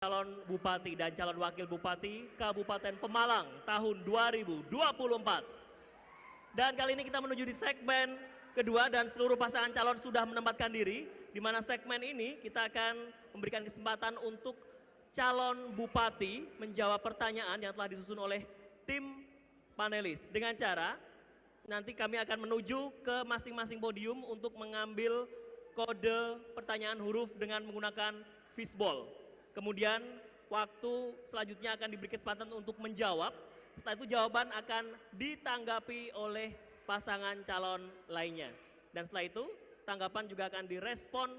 calon bupati dan calon wakil bupati Kabupaten Pemalang tahun 2024. Dan kali ini kita menuju di segmen kedua dan seluruh pasangan calon sudah menempatkan diri, di mana segmen ini kita akan memberikan kesempatan untuk calon bupati menjawab pertanyaan yang telah disusun oleh tim panelis dengan cara nanti kami akan menuju ke masing-masing podium untuk mengambil kode pertanyaan huruf dengan menggunakan fishball. Kemudian waktu selanjutnya akan diberi kesempatan untuk menjawab. Setelah itu jawaban akan ditanggapi oleh pasangan calon lainnya. Dan setelah itu tanggapan juga akan direspon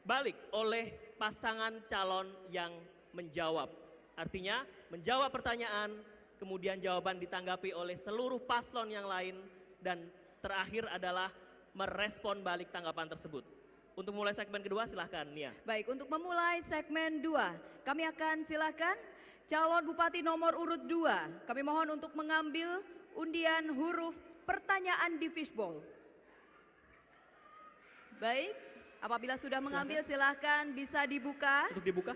balik oleh pasangan calon yang menjawab. Artinya menjawab pertanyaan, kemudian jawaban ditanggapi oleh seluruh paslon yang lain, dan terakhir adalah merespon balik tanggapan tersebut. Untuk mulai segmen kedua silahkan Nia. Baik, untuk memulai segmen 2 kami akan silahkan calon bupati nomor urut 2. Kami mohon untuk mengambil undian huruf pertanyaan di fishbowl. Baik, apabila sudah mengambil silahkan bisa dibuka. Untuk dibuka.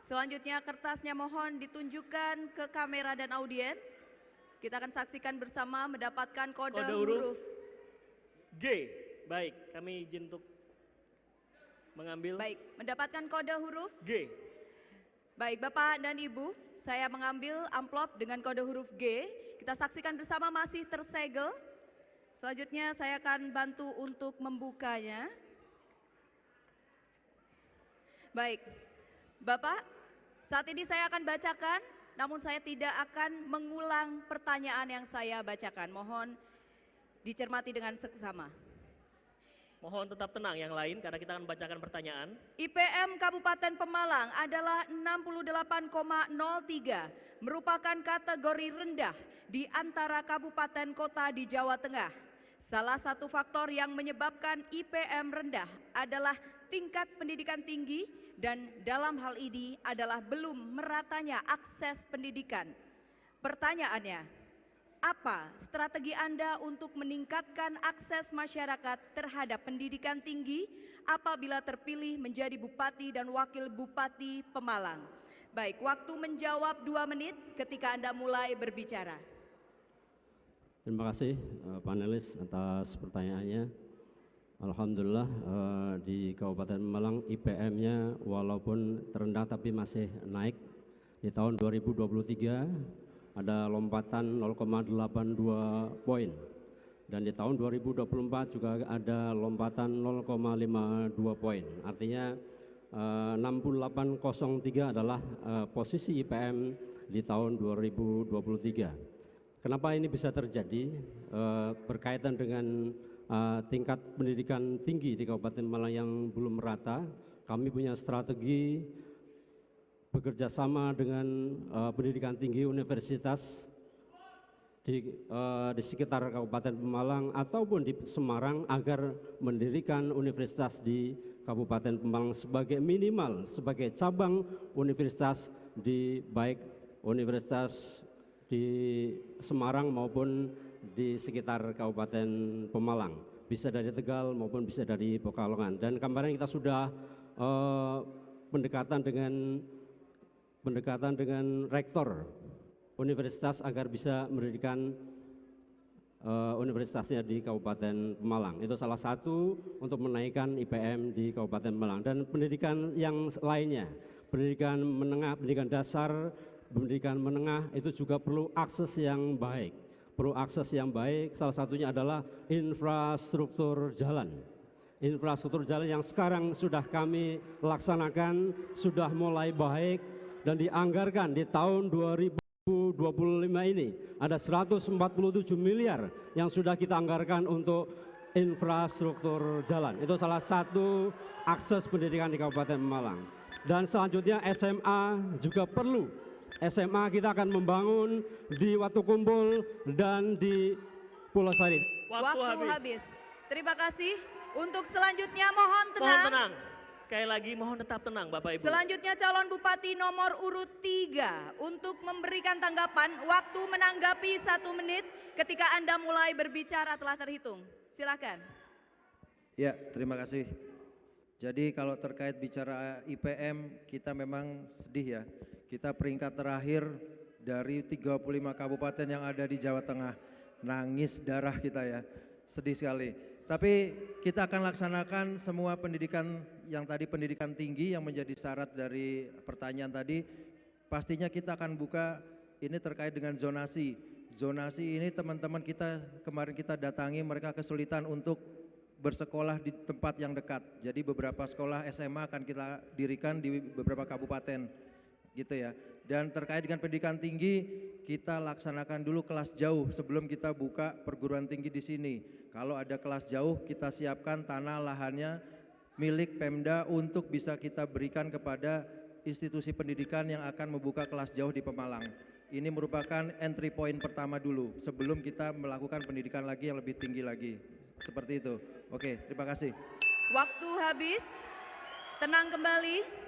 Selanjutnya kertasnya mohon ditunjukkan ke kamera dan audiens. Kita akan saksikan bersama mendapatkan kode huruf G. Baik, kami izin untuk mengambil. Baik, mendapatkan kode huruf G. Baik, Bapak dan Ibu, saya mengambil amplop dengan kode huruf G. Kita saksikan bersama masih tersegel. Selanjutnya saya akan bantu untuk membukanya. Baik, Bapak, saat ini saya akan bacakan, namun saya tidak akan mengulang pertanyaan yang saya bacakan. Mohon dicermati dengan seksama. Mohon tetap tenang yang lain karena kita akan membacakan pertanyaan. IPM Kabupaten Pemalang adalah 68,03, merupakan kategori rendah di antara kabupaten kota di Jawa Tengah. Salah satu faktor yang menyebabkan IPM rendah adalah tingkat pendidikan tinggi dan dalam hal ini adalah belum meratanya akses pendidikan. Pertanyaannya, apa strategi Anda untuk meningkatkan akses masyarakat terhadap pendidikan tinggi apabila terpilih menjadi Bupati dan Wakil Bupati Pemalang? Baik, waktu menjawab 2 menit ketika Anda mulai berbicara. Terima kasih panelis atas pertanyaannya. Alhamdulillah di Kabupaten Pemalang IPM-nya walaupun terendah tapi masih naik. Di tahun 2023 ada lompatan 0,82 poin, dan di tahun 2024 juga ada lompatan 0,52 poin. Artinya 6803 adalah posisi IPM di tahun 2023. Kenapa ini bisa terjadi? Berkaitan dengan tingkat pendidikan tinggi di Kabupaten Malang yang belum merata. Kami punya strategi bekerja sama dengan pendidikan tinggi universitas di sekitar Kabupaten Pemalang ataupun di Semarang agar mendirikan universitas di Kabupaten Pemalang sebagai minimal, sebagai cabang universitas di baik universitas di Semarang maupun di sekitar Kabupaten Pemalang, bisa dari Tegal maupun bisa dari Pekalongan. Dan kemarin kita sudah pendekatan dengan rektor universitas agar bisa mendirikan universitasnya di Kabupaten Pemalang. Itu salah satu untuk menaikkan IPM di Kabupaten Pemalang. Dan pendidikan yang lainnya, pendidikan menengah, pendidikan dasar, pendidikan menengah itu juga perlu akses yang baik. Perlu akses yang baik, salah satunya adalah infrastruktur jalan. Infrastruktur jalan yang sekarang sudah kami laksanakan, sudah mulai baik, dan dianggarkan di tahun 2025 ini ada 147 miliar yang sudah kita anggarkan untuk infrastruktur jalan. Itu salah satu akses pendidikan di Kabupaten Pemalang. Dan selanjutnya SMA juga perlu. SMA kita akan membangun di Watukumpul dan di Pulau Sari. Waktu habis. Terima kasih. Untuk selanjutnya mohon tenang. Mohon tenang. Sekali lagi mohon tetap tenang Bapak Ibu. Selanjutnya calon bupati nomor urut 3 untuk memberikan tanggapan. Waktu menanggapi 1 menit ketika Anda mulai berbicara telah terhitung. Silakan. Ya, terima kasih Jadi kalau terkait bicara IPM, kita memang sedih ya. Kita peringkat terakhir dari 35 kabupaten yang ada di Jawa Tengah. Nangis darah kita ya, sedih sekali. Tapi kita akan laksanakan semua pendidikan yang tadi, pendidikan tinggi yang menjadi syarat dari pertanyaan tadi. Pastinya kita akan buka ini terkait dengan zonasi. Zonasi ini teman-teman kita kemarin kita datangi, mereka kesulitan untuk bersekolah di tempat yang dekat. Jadi beberapa sekolah SMA akan kita dirikan di beberapa kabupaten gitu ya. Dan terkait dengan pendidikan tinggi, kita laksanakan dulu kelas jauh sebelum kita buka perguruan tinggi di sini. Kalau ada kelas jauh, kita siapkan tanah lahannya milik Pemda untuk bisa kita berikan kepada institusi pendidikan yang akan membuka kelas jauh di Pemalang. Ini merupakan entry point pertama dulu sebelum kita melakukan pendidikan lagi yang lebih tinggi lagi. Seperti itu. Oke, terima kasih. Waktu habis. Tenang kembali.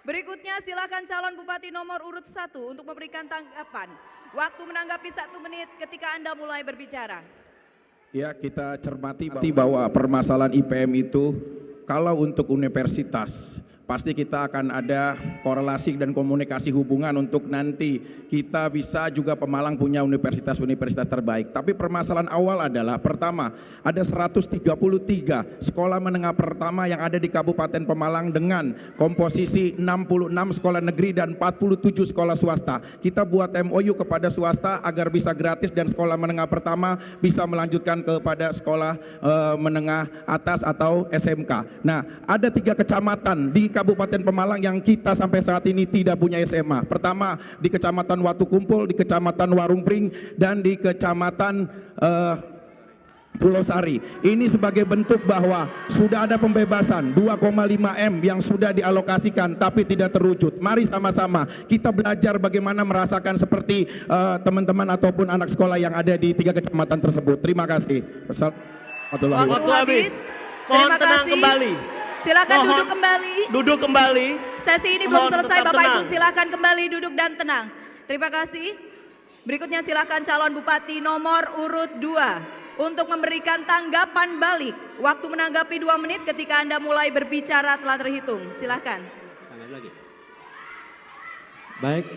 Berikutnya silakan calon bupati nomor urut 1 untuk memberikan tanggapan. Waktu menanggapi 1 menit ketika Anda mulai berbicara. Ya, kita cermati bahwa permasalahan IPM itu kalau untuk universitas pasti kita akan ada korelasi dan komunikasi hubungan untuk nanti kita bisa juga Pemalang punya universitas-universitas terbaik. Tapi permasalahan awal adalah pertama, ada 133 sekolah menengah pertama yang ada di Kabupaten Pemalang dengan komposisi 66 sekolah negeri dan 47 sekolah swasta. Kita buat MOU kepada swasta agar bisa gratis dan sekolah menengah pertama bisa melanjutkan kepada sekolah menengah atas atau SMK. Nah, ada 3 kecamatan di Kabupaten Pemalang yang kita sampai saat ini tidak punya SMA. Pertama di Kecamatan Watu Kumpul, di Kecamatan Warungpring, dan di Kecamatan Pulau Sari. Ini sebagai bentuk bahwa sudah ada pembebasan 2,5 M yang sudah dialokasikan tapi tidak terwujud. Mari sama-sama kita belajar bagaimana merasakan seperti teman-teman ataupun anak sekolah yang ada di 3 kecamatan tersebut. Terima kasih. Waktu habis. Mohon Terima tenang kasih. kembali. Silakan Mohon duduk kembali. Duduk kembali. Sesi ini Mohon belum selesai tetap Bapak Ibu, tenang. silakan kembali duduk dan tenang. Terima kasih. Berikutnya silakan calon bupati nomor urut 2 untuk memberikan tanggapan balik. Waktu menanggapi 2 menit ketika Anda mulai berbicara telah terhitung. Silakan. Baik,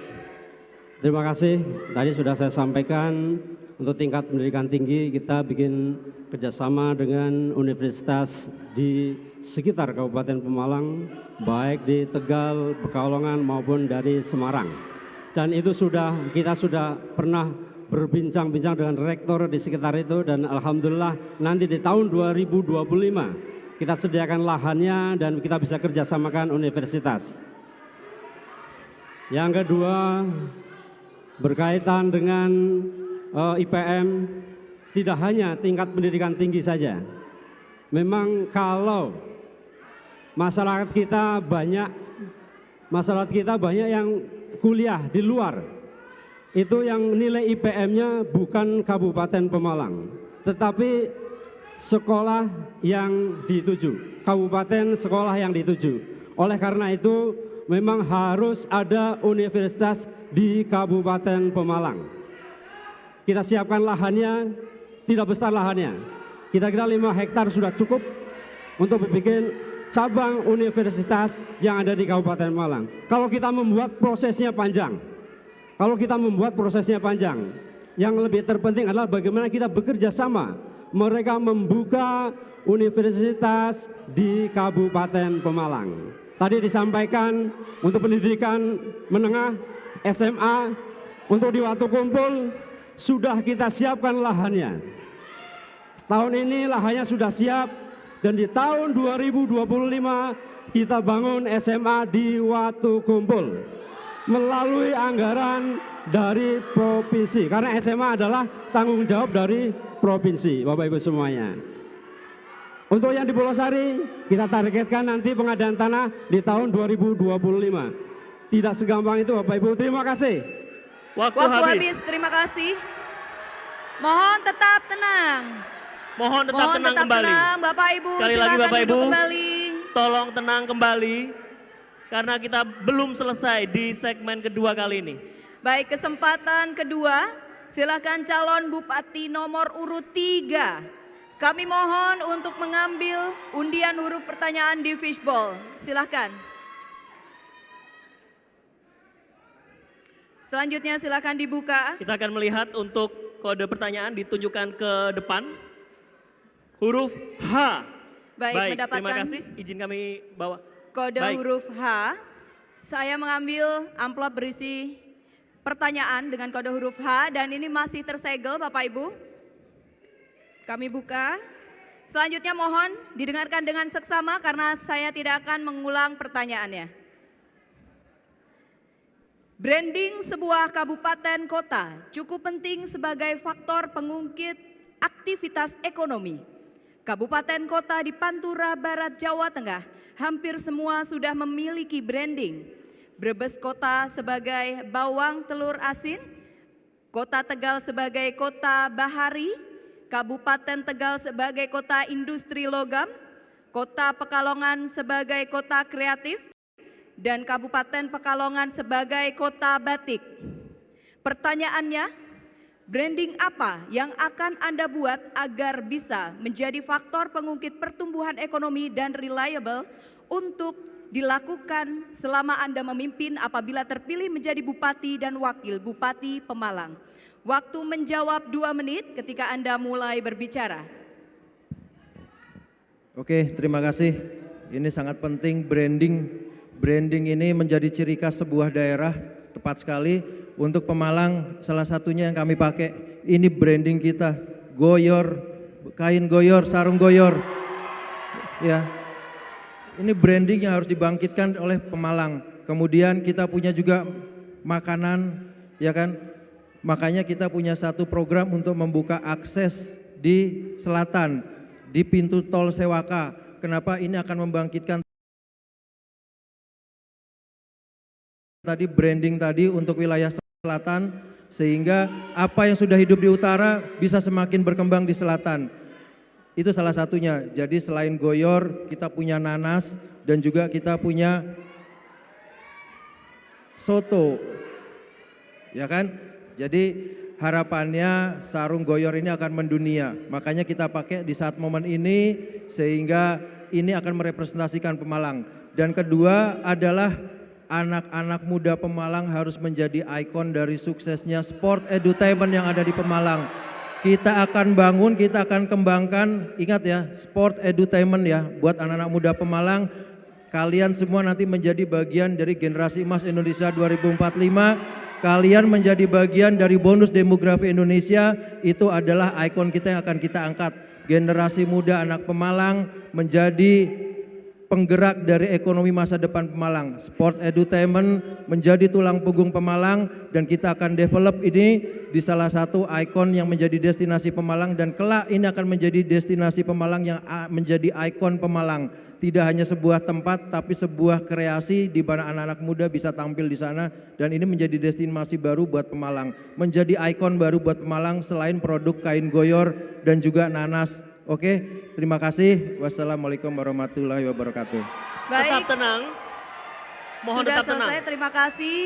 terima kasih. Tadi sudah saya sampaikan untuk tingkat pendidikan tinggi kita bikin kerjasama dengan universitas di sekitar Kabupaten Pemalang, baik di Tegal, Pekalongan maupun dari Semarang. Dan itu kita sudah pernah berbincang-bincang dengan rektor di sekitar itu dan alhamdulillah nanti di tahun 2025 kita sediakan lahannya dan kita bisa kerjasamakan universitas. Yang kedua berkaitan dengan IPM, tidak hanya tingkat pendidikan tinggi saja. Memang kalau masyarakat kita banyak yang kuliah di luar, itu yang nilai IPM-nya bukan Kabupaten Pemalang, tetapi sekolah yang dituju, kabupaten sekolah yang dituju. Oleh karena itu memang harus ada universitas di Kabupaten Pemalang. Kita siapkan lahannya, tidak besar lahannya. Kira-kira 5 hektar sudah cukup untuk bikin cabang universitas yang ada di Kabupaten Malang. Kalau kita membuat prosesnya panjang, yang lebih terpenting adalah bagaimana kita bekerja sama. Mereka membuka universitas di Kabupaten Pemalang. Tadi disampaikan untuk pendidikan menengah, SMA, untuk di Watu Kumpul, sudah kita siapkan lahannya. Tahun ini lahannya sudah siap dan di tahun 2025 kita bangun SMA di Watu Kumpul melalui anggaran dari provinsi. Karena SMA adalah tanggung jawab dari provinsi, Bapak Ibu semuanya. Untuk yang di Pulau Sari kita targetkan nanti pengadaan tanah di tahun 2025. Tidak segampang itu Bapak Ibu. Terima kasih. Waktu habis, terima kasih. Mohon tetap tenang. Mohon tetap tenang kembali. Tenang, Bapak Ibu. Sekali lagi silakan Bapak duduk Ibu, kembali. tolong tenang kembali karena kita belum selesai di segmen kedua kali ini. Baik, kesempatan kedua, silakan calon bupati nomor urut 3 Kami mohon untuk mengambil undian huruf pertanyaan di fishbowl. Silahkan. Selanjutnya silahkan dibuka. Kita akan melihat untuk kode pertanyaan ditunjukkan ke depan. Huruf H. Baik, terima mendapatkan kasih. Izin kami bawa. kode Baik. huruf H. Saya mengambil amplop berisi pertanyaan dengan kode huruf H dan ini masih tersegel Bapak Ibu. Kami buka. Selanjutnya mohon didengarkan dengan seksama karena saya tidak akan mengulang pertanyaannya. Branding sebuah kabupaten kota cukup penting sebagai faktor pengungkit aktivitas ekonomi. Kabupaten kota di Pantura Barat Jawa Tengah hampir semua sudah memiliki branding. Brebes Kota sebagai bawang telur asin, Kota Tegal sebagai kota bahari, Kabupaten Tegal sebagai kota industri logam, Kota Pekalongan sebagai kota kreatif, dan Kabupaten Pekalongan sebagai kota batik. Pertanyaannya, branding apa yang akan Anda buat agar bisa menjadi faktor pengungkit pertumbuhan ekonomi dan reliable untuk dilakukan selama Anda memimpin apabila terpilih menjadi Bupati dan Wakil Bupati Pemalang? Waktu menjawab 2 menit ketika Anda mulai berbicara. Oke, terima kasih. Ini sangat penting branding. Branding ini menjadi ciri khas sebuah daerah, tepat sekali. Untuk Pemalang salah satunya yang kami pakai. Ini branding kita, goyor, kain goyor, sarung goyor. Ya. Ini branding yang harus dibangkitkan oleh Pemalang. Kemudian kita punya juga makanan, ya kan? Makanya kita punya satu program untuk membuka akses di selatan, di pintu tol Sewaka. Kenapa ini akan membangkitkan tadi branding tadi untuk wilayah selatan, sehingga apa yang sudah hidup di utara bisa semakin berkembang di selatan. Itu salah satunya. Jadi selain goyor, kita punya nanas dan juga kita punya soto. Ya kan? Jadi harapannya sarung goyor ini akan mendunia. Makanya kita pakai di saat momen ini sehingga ini akan merepresentasikan Pemalang. Dan kedua adalah anak-anak muda Pemalang harus menjadi ikon dari suksesnya sport edutainment yang ada di Pemalang. Kita akan bangun, kita akan kembangkan, ingat ya, sport edutainment ya, buat anak-anak muda Pemalang. Kalian semua nanti menjadi bagian dari generasi emas Indonesia 2045. Kalian menjadi bagian dari bonus demografi Indonesia. Itu adalah ikon kita yang akan kita angkat. Generasi muda anak Pemalang menjadi penggerak dari ekonomi masa depan Pemalang. Sport edutainment menjadi tulang punggung Pemalang dan kita akan develop ini di salah satu ikon yang menjadi destinasi Pemalang dan kelak ini akan menjadi destinasi Pemalang yang menjadi ikon Pemalang. Tidak hanya sebuah tempat tapi sebuah kreasi di mana anak-anak muda bisa tampil di sana dan ini menjadi destinasi baru buat Pemalang. Menjadi ikon baru buat Pemalang selain produk kain goyor dan juga nanas. Oke, terima kasih. Wassalamualaikum warahmatullahi wabarakatuh. Tetap tenang. Mohon Sudah tetap tenang. selesai, terima kasih.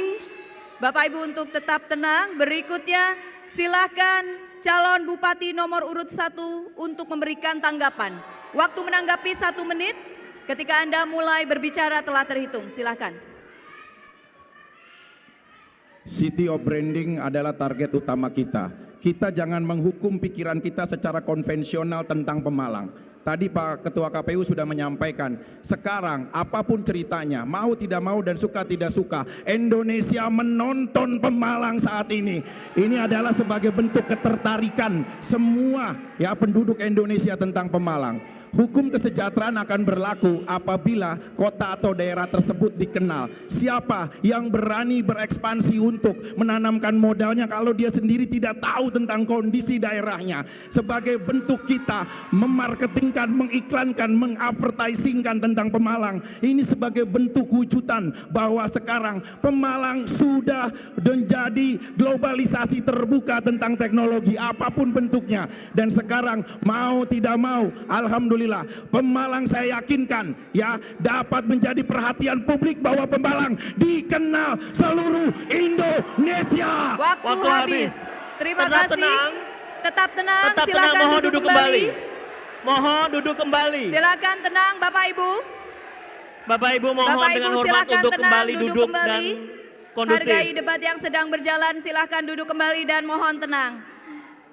Bapak Ibu untuk tetap tenang. Berikutnya silakan calon Bupati nomor urut 1 untuk memberikan tanggapan. Waktu menanggapi 1 menit. Ketika Anda mulai berbicara telah terhitung, silakan. City of Branding adalah target utama kita. Kita jangan menghukum pikiran kita secara konvensional tentang Pemalang. Tadi Pak Ketua KPU sudah menyampaikan, sekarang apapun ceritanya, mau tidak mau dan suka tidak suka, Indonesia menonton Pemalang saat ini. Ini adalah sebagai bentuk ketertarikan semua ya penduduk Indonesia tentang Pemalang. Hukum kesejahteraan akan berlaku apabila kota atau daerah tersebut dikenal. Siapa yang berani berekspansi untuk menanamkan modalnya kalau dia sendiri tidak tahu tentang kondisi daerahnya. Sebagai bentuk kita memarketingkan, mengiklankan, mengadvertisingkan tentang Pemalang. Ini sebagai bentuk wujudan bahwa sekarang Pemalang sudah menjadi globalisasi terbuka tentang teknologi apapun bentuknya. Dan sekarang mau tidak mau, alhamdulillah Pemalang saya yakinkan ya dapat menjadi perhatian publik bahwa Pemalang dikenal seluruh Indonesia. Waktu habis. Terima Tetap kasih. tenang. Tetap tenang. Tetap tenang, Silakan mohon duduk duduk kembali. kembali. Mohon duduk kembali. Silakan tenang Bapak Ibu. Bapak Ibu mohon Bapak Ibu dengan hormat silakan untuk tenang, kembali duduk dan kembali. kondusif. Hargai debat yang sedang berjalan, silakan duduk kembali dan mohon tenang.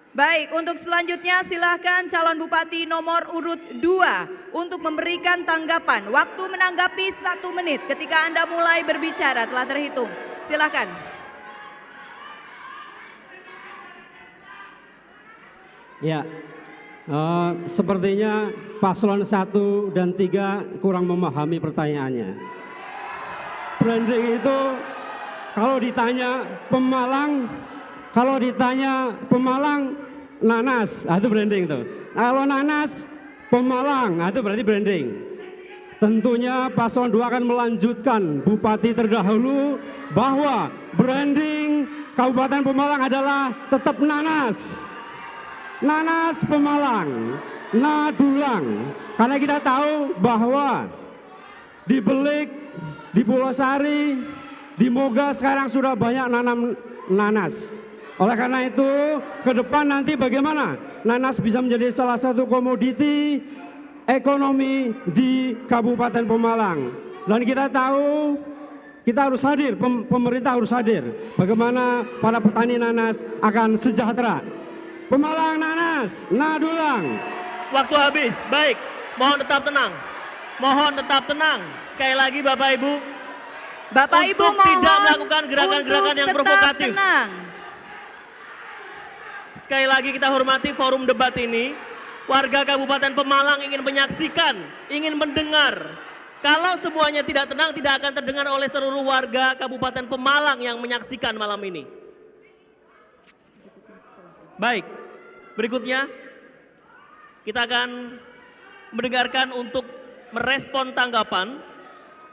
Baik, untuk selanjutnya silakan calon bupati nomor urut 2 untuk memberikan tanggapan. Waktu menanggapi 1 menit ketika Anda mulai berbicara telah terhitung. Silakan. Ya, sepertinya paslon 1 dan 3 kurang memahami pertanyaannya. Branding itu kalau ditanya Pemalang, nanas, itu branding tuh. Kalau nanas, Pemalang, itu berarti branding. Tentunya paslon 2 akan melanjutkan bupati terdahulu bahwa branding Kabupaten Pemalang adalah tetap nanas. Nanas Pemalang, Nadulang. Karena kita tahu bahwa di Belik, di Pulau Sari, di Moga sekarang sudah banyak nanam nanas. Oleh karena itu, ke depan nanti bagaimana nanas bisa menjadi salah satu komoditi ekonomi di Kabupaten Pemalang. Dan kita tahu kita harus hadir, pemerintah harus hadir. Bagaimana para petani nanas akan sejahtera. Pemalang nanas, Nadulang. Waktu habis. Baik, mohon tetap tenang. Mohon tetap tenang. Sekali lagi Bapak Ibu, Bapak Ibu untuk mohon tidak melakukan gerakan-gerakan yang untuk provokatif. tetap tenang. Sekali lagi kita hormati forum debat ini. Warga Kabupaten Pemalang ingin menyaksikan, ingin mendengar. Kalau semuanya tidak tenang, tidak akan terdengar oleh seluruh warga Kabupaten Pemalang yang menyaksikan malam ini. Baik, berikutnya kita akan mendengarkan untuk merespon tanggapan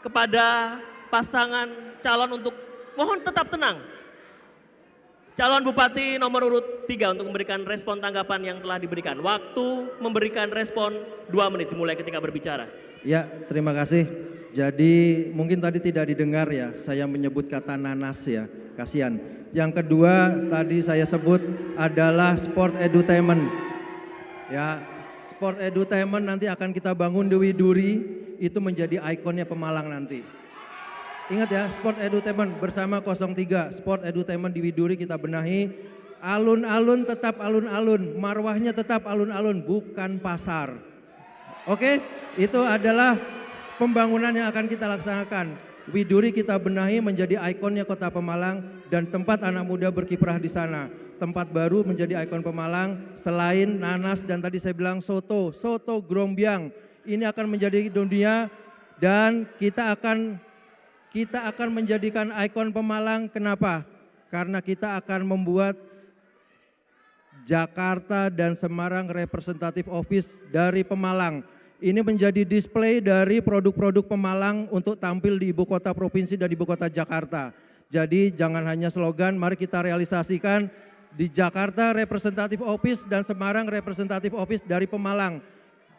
kepada pasangan calon untuk mohon tetap tenang. Calon Bupati nomor urut 3 untuk memberikan respon tanggapan yang telah diberikan. Waktu memberikan respon 2 menit dimulai ketika berbicara. Ya, terima kasih. Jadi mungkin tadi tidak didengar ya, saya menyebut kata nanas ya, kasihan. Yang kedua tadi saya sebut adalah sport edutainment. Ya, sport edutainment nanti akan kita bangun di Widuri, itu menjadi ikonnya Pemalang nanti. Ingat ya, sport edutainment bersama 03, sport edutainment di Widuri kita benahi. Alun-alun tetap alun-alun, marwahnya tetap alun-alun, bukan pasar. Oke, itu adalah pembangunan yang akan kita laksanakan. Widuri kita benahi menjadi ikonnya kota Pemalang dan tempat anak muda berkiprah di sana. Tempat baru menjadi ikon Pemalang selain nanas dan tadi saya bilang soto grombyang. Ini akan menjadi dunia dan kita akan menjadikan ikon Pemalang. Kenapa? Karena kita akan membuat Jakarta dan Semarang Representative Office dari Pemalang. Ini menjadi display dari produk-produk Pemalang untuk tampil di ibu kota provinsi dan ibu kota Jakarta. Jadi jangan hanya slogan, mari kita realisasikan di Jakarta Representative Office dan Semarang Representative Office dari Pemalang.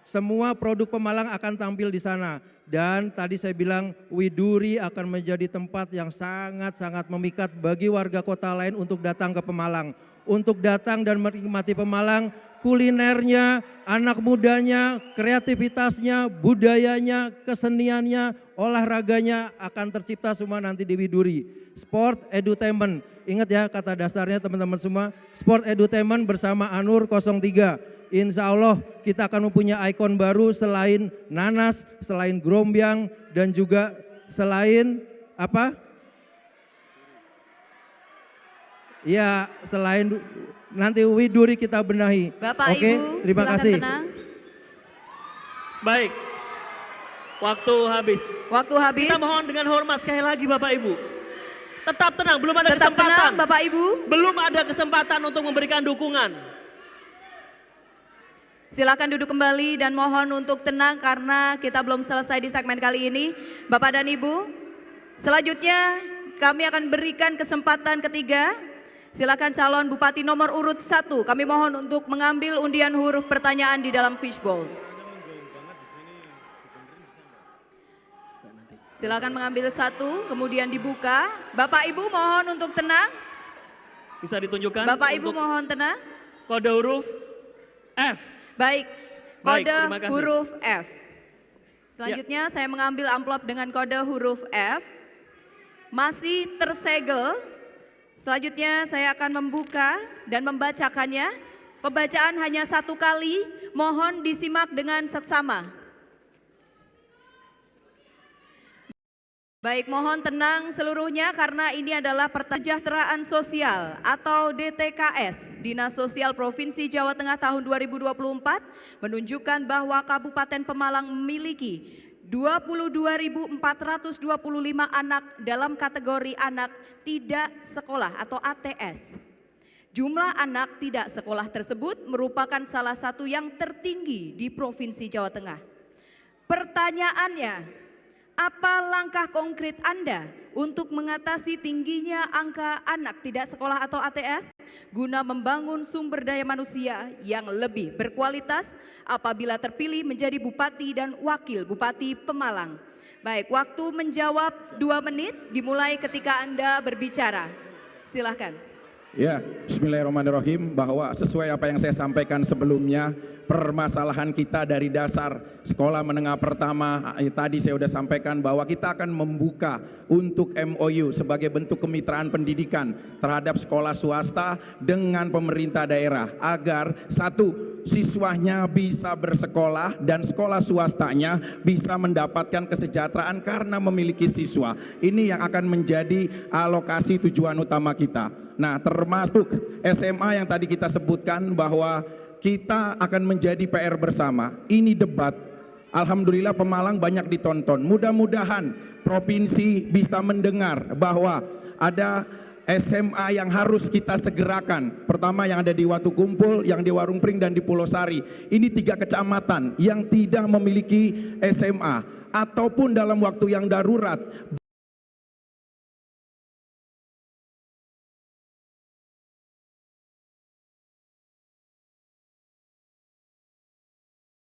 Semua produk Pemalang akan tampil di sana. Dan tadi saya bilang Widuri akan menjadi tempat yang sangat-sangat memikat bagi warga kota lain untuk datang ke Pemalang. Untuk datang dan menikmati Pemalang, kulinernya, anak mudanya, kreativitasnya, budayanya, keseniannya, olahraganya akan tercipta semua nanti di Widuri. Sport edutainment, ingat ya kata dasarnya teman-teman semua, sport edutainment bersama Anur 03. Insya Allah kita akan mempunyai ikon baru selain nanas, selain grombyang dan juga selain apa? Ya selain nanti Widuri kita benahi. Bapak Oke, Ibu terima silakan kasih. tenang. Baik, waktu habis. Waktu habis. Kita mohon dengan hormat sekali lagi Bapak Ibu. Tetap tenang, belum ada Tetap kesempatan. tenang Bapak Ibu. Belum ada kesempatan untuk memberikan dukungan. Silakan duduk kembali dan mohon untuk tenang karena kita belum selesai di segmen kali ini. Bapak dan Ibu, selanjutnya kami akan berikan kesempatan ketiga. Silakan calon Bupati nomor urut 1. Kami mohon untuk mengambil undian huruf pertanyaan di dalam fishbowl. Silakan mengambil 1, kemudian dibuka. Bapak Ibu mohon untuk tenang. Bisa ditunjukkan Bapak Ibu untuk mohon tenang. kode huruf F. Baik, Baik, kode terima kasih. huruf F. Selanjutnya saya mengambil amplop dengan kode huruf F. Masih tersegel. Selanjutnya saya akan membuka dan membacakannya. Pembacaan hanya 1 kali, mohon disimak dengan seksama. Baik, mohon tenang seluruhnya karena ini adalah Kesejahteraan Sosial atau DTKS Dinas Sosial Provinsi Jawa Tengah tahun 2024 menunjukkan bahwa Kabupaten Pemalang memiliki 22.425 anak dalam kategori anak tidak sekolah atau ATS. Jumlah anak tidak sekolah tersebut merupakan salah satu yang tertinggi di Provinsi Jawa Tengah. Pertanyaannya, apa langkah konkret Anda untuk mengatasi tingginya angka anak tidak sekolah atau ATS guna membangun sumber daya manusia yang lebih berkualitas apabila terpilih menjadi Bupati dan Wakil Bupati Pemalang? Baik, waktu menjawab 2 menit dimulai ketika Anda berbicara. Silahkan. Ya, bismillahirrahmanirrahim, bahwa sesuai apa yang saya sampaikan sebelumnya, permasalahan kita dari dasar sekolah menengah pertama, tadi saya sudah sampaikan bahwa kita akan membuka untuk MOU sebagai bentuk kemitraan pendidikan terhadap sekolah swasta dengan pemerintah daerah agar satu, siswanya bisa bersekolah dan sekolah swastanya bisa mendapatkan kesejahteraan karena memiliki siswa. Ini yang akan menjadi alokasi tujuan utama kita. Nah, termasuk SMA yang tadi kita sebutkan bahwa kita akan menjadi PR bersama. Ini debat. Alhamdulillah Pemalang banyak ditonton. Mudah-mudahan provinsi bisa mendengar bahwa ada SMA yang harus kita segerakan. Pertama yang ada di Watu Kumpul, yang di Warung Pring dan di Pulau Sari. Ini 3 kecamatan yang tidak memiliki SMA ataupun dalam waktu yang darurat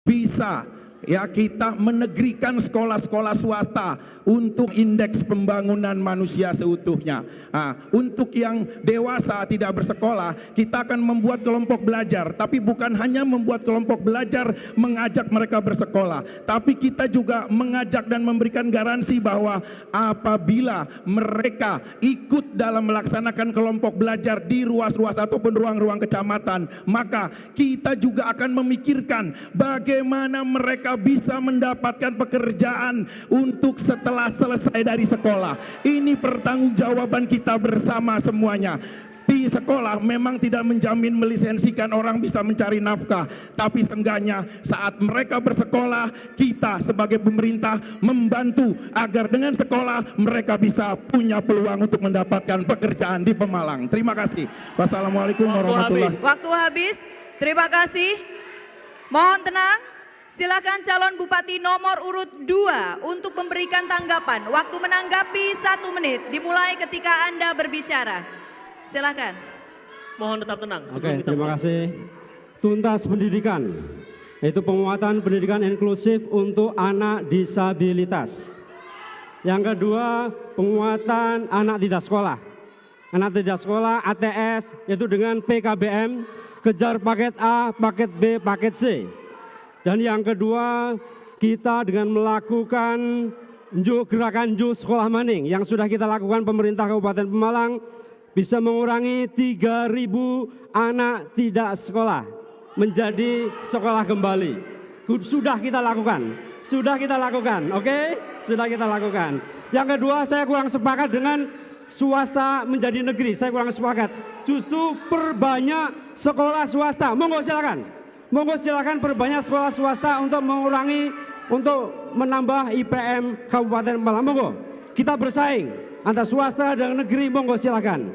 bisa ya kita menegrikan sekolah-sekolah swasta untuk indeks pembangunan manusia seutuhnya. Nah, untuk yang dewasa tidak bersekolah, kita akan membuat kelompok belajar, tapi bukan hanya membuat kelompok belajar mengajak mereka bersekolah, tapi kita juga mengajak dan memberikan garansi bahwa apabila mereka ikut dalam melaksanakan kelompok belajar di ruas-ruas ataupun ruang-ruang kecamatan, maka kita juga akan memikirkan bagaimana mereka bisa mendapatkan pekerjaan untuk setelah selesai dari sekolah. Ini pertanggungjawaban kita bersama semuanya. Di sekolah memang tidak menjamin melisensikan orang bisa mencari nafkah, tapi seenggaknya saat mereka bersekolah, kita sebagai pemerintah membantu agar dengan sekolah mereka bisa punya peluang untuk mendapatkan pekerjaan di Pemalang. Terima kasih. Wassalamualaikum warahmatullahi wabarakatuh. Waktu habis. Terima kasih. Mohon tenang. Silakan calon Bupati nomor urut 2 untuk memberikan tanggapan. Waktu menanggapi 1 menit. Dimulai ketika Anda berbicara. Silakan. Mohon tetap tenang. Oke, terima kasih. Tuntas pendidikan, yaitu penguatan pendidikan inklusif untuk anak disabilitas. Yang kedua, penguatan anak tidak sekolah. Anak tidak sekolah ATS, yaitu dengan PKBM, kejar paket A, paket B, paket C. Dan yang kedua, kita dengan melakukan gerakan Juk Sekolah Maning yang sudah kita lakukan pemerintah Kabupaten Pemalang bisa mengurangi 3.000 anak tidak sekolah menjadi sekolah kembali. Sudah kita lakukan, oke? Sudah kita lakukan. Yang kedua, saya kurang sepakat dengan swasta menjadi negeri, saya kurang sepakat. Justru perbanyak sekolah swasta, monggo silakan perbanyak sekolah swasta untuk mengurangi, untuk menambah IPM Kabupaten Pemalang. Monggo, kita bersaing antara swasta dan negeri, monggo silakan.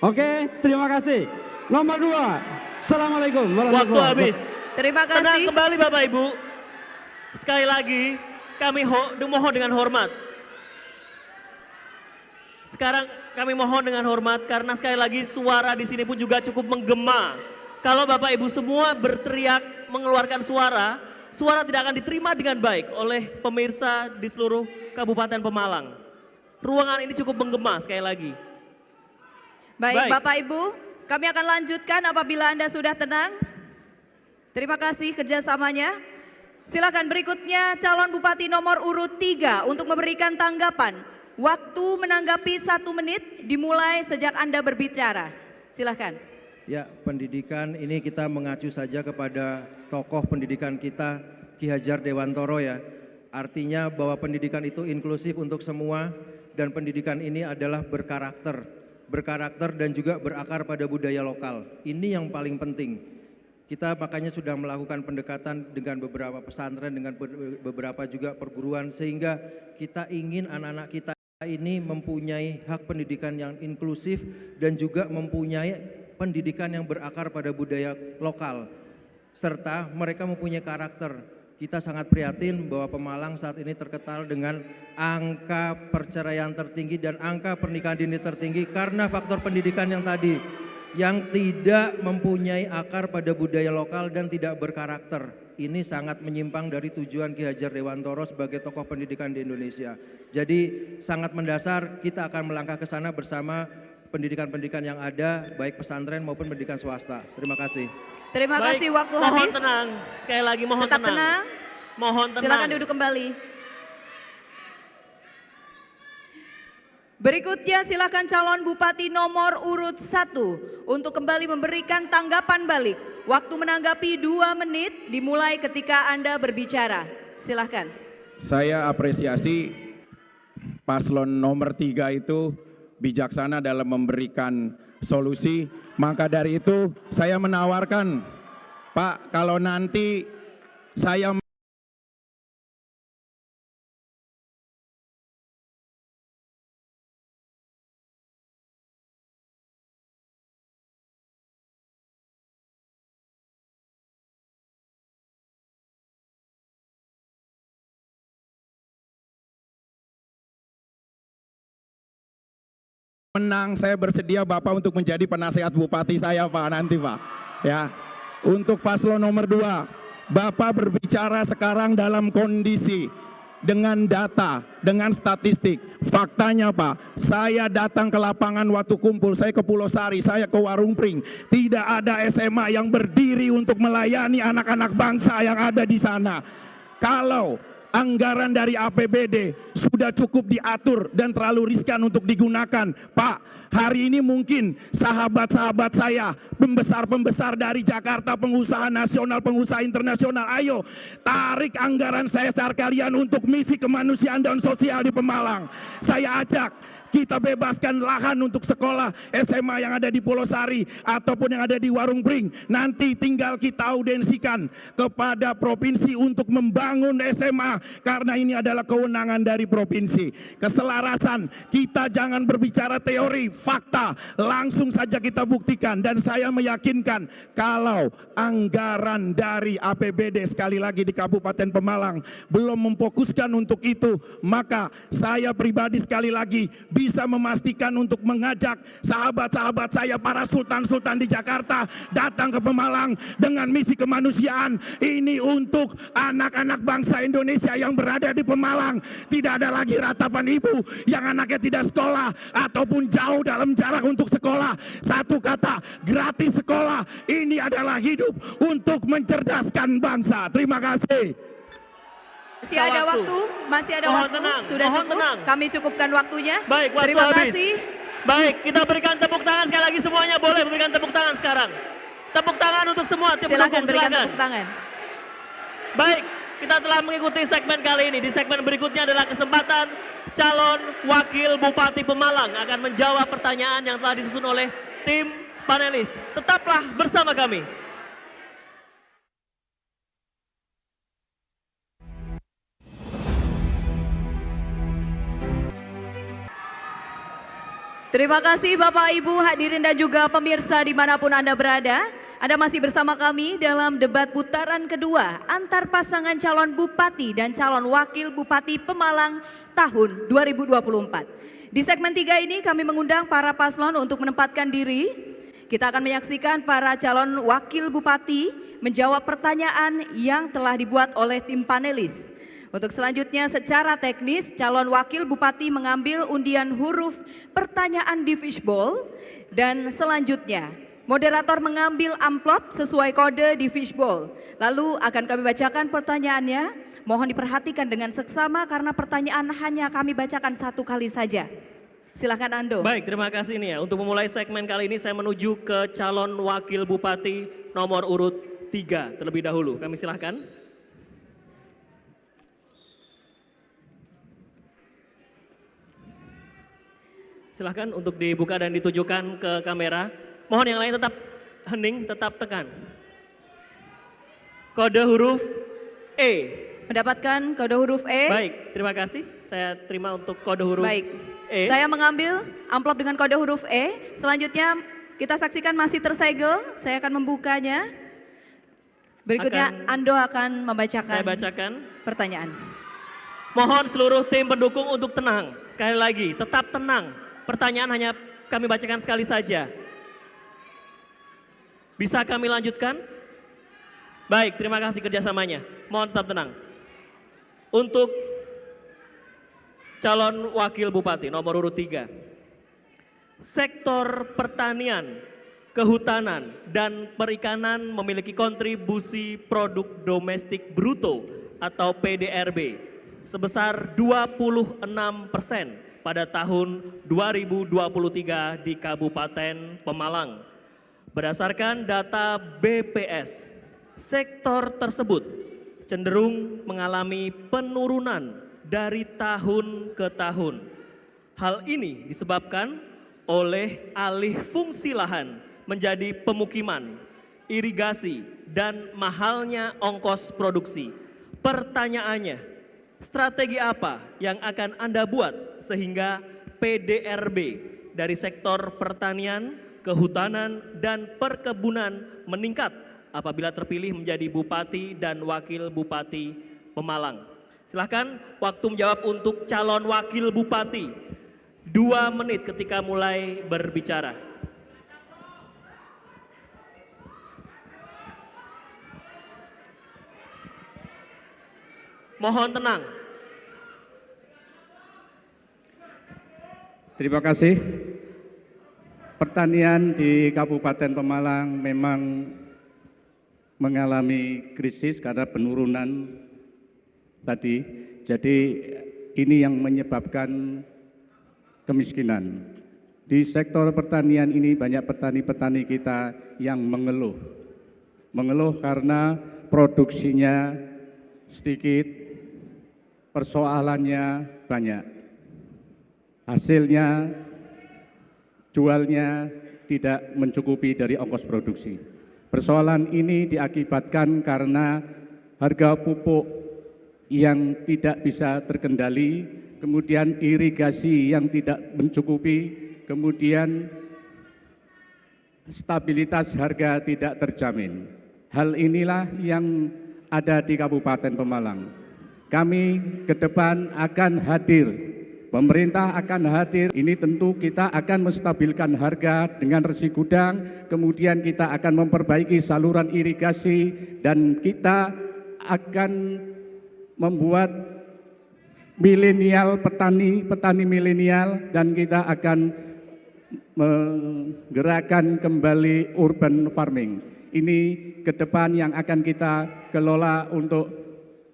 Oke, terima kasih. Nomor 2, Assalamualaikum warahmatullahi Waktu habis. Terima Tenang kasih. kembali Bapak Ibu. Sekali lagi kami mohon dengan hormat. Sekarang kami mohon dengan hormat karena sekali lagi suara di sini pun juga cukup menggema. Kalau Bapak Ibu semua berteriak mengeluarkan suara, suara tidak akan diterima dengan baik oleh pemirsa di seluruh Kabupaten Pemalang. Ruangan ini cukup menggema sekali lagi. Baik, Bapak Ibu, kami akan lanjutkan apabila Anda sudah tenang. Terima kasih kerjasamanya. Silakan berikutnya calon bupati nomor urut 3 untuk memberikan tanggapan. Waktu menanggapi 1 menit dimulai sejak Anda berbicara. Silakan. Ya, pendidikan ini kita mengacu saja kepada tokoh pendidikan kita, Ki Hajar Dewantoro ya. Artinya bahwa pendidikan itu inklusif untuk semua dan pendidikan ini adalah berkarakter dan juga berakar pada budaya lokal. Ini yang paling penting. Kita makanya sudah melakukan pendekatan dengan beberapa pesantren, dengan beberapa juga perguruan, sehingga kita ingin anak-anak kita ini mempunyai hak pendidikan yang inklusif dan juga mempunyai pendidikan yang berakar pada budaya lokal, serta mereka mempunyai karakter. Kita sangat prihatin bahwa Pemalang saat ini terkenal dengan angka perceraian tertinggi dan angka pernikahan dini tertinggi karena faktor pendidikan yang tadi, yang tidak mempunyai akar pada budaya lokal dan tidak berkarakter. Ini sangat menyimpang dari tujuan Ki Hajar Dewantoro sebagai tokoh pendidikan di Indonesia. Jadi sangat mendasar, kita akan melangkah ke sana bersama pendidikan-pendidikan yang ada, baik pesantren maupun pendidikan swasta. Terima kasih. Terima Baik, kasih, waktu mohon habis. tenang. Sekali lagi mohon Tetap tenang. Mohon tenang. Silakan duduk kembali. Berikutnya silakan calon bupati nomor urut 1 untuk kembali memberikan tanggapan balik. Waktu menanggapi 2 menit dimulai ketika Anda berbicara. Silakan. Saya apresiasi paslon nomor 3 itu bijaksana dalam memberikan solusi. Maka dari itu saya menawarkan, Pak, kalau nanti saya menang, saya bersedia Bapak untuk menjadi penasehat bupati saya, Pak, nanti, Pak. Ya. Untuk paslon nomor 2, Bapak berbicara sekarang dalam kondisi dengan data, dengan statistik. Faktanya, Pak, saya datang ke lapangan waktu kumpul, saya ke Pulau Sari, saya ke Warung Pring. Tidak ada SMA yang berdiri untuk melayani anak-anak bangsa yang ada di sana. Kalau anggaran dari APBD sudah cukup diatur dan terlalu riskan untuk digunakan, Pak, hari ini mungkin sahabat-sahabat saya, pembesar-pembesar dari Jakarta, pengusaha nasional, pengusaha internasional, ayo tarik anggaran CSR kalian untuk misi kemanusiaan dan sosial di Pemalang. Saya ajak, kita bebaskan lahan untuk sekolah SMA yang ada di Pulau Sari ataupun yang ada di Warung Pring. Nanti tinggal kita audensikan kepada provinsi untuk membangun SMA, karena ini adalah kewenangan dari provinsi. Keselarasan, kita jangan berbicara teori, fakta, langsung saja kita buktikan. Dan saya meyakinkan kalau anggaran dari APBD sekali lagi di Kabupaten Pemalang belum memfokuskan untuk itu, maka saya pribadi sekali lagi bisa memastikan untuk mengajak sahabat-sahabat saya, para sultan-sultan di Jakarta, datang ke Pemalang dengan misi kemanusiaan. Ini untuk anak-anak bangsa Indonesia yang berada di Pemalang. Tidak ada lagi ratapan ibu yang anaknya tidak sekolah ataupun jauh dalam jarak untuk sekolah. Satu kata, gratis sekolah. Ini adalah hidup untuk mencerdaskan bangsa. Terima kasih. Masih ada waktu, masih ada Mohon waktu. tenang, Sudah mohon cukup, tenang. kami cukupkan waktunya. Baik, waktu Terima habis. kasih. Baik, kita berikan tepuk tangan sekali lagi, semuanya boleh memberikan tepuk tangan sekarang. Tepuk tangan untuk semua tim Silakan pendukung, berikan silakan. tepuk tangan. Baik, kita telah mengikuti segmen kali ini. Di segmen berikutnya adalah kesempatan calon wakil Bupati Pemalang akan menjawab pertanyaan yang telah disusun oleh tim panelis. Tetaplah bersama kami. Terima kasih Bapak Ibu hadirin dan juga pemirsa dimanapun Anda berada. Anda masih bersama kami dalam debat putaran kedua antar pasangan calon bupati dan calon wakil bupati Pemalang tahun 2024. Di segmen 3 ini kami mengundang para paslon untuk menempatkan diri. Kita akan menyaksikan para calon wakil bupati menjawab pertanyaan yang telah dibuat oleh tim panelis. Untuk selanjutnya secara teknis calon wakil bupati mengambil undian huruf pertanyaan di fishbowl dan selanjutnya Moderator mengambil amplop sesuai kode di fishbowl. Lalu akan kami bacakan pertanyaannya. Mohon diperhatikan dengan seksama karena pertanyaan hanya kami bacakan satu kali saja. Silahkan Ando. Baik, terima kasih nih ya. Untuk memulai segmen kali ini saya menuju ke calon wakil bupati nomor urut 3 terlebih dahulu. Kami silahkan. Silahkan untuk dibuka dan ditujukan ke kamera. Mohon yang lain tetap hening, tetap tekan. Kode huruf E. Mendapatkan kode huruf E. Baik, terima kasih. Saya terima untuk kode huruf Baik. E. Saya mengambil amplop dengan kode huruf E. Selanjutnya kita saksikan masih tersegel. Saya akan membukanya. Berikutnya Ando akan membacakan Saya bacakan. pertanyaan. Mohon seluruh tim pendukung untuk tenang. Sekali lagi, tetap tenang. Pertanyaan hanya kami bacakan sekali saja. Bisa kami lanjutkan? Baik, terima kasih kerjasamanya. Mohon tetap tenang. Untuk calon wakil bupati nomor urut 3. Sektor pertanian, kehutanan, dan perikanan memiliki kontribusi produk domestik bruto atau PDRB sebesar 26% pada tahun 2023 di Kabupaten Pemalang. Berdasarkan data BPS, sektor tersebut cenderung mengalami penurunan dari tahun ke tahun. Hal ini disebabkan oleh alih fungsi lahan menjadi pemukiman, irigasi, dan mahalnya ongkos produksi. Pertanyaannya, strategi apa yang akan Anda buat sehingga PDRB dari sektor pertanian, kehutanan, dan perkebunan meningkat apabila terpilih menjadi Bupati dan Wakil Bupati Pemalang? Silahkan waktu menjawab untuk calon Wakil Bupati. 2 menit ketika mulai berbicara. Mohon tenang. Terima kasih. Pertanian di Kabupaten Pemalang memang mengalami krisis karena penurunan tadi. Jadi ini yang menyebabkan kemiskinan. Di sektor pertanian ini banyak petani-petani kita yang mengeluh. Mengeluh karena produksinya sedikit, persoalannya banyak. Hasilnya, jualnya tidak mencukupi dari ongkos produksi. Persoalan ini diakibatkan karena harga pupuk yang tidak bisa terkendali, kemudian irigasi yang tidak mencukupi, kemudian stabilitas harga tidak terjamin. Hal inilah yang ada di Kabupaten Pemalang. Kami ke depan akan hadir, pemerintah akan hadir. Ini tentu kita akan menstabilkan harga dengan resi gudang, kemudian kita akan memperbaiki saluran irigasi, dan kita akan membuat milenial, petani milenial, dan kita akan menggerakkan kembali urban farming. Ini ke depan yang akan kita kelola untuk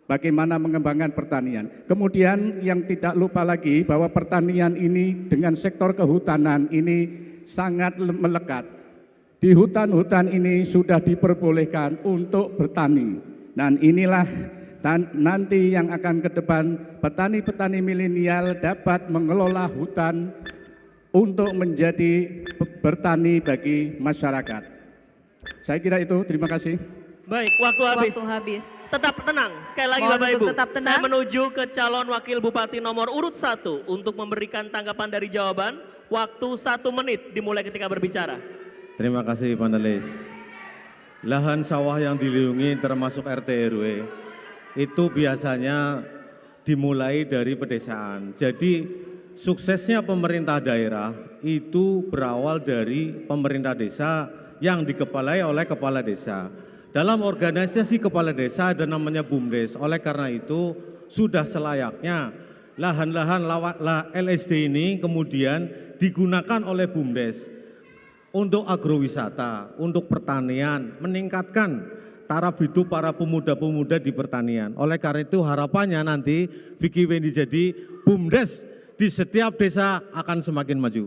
bagaimana mengembangkan pertanian. Kemudian yang tidak lupa lagi bahwa pertanian ini dengan sektor kehutanan ini sangat melekat. Di hutan-hutan ini sudah diperbolehkan untuk bertani. Dan inilah nanti yang akan ke depan petani-petani milenial dapat mengelola hutan untuk menjadi bertani bagi masyarakat. Saya kira itu, terima kasih. Baik, waktu habis. Waktu habis. Tetap tenang, sekali lagi Mohon Bapak untuk Ibu. tetap tenang. Saya menuju ke calon Wakil Bupati nomor urut 1 untuk memberikan tanggapan dari jawaban. Waktu 1 menit dimulai ketika berbicara. Terima kasih panelis. Lahan sawah yang dilindungi termasuk RT RW itu biasanya dimulai dari pedesaan. Jadi suksesnya pemerintah daerah itu berawal dari pemerintah desa yang dikepalai oleh kepala desa. Dalam organisasi kepala desa ada namanya BUMDes. Oleh karena itu sudah selayaknya lahan-lahan LSD ini kemudian digunakan oleh BUMDes. untuk agrowisata, untuk pertanian, meningkatkan taraf hidup para pemuda-pemuda di pertanian. Oleh karena itu harapannya nanti Vicky Wendy jadi BUMDes di setiap desa akan semakin maju.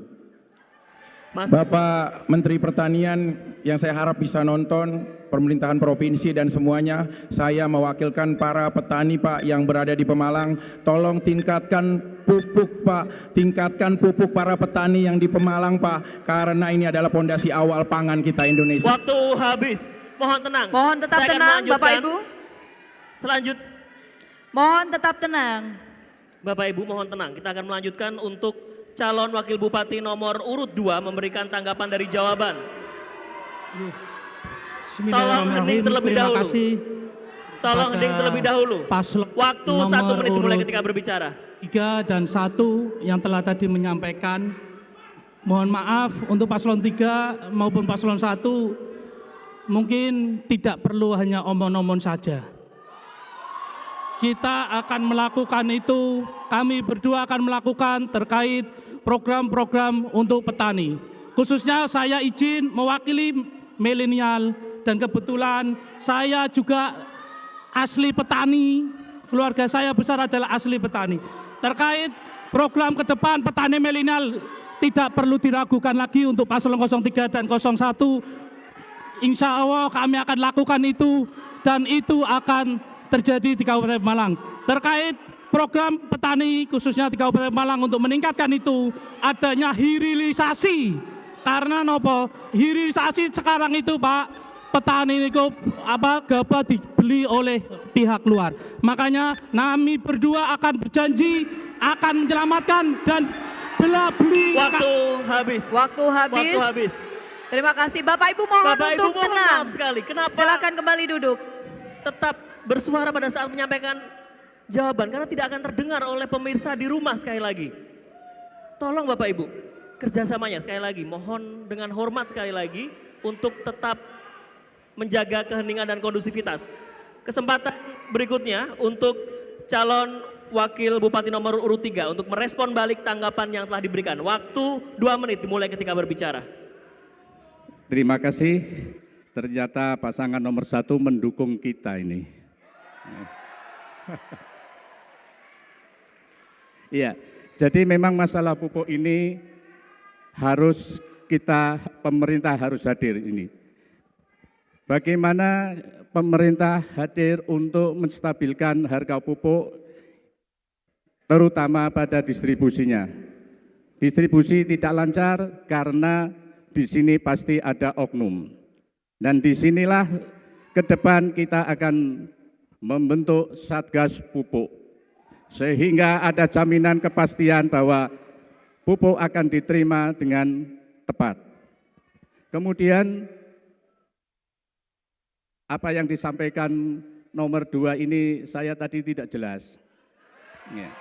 Mas, Bapak Menteri Pertanian yang saya harap bisa nonton, pemerintahan provinsi dan semuanya, saya mewakilkan para petani Pak yang berada di Pemalang, tolong tingkatkan pupuk Pak, tingkatkan pupuk para petani yang di Pemalang Pak, karena ini adalah pondasi awal pangan kita Indonesia. waktu habis. Mohon tenang. Mohon tetap Saya akan tenang Bapak melanjutkan. Ibu. Mohon tetap tenang. Bapak Ibu mohon tenang. Kita akan melanjutkan untuk calon wakil bupati nomor urut 2 memberikan tanggapan dari jawaban. Tolong hening terlebih Terima dahulu. kasih Tolong hening terlebih dahulu. paslon Waktu 1 nomor menit dimulai urut ketika berbicara. 3 dan 1 yang telah tadi menyampaikan. Mohon maaf untuk paslon 3 maupun paslon 1 mungkin tidak perlu hanya omong-omong saja. Kita akan melakukan itu, kami berdua akan melakukan terkait program-program untuk petani. Khususnya saya izin mewakili milenial dan kebetulan saya juga asli petani, keluarga saya besar adalah asli petani. Terkait program ke depan petani milenial tidak perlu diragukan lagi untuk paslon 03 dan 01. Insya Allah kami akan lakukan itu dan itu akan terjadi di Kabupaten Pemalang. Terkait program petani khususnya di Kabupaten Pemalang untuk meningkatkan itu adanya hilirisasi. Karena nopo hilirisasi sekarang itu Pak, petani itu gabah dibeli oleh pihak luar. Makanya kami berdua akan berjanji akan menyelamatkan dan beli. Waktu habis. Waktu habis. Terima kasih Bapak Ibu mohon Bapak Ibu untuk mohon tenang. maaf sekali. Kenapa Silakan kembali duduk. tetap bersuara pada saat menyampaikan jawaban karena tidak akan terdengar oleh pemirsa di rumah sekali lagi. Tolong Bapak Ibu, kerjasamanya sekali lagi, mohon dengan hormat sekali lagi untuk tetap menjaga keheningan dan kondusivitas. Kesempatan berikutnya untuk calon wakil bupati nomor urut 3 untuk merespon balik tanggapan yang telah diberikan. Waktu 2 menit dimulai ketika berbicara. Terima kasih. Ternyata pasangan nomor 1 mendukung kita ini. Iya, jadi memang masalah pupuk ini harus pemerintah harus hadir ini. Bagaimana pemerintah hadir untuk menstabilkan harga pupuk, terutama pada distribusinya. Distribusi tidak lancar karena di sini pasti ada oknum. Dan disinilah ke depan kita akan membentuk Satgas Pupuk. Sehingga ada jaminan kepastian bahwa pupuk akan diterima dengan tepat. Kemudian apa yang disampaikan nomor 2 ini saya tadi tidak jelas. Ya.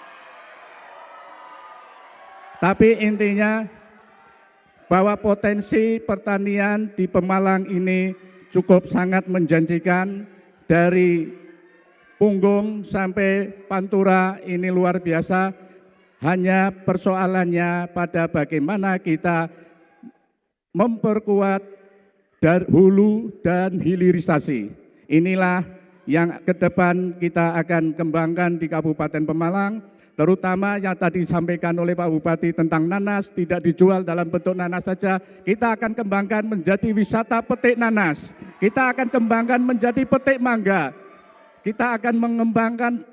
Tapi intinya bahwa potensi pertanian di Pemalang ini cukup sangat menjanjikan. Dari Punggung sampai Pantura ini luar biasa. Hanya persoalannya pada bagaimana kita memperkuat hulu dan hilirisasi. Inilah yang ke depan kita akan kembangkan di Kabupaten Pemalang. Terutama yang tadi disampaikan oleh Pak Bupati tentang nanas, tidak dijual dalam bentuk nanas saja. Kita akan kembangkan menjadi wisata petik nanas. Kita akan kembangkan menjadi petik mangga. Kita akan mengembangkan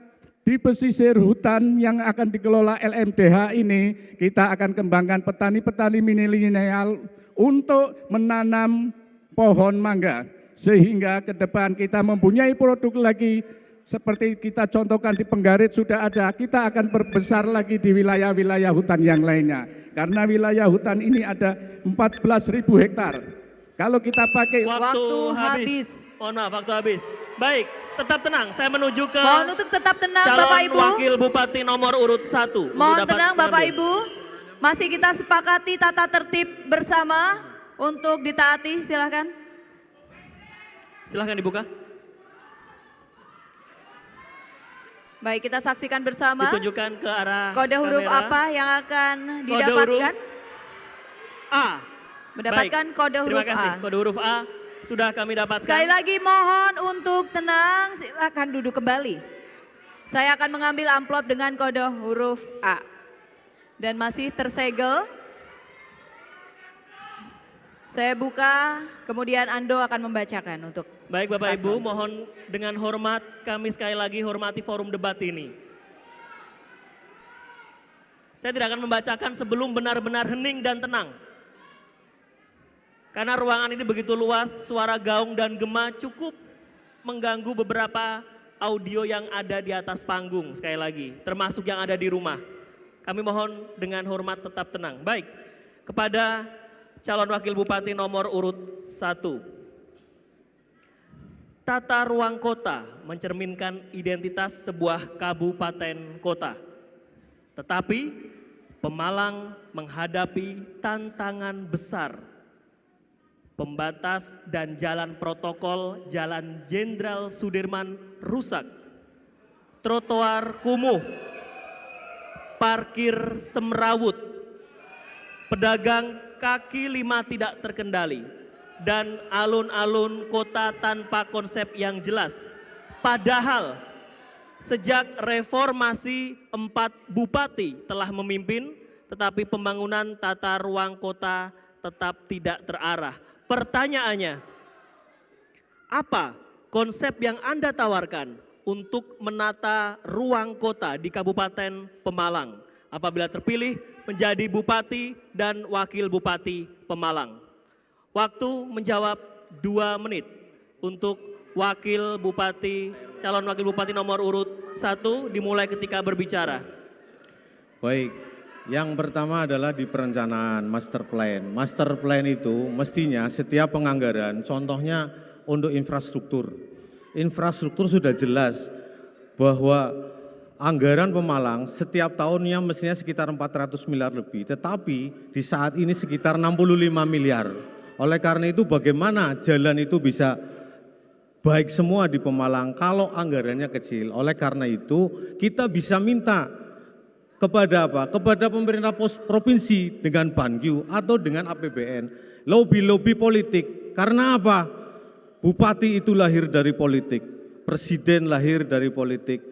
di pesisir hutan yang akan dikelola LMDH ini. Kita akan kembangkan petani-petani milenial untuk menanam pohon mangga. Sehingga ke depan kita mempunyai produk lagi. Seperti kita contohkan di Penggarit sudah ada, kita akan perbesar lagi di wilayah-wilayah hutan yang lainnya. Karena wilayah hutan ini ada 14.000 hektar. Kalau kita pakai Waktu habis. Mohon maaf, waktu habis. Baik, tetap tenang. Saya menuju ke Mohon untuk tetap tenang calon Bapak Ibu. wakil bupati nomor urut 1. Mohon tenang Bapak Ibu. Masih kita sepakati tata tertib bersama untuk ditaati, silahkan. Silahkan dibuka. Baik, kita saksikan bersama Ditunjukkan ke arah kode huruf kamera. apa yang akan Kode huruf didapatkan. A. mendapatkan kode Terima huruf kasih. A. Kode huruf A sudah kami dapatkan. Sekali lagi mohon untuk tenang, silakan duduk kembali. Saya akan mengambil amplop dengan kode huruf A. Dan masih tersegel. Saya buka, kemudian Ando akan membacakan untuk Baik Bapak Ibu, paslon. mohon dengan hormat kami sekali lagi hormati forum debat ini. Saya tidak akan membacakan sebelum benar-benar hening dan tenang. Karena ruangan ini begitu luas, suara gaung dan gema cukup mengganggu beberapa audio yang ada di atas panggung sekali lagi, termasuk yang ada di rumah. Kami mohon dengan hormat tetap tenang. Baik, kepada calon wakil bupati nomor urut 1. Tata ruang kota mencerminkan identitas sebuah kabupaten kota. Tetapi Pemalang menghadapi tantangan besar. Pembatas dan jalan protokol Jalan Jenderal Sudirman rusak. Trotoar kumuh. Parkir semrawut. Pedagang kaki lima tidak terkendali. Dan alun-alun kota tanpa konsep yang jelas. Padahal sejak reformasi 4 bupati telah memimpin, tetapi pembangunan tata ruang kota tetap tidak terarah. Pertanyaannya, apa konsep yang Anda tawarkan untuk menata ruang kota di Kabupaten Pemalang apabila terpilih menjadi Bupati dan Wakil Bupati Pemalang? Waktu menjawab 2 menit untuk Wakil Bupati, calon Wakil Bupati nomor urut 1 dimulai ketika berbicara. Baik, yang pertama adalah di perencanaan master plan. Master plan itu mestinya setiap penganggaran, contohnya untuk infrastruktur. Infrastruktur sudah jelas bahwa anggaran Pemalang setiap tahunnya mestinya sekitar 400 miliar lebih, tetapi di saat ini sekitar 65 miliar. Oleh karena itu bagaimana jalan itu bisa baik semua di Pemalang kalau anggarannya kecil. Oleh karena itu kita bisa minta kepada apa? Kepada pemerintah provinsi dengan Banqi atau dengan APBN, lobby-lobby politik. Karena apa? Bupati itu lahir dari politik, presiden lahir dari politik,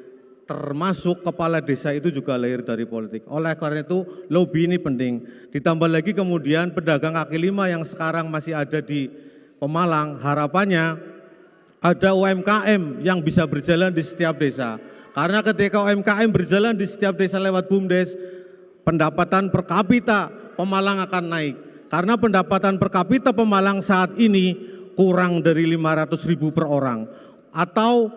termasuk kepala desa itu juga lahir dari politik. Oleh karena itu lobby ini penting. Ditambah lagi kemudian pedagang kaki lima yang sekarang masih ada di Pemalang, harapannya ada UMKM yang bisa berjalan di setiap desa. Karena ketika UMKM berjalan di setiap desa lewat BUMDes, pendapatan per kapita Pemalang akan naik. Karena pendapatan per kapita Pemalang saat ini kurang dari 500.000 per orang. Atau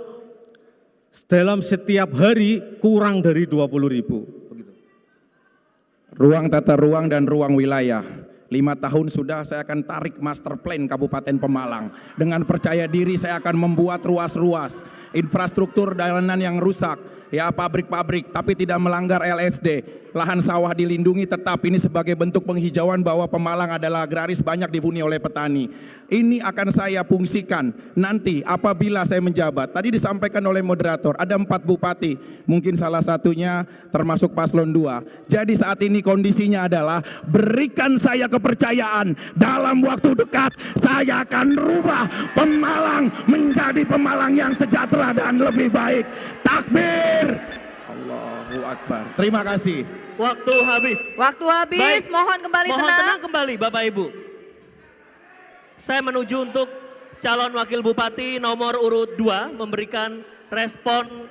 dalam setiap hari kurang dari 20.000. Ruang tata ruang dan ruang wilayah. 5 tahun sudah saya akan tarik master plan Kabupaten Pemalang. Dengan percaya diri saya akan membuat ruas-ruas, infrastruktur jalanan yang rusak, ya pabrik-pabrik tapi tidak melanggar LSD. Lahan sawah dilindungi tetap, ini sebagai bentuk penghijauan bahwa Pemalang adalah agraris banyak dihuni oleh petani. Ini akan saya fungsikan nanti apabila saya menjabat. Tadi disampaikan oleh moderator ada 4 bupati, mungkin salah satunya termasuk paslon 2. Jadi saat ini kondisinya adalah berikan saya kepercayaan, dalam waktu dekat saya akan rubah Pemalang menjadi Pemalang yang sejahtera dan lebih baik. Takbir, Allahu Akbar. Terima kasih. Waktu habis. Waktu habis, Baik. mohon kembali Mohon tenang. tenang kembali Bapak Ibu. Saya menuju untuk calon wakil bupati nomor urut 2 memberikan respon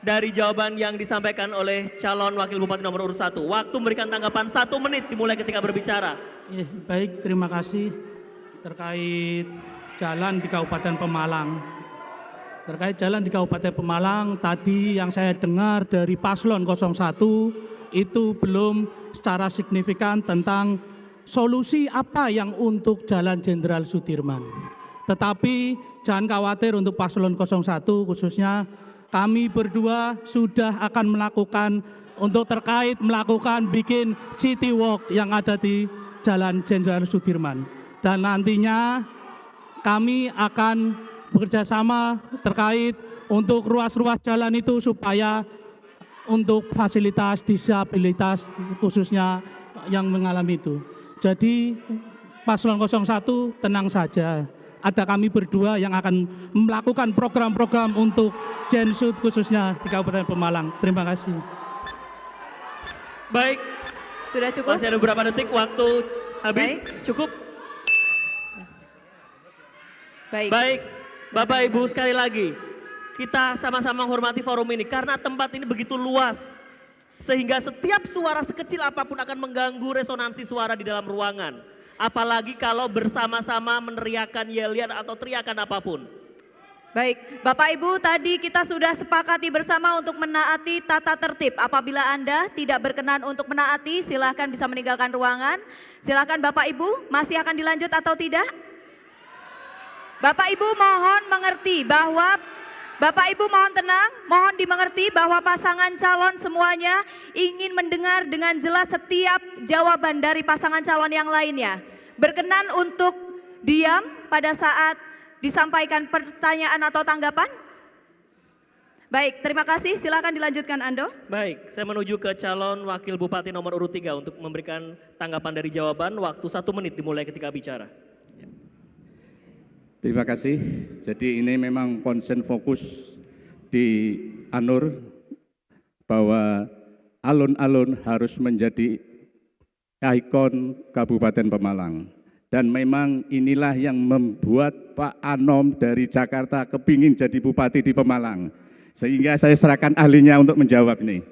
dari jawaban yang disampaikan oleh calon wakil bupati nomor urut 1. Waktu memberikan tanggapan 1 menit dimulai ketika berbicara. Ya, baik, terima kasih. Terkait jalan di Kabupaten Pemalang. Terkait jalan di Kabupaten Pemalang, tadi yang saya dengar dari paslon 01 itu belum secara signifikan tentang solusi apa yang untuk Jalan Jenderal Sudirman. Tetapi jangan khawatir untuk paslon 01 khususnya kami berdua sudah akan melakukan untuk terkait melakukan bikin city walk yang ada di Jalan Jenderal Sudirman. Dan nantinya kami akan bekerjasama terkait untuk ruas-ruas jalan itu supaya untuk fasilitas disabilitas khususnya yang mengalami itu. Jadi paslon 01 tenang saja. Ada kami berdua yang akan melakukan program-program untuk Jensut khususnya di Kabupaten Pemalang. Terima kasih. Baik, Sudah cukup? masih ada beberapa detik waktu habis. Baik. Cukup? Baik. Baik, Bapak Ibu sekali lagi, kita sama-sama menghormati forum ini karena tempat ini begitu luas. Sehingga setiap suara sekecil apapun akan mengganggu resonansi suara di dalam ruangan. Apalagi kalau bersama-sama meneriakan yel-yel atau teriakan apapun. Baik, Bapak Ibu tadi kita sudah sepakati bersama untuk menaati tata tertib. Apabila Anda tidak berkenan untuk menaati, silahkan bisa meninggalkan ruangan. Silahkan Bapak Ibu, masih akan dilanjut atau tidak? Bapak Ibu mohon mengerti bahwa Bapak Ibu mohon tenang, mohon dimengerti bahwa pasangan calon semuanya ingin mendengar dengan jelas setiap jawaban dari pasangan calon yang lainnya. Berkenan untuk diam pada saat disampaikan pertanyaan atau tanggapan? Baik, terima kasih. Silakan dilanjutkan Ando. Baik, saya menuju ke calon wakil bupati nomor urut 3 untuk memberikan tanggapan dari jawaban. Waktu 1 menit dimulai ketika bicara. Terima kasih. Jadi ini memang konsen fokus di Anur bahwa alun-alun harus menjadi ikon Kabupaten Pemalang. Dan memang inilah yang membuat Pak Anom dari Jakarta kepingin jadi bupati di Pemalang. Sehingga saya serahkan ahlinya untuk menjawab ini.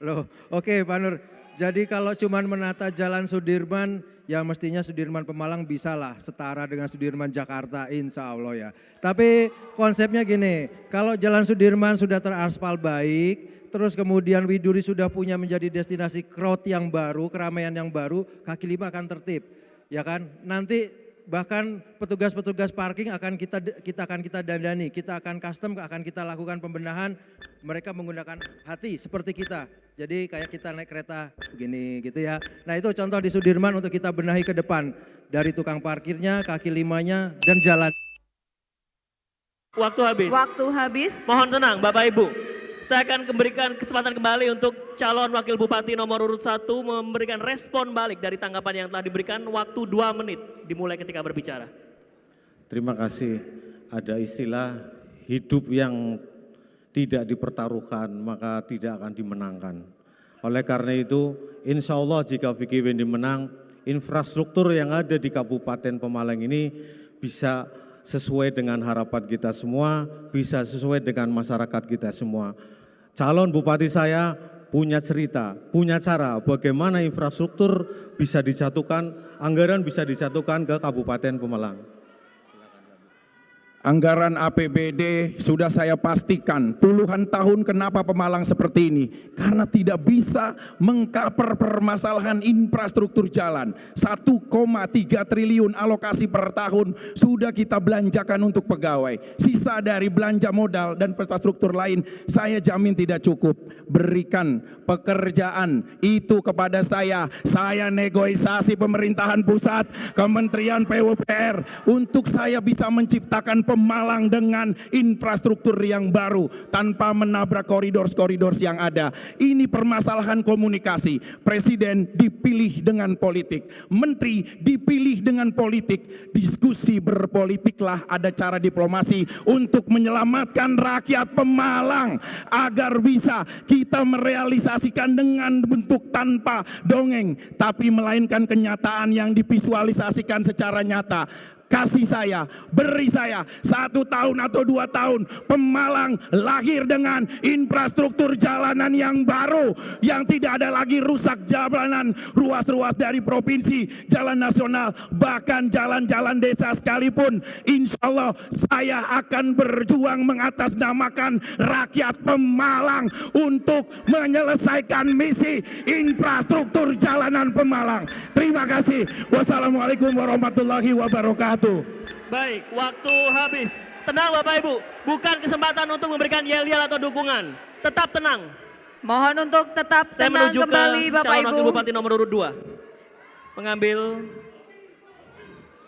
Loh, oke Pak Nur. Jadi kalau cuman menata Jalan Sudirman, ya mestinya Sudirman Pemalang bisalah setara dengan Sudirman Jakarta, insya Allah ya. Tapi konsepnya gini, kalau Jalan Sudirman sudah teraspal baik, terus kemudian Widuri sudah punya menjadi destinasi crowd yang baru, keramaian yang baru, kaki lima akan tertib, ya kan? Nanti bahkan petugas-petugas parking akan kita dandani, kita akan custom, akan kita lakukan pembenahan. Mereka menggunakan hati seperti kita. Jadi kayak kita naik kereta begini gitu ya. Nah itu contoh di Sudirman untuk kita benahi ke depan. Dari tukang parkirnya, kaki limanya, dan jalan. Waktu habis. Waktu habis. Mohon tenang Bapak Ibu. Saya akan memberikan kesempatan kembali untuk calon wakil bupati nomor urut 1 memberikan respon balik dari tanggapan yang telah diberikan. Waktu 2 menit dimulai ketika berbicara. Terima kasih. Ada istilah hidup yang tidak dipertaruhkan maka tidak akan dimenangkan. Oleh karena itu, insya Allah jika Vicky Wendy menang, infrastruktur yang ada di Kabupaten Pemalang ini bisa sesuai dengan harapan kita semua, bisa sesuai dengan masyarakat kita semua. Calon bupati saya punya cerita, punya cara bagaimana infrastruktur bisa dijatuhkan, anggaran bisa dijatuhkan ke Kabupaten Pemalang. Anggaran APBD sudah saya pastikan puluhan tahun kenapa Pemalang seperti ini. Karena tidak bisa mengcover permasalahan infrastruktur jalan. 1,3 triliun alokasi per tahun sudah kita belanjakan untuk pegawai. Sisa dari belanja modal dan infrastruktur lain saya jamin tidak cukup. Berikan pekerjaan itu kepada saya. Saya negosiasi pemerintahan pusat, Kementerian PUPR untuk saya bisa menciptakan Pemalang dengan infrastruktur yang baru tanpa menabrak koridor-koridor yang ada. Ini permasalahan komunikasi. Presiden dipilih dengan politik, menteri dipilih dengan politik. Diskusi berpolitiklah, ada cara diplomasi untuk menyelamatkan rakyat Pemalang agar bisa kita merealisasikan dengan bentuk tanpa dongeng, tapi melainkan kenyataan yang divisualisasikan secara nyata. Kasih saya, beri saya 1 tahun atau 2 tahun, Pemalang lahir dengan infrastruktur jalanan yang baru, yang tidak ada lagi rusak jalanan ruas-ruas dari provinsi, jalan nasional, bahkan jalan-jalan desa sekalipun. Insya Allah saya akan berjuang mengatasnamakan rakyat Pemalang untuk menyelesaikan misi infrastruktur jalanan Pemalang. Terima kasih. Wassalamualaikum warahmatullahi wabarakatuh. Baik, waktu habis. Tenang Bapak Ibu, bukan kesempatan untuk memberikan yel-yel atau dukungan. Tetap tenang. Mohon untuk tetap Saya tenang menuju kembali ke Bapak calon Ibu. wakil bupati nomor urut 2. Mengambil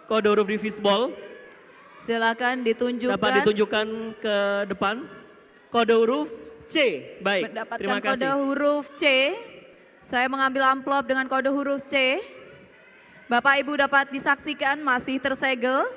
kode huruf di fishball. Silakan ditunjukkan. Dapat ditunjukkan ke depan. Kode huruf C. Baik, Mendapatkan terima kasih. kode huruf C. Saya mengambil amplop dengan kode huruf C. Bapak Ibu dapat disaksikan masih tersegel.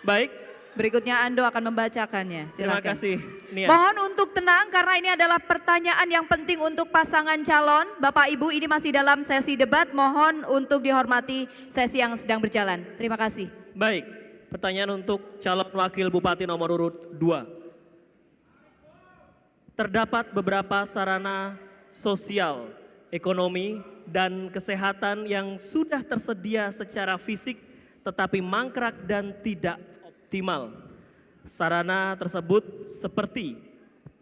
Baik, Berikutnya Ando akan membacakannya. terima Silakan. kasih Nia. Mohon untuk tenang karena ini adalah pertanyaan yang penting untuk pasangan calon. Bapak Ibu, ini masih dalam sesi debat. Mohon untuk dihormati sesi yang sedang berjalan. Terima kasih. Baik, pertanyaan untuk calon wakil bupati nomor urut 2. Terdapat beberapa sarana sosial, ekonomi, dan kesehatan yang sudah tersedia secara fisik tetapi mangkrak dan tidak optimal. Sarana tersebut seperti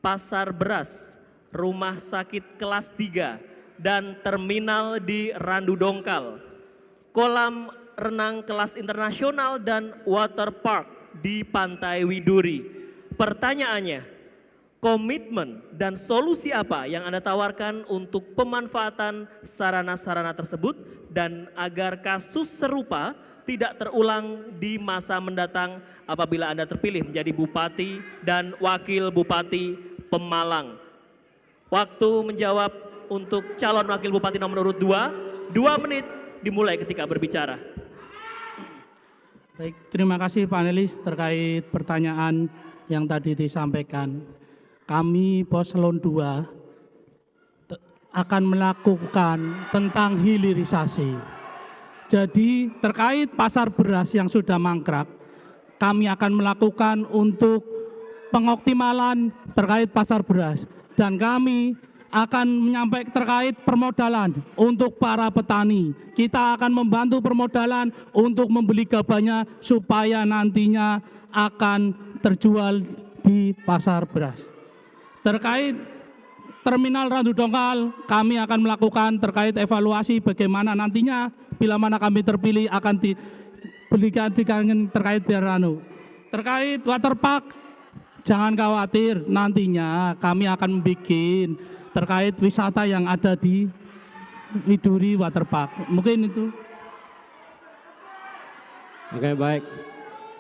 pasar beras, rumah sakit kelas 3, dan terminal di Randu Dongkal, kolam renang kelas internasional, dan water park di Pantai Widuri. Pertanyaannya, komitmen dan solusi apa yang Anda tawarkan untuk pemanfaatan sarana-sarana tersebut dan agar kasus serupa tidak terulang di masa mendatang apabila Anda terpilih menjadi Bupati dan Wakil Bupati Pemalang. Waktu menjawab untuk calon Wakil Bupati nomor urut 2, 2 menit dimulai ketika berbicara. Baik, terima kasih panelis terkait pertanyaan yang tadi disampaikan. Kami Paslon 2 akan melakukan tentang hilirisasi. Jadi terkait pasar beras yang sudah mangkrak, kami akan melakukan untuk pengoptimalan terkait pasar beras. Dan kami akan menyampaikan terkait permodalan untuk para petani. Kita akan membantu permodalan untuk membeli gabahnya supaya nantinya akan terjual di pasar beras. Terkait terminal Randu Dongkal, kami akan melakukan terkait evaluasi bagaimana nantinya bila mana kami terpilih akan diberikan terkait biar terkait water park. Jangan khawatir, nantinya kami akan membuat terkait wisata yang ada di Widuri Water Park. Mungkin itu. Oke, baik.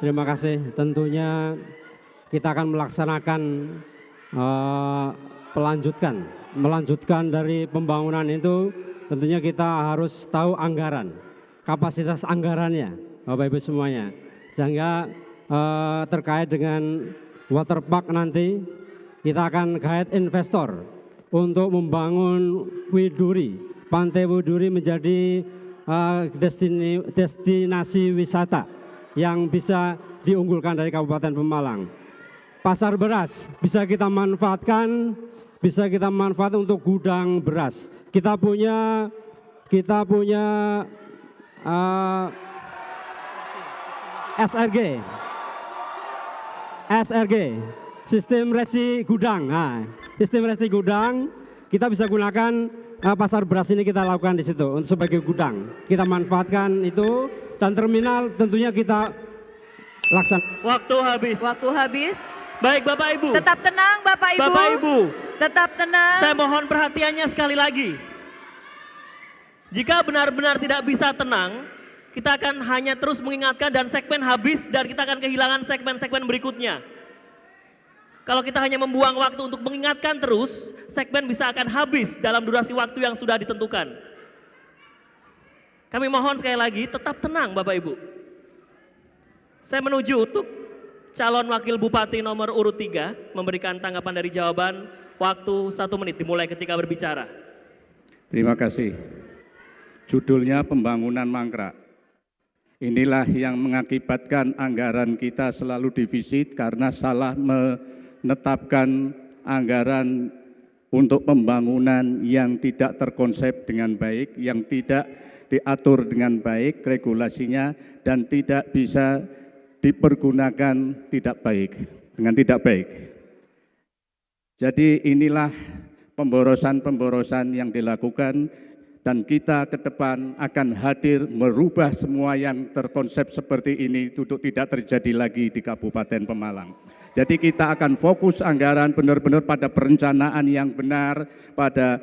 Terima kasih. Tentunya kita akan melaksanakan melanjutkan dari pembangunan itu. Tentunya kita harus tahu anggaran, kapasitas anggarannya, Bapak Ibu semuanya. Sehingga terkait dengan water park nanti kita akan guide investor untuk membangun Widuri, Pantai Widuri menjadi destinasi wisata yang bisa diunggulkan dari Kabupaten Pemalang. Pasar beras bisa kita manfaatkan untuk gudang beras. Kita punya SRG, sistem resi gudang. Nah, sistem resi gudang kita bisa gunakan pasar beras ini kita lakukan di situ untuk sebagai gudang. Kita manfaatkan itu dan terminal tentunya kita laksanakan. Waktu habis. Waktu habis. Baik Bapak Ibu. Tetap tenang Bapak Ibu. Bapak Ibu. Tetap tenang. Saya mohon perhatiannya sekali lagi. Jika benar-benar tidak bisa tenang, kita akan hanya terus mengingatkan dan segmen habis dan kita akan kehilangan segmen-segmen berikutnya. Kalau kita hanya membuang waktu untuk mengingatkan terus, segmen bisa akan habis dalam durasi waktu yang sudah ditentukan. Kami mohon sekali lagi tetap tenang Bapak Ibu. Saya menuju untuk calon wakil bupati nomor urut 3 memberikan tanggapan dari jawaban. Waktu 1 menit dimulai ketika berbicara. Terima kasih. Judulnya pembangunan mangkrak. Inilah yang mengakibatkan anggaran kita selalu defisit karena salah menetapkan anggaran untuk pembangunan yang tidak terkonsep dengan baik, yang tidak diatur dengan baik regulasinya dan tidak bisa dipergunakan dengan tidak baik. Jadi inilah pemborosan-pemborosan yang dilakukan dan kita ke depan akan hadir merubah semua yang terkonsep seperti ini untuk tidak terjadi lagi di Kabupaten Pemalang. Jadi kita akan fokus anggaran benar-benar pada perencanaan yang benar, pada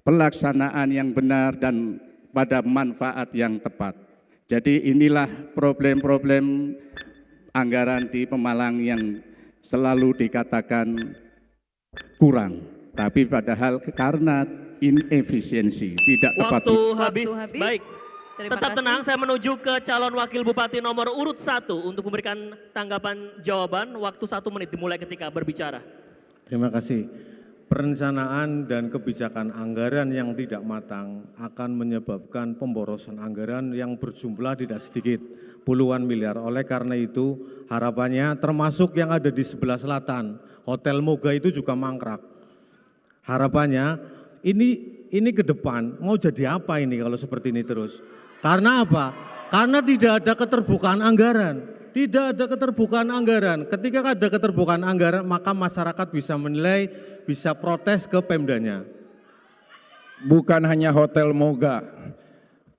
pelaksanaan yang benar dan pada manfaat yang tepat. Jadi inilah problem-problem anggaran di Pemalang yang selalu dikatakan kurang, tapi padahal karena inefisiensi, tidak tepat. Waktu habis. habis. Baik. Terima Tetap kasih. tenang, saya menuju ke calon wakil bupati nomor urut 1 untuk memberikan tanggapan jawaban. Waktu 1 menit dimulai ketika berbicara. Terima kasih. Perencanaan dan kebijakan anggaran yang tidak matang akan menyebabkan pemborosan anggaran yang berjumlah tidak sedikit, puluhan miliar. Oleh karena itu, harapannya termasuk yang ada di sebelah selatan, Hotel Moga itu juga mangkrak. Harapannya ini ke depan mau jadi apa ini kalau seperti ini terus? Karena apa? Karena tidak ada keterbukaan anggaran. Tidak ada keterbukaan anggaran. Ketika ada keterbukaan anggaran, maka masyarakat bisa menilai, bisa protes ke Pemdanya. Bukan hanya Hotel Moga,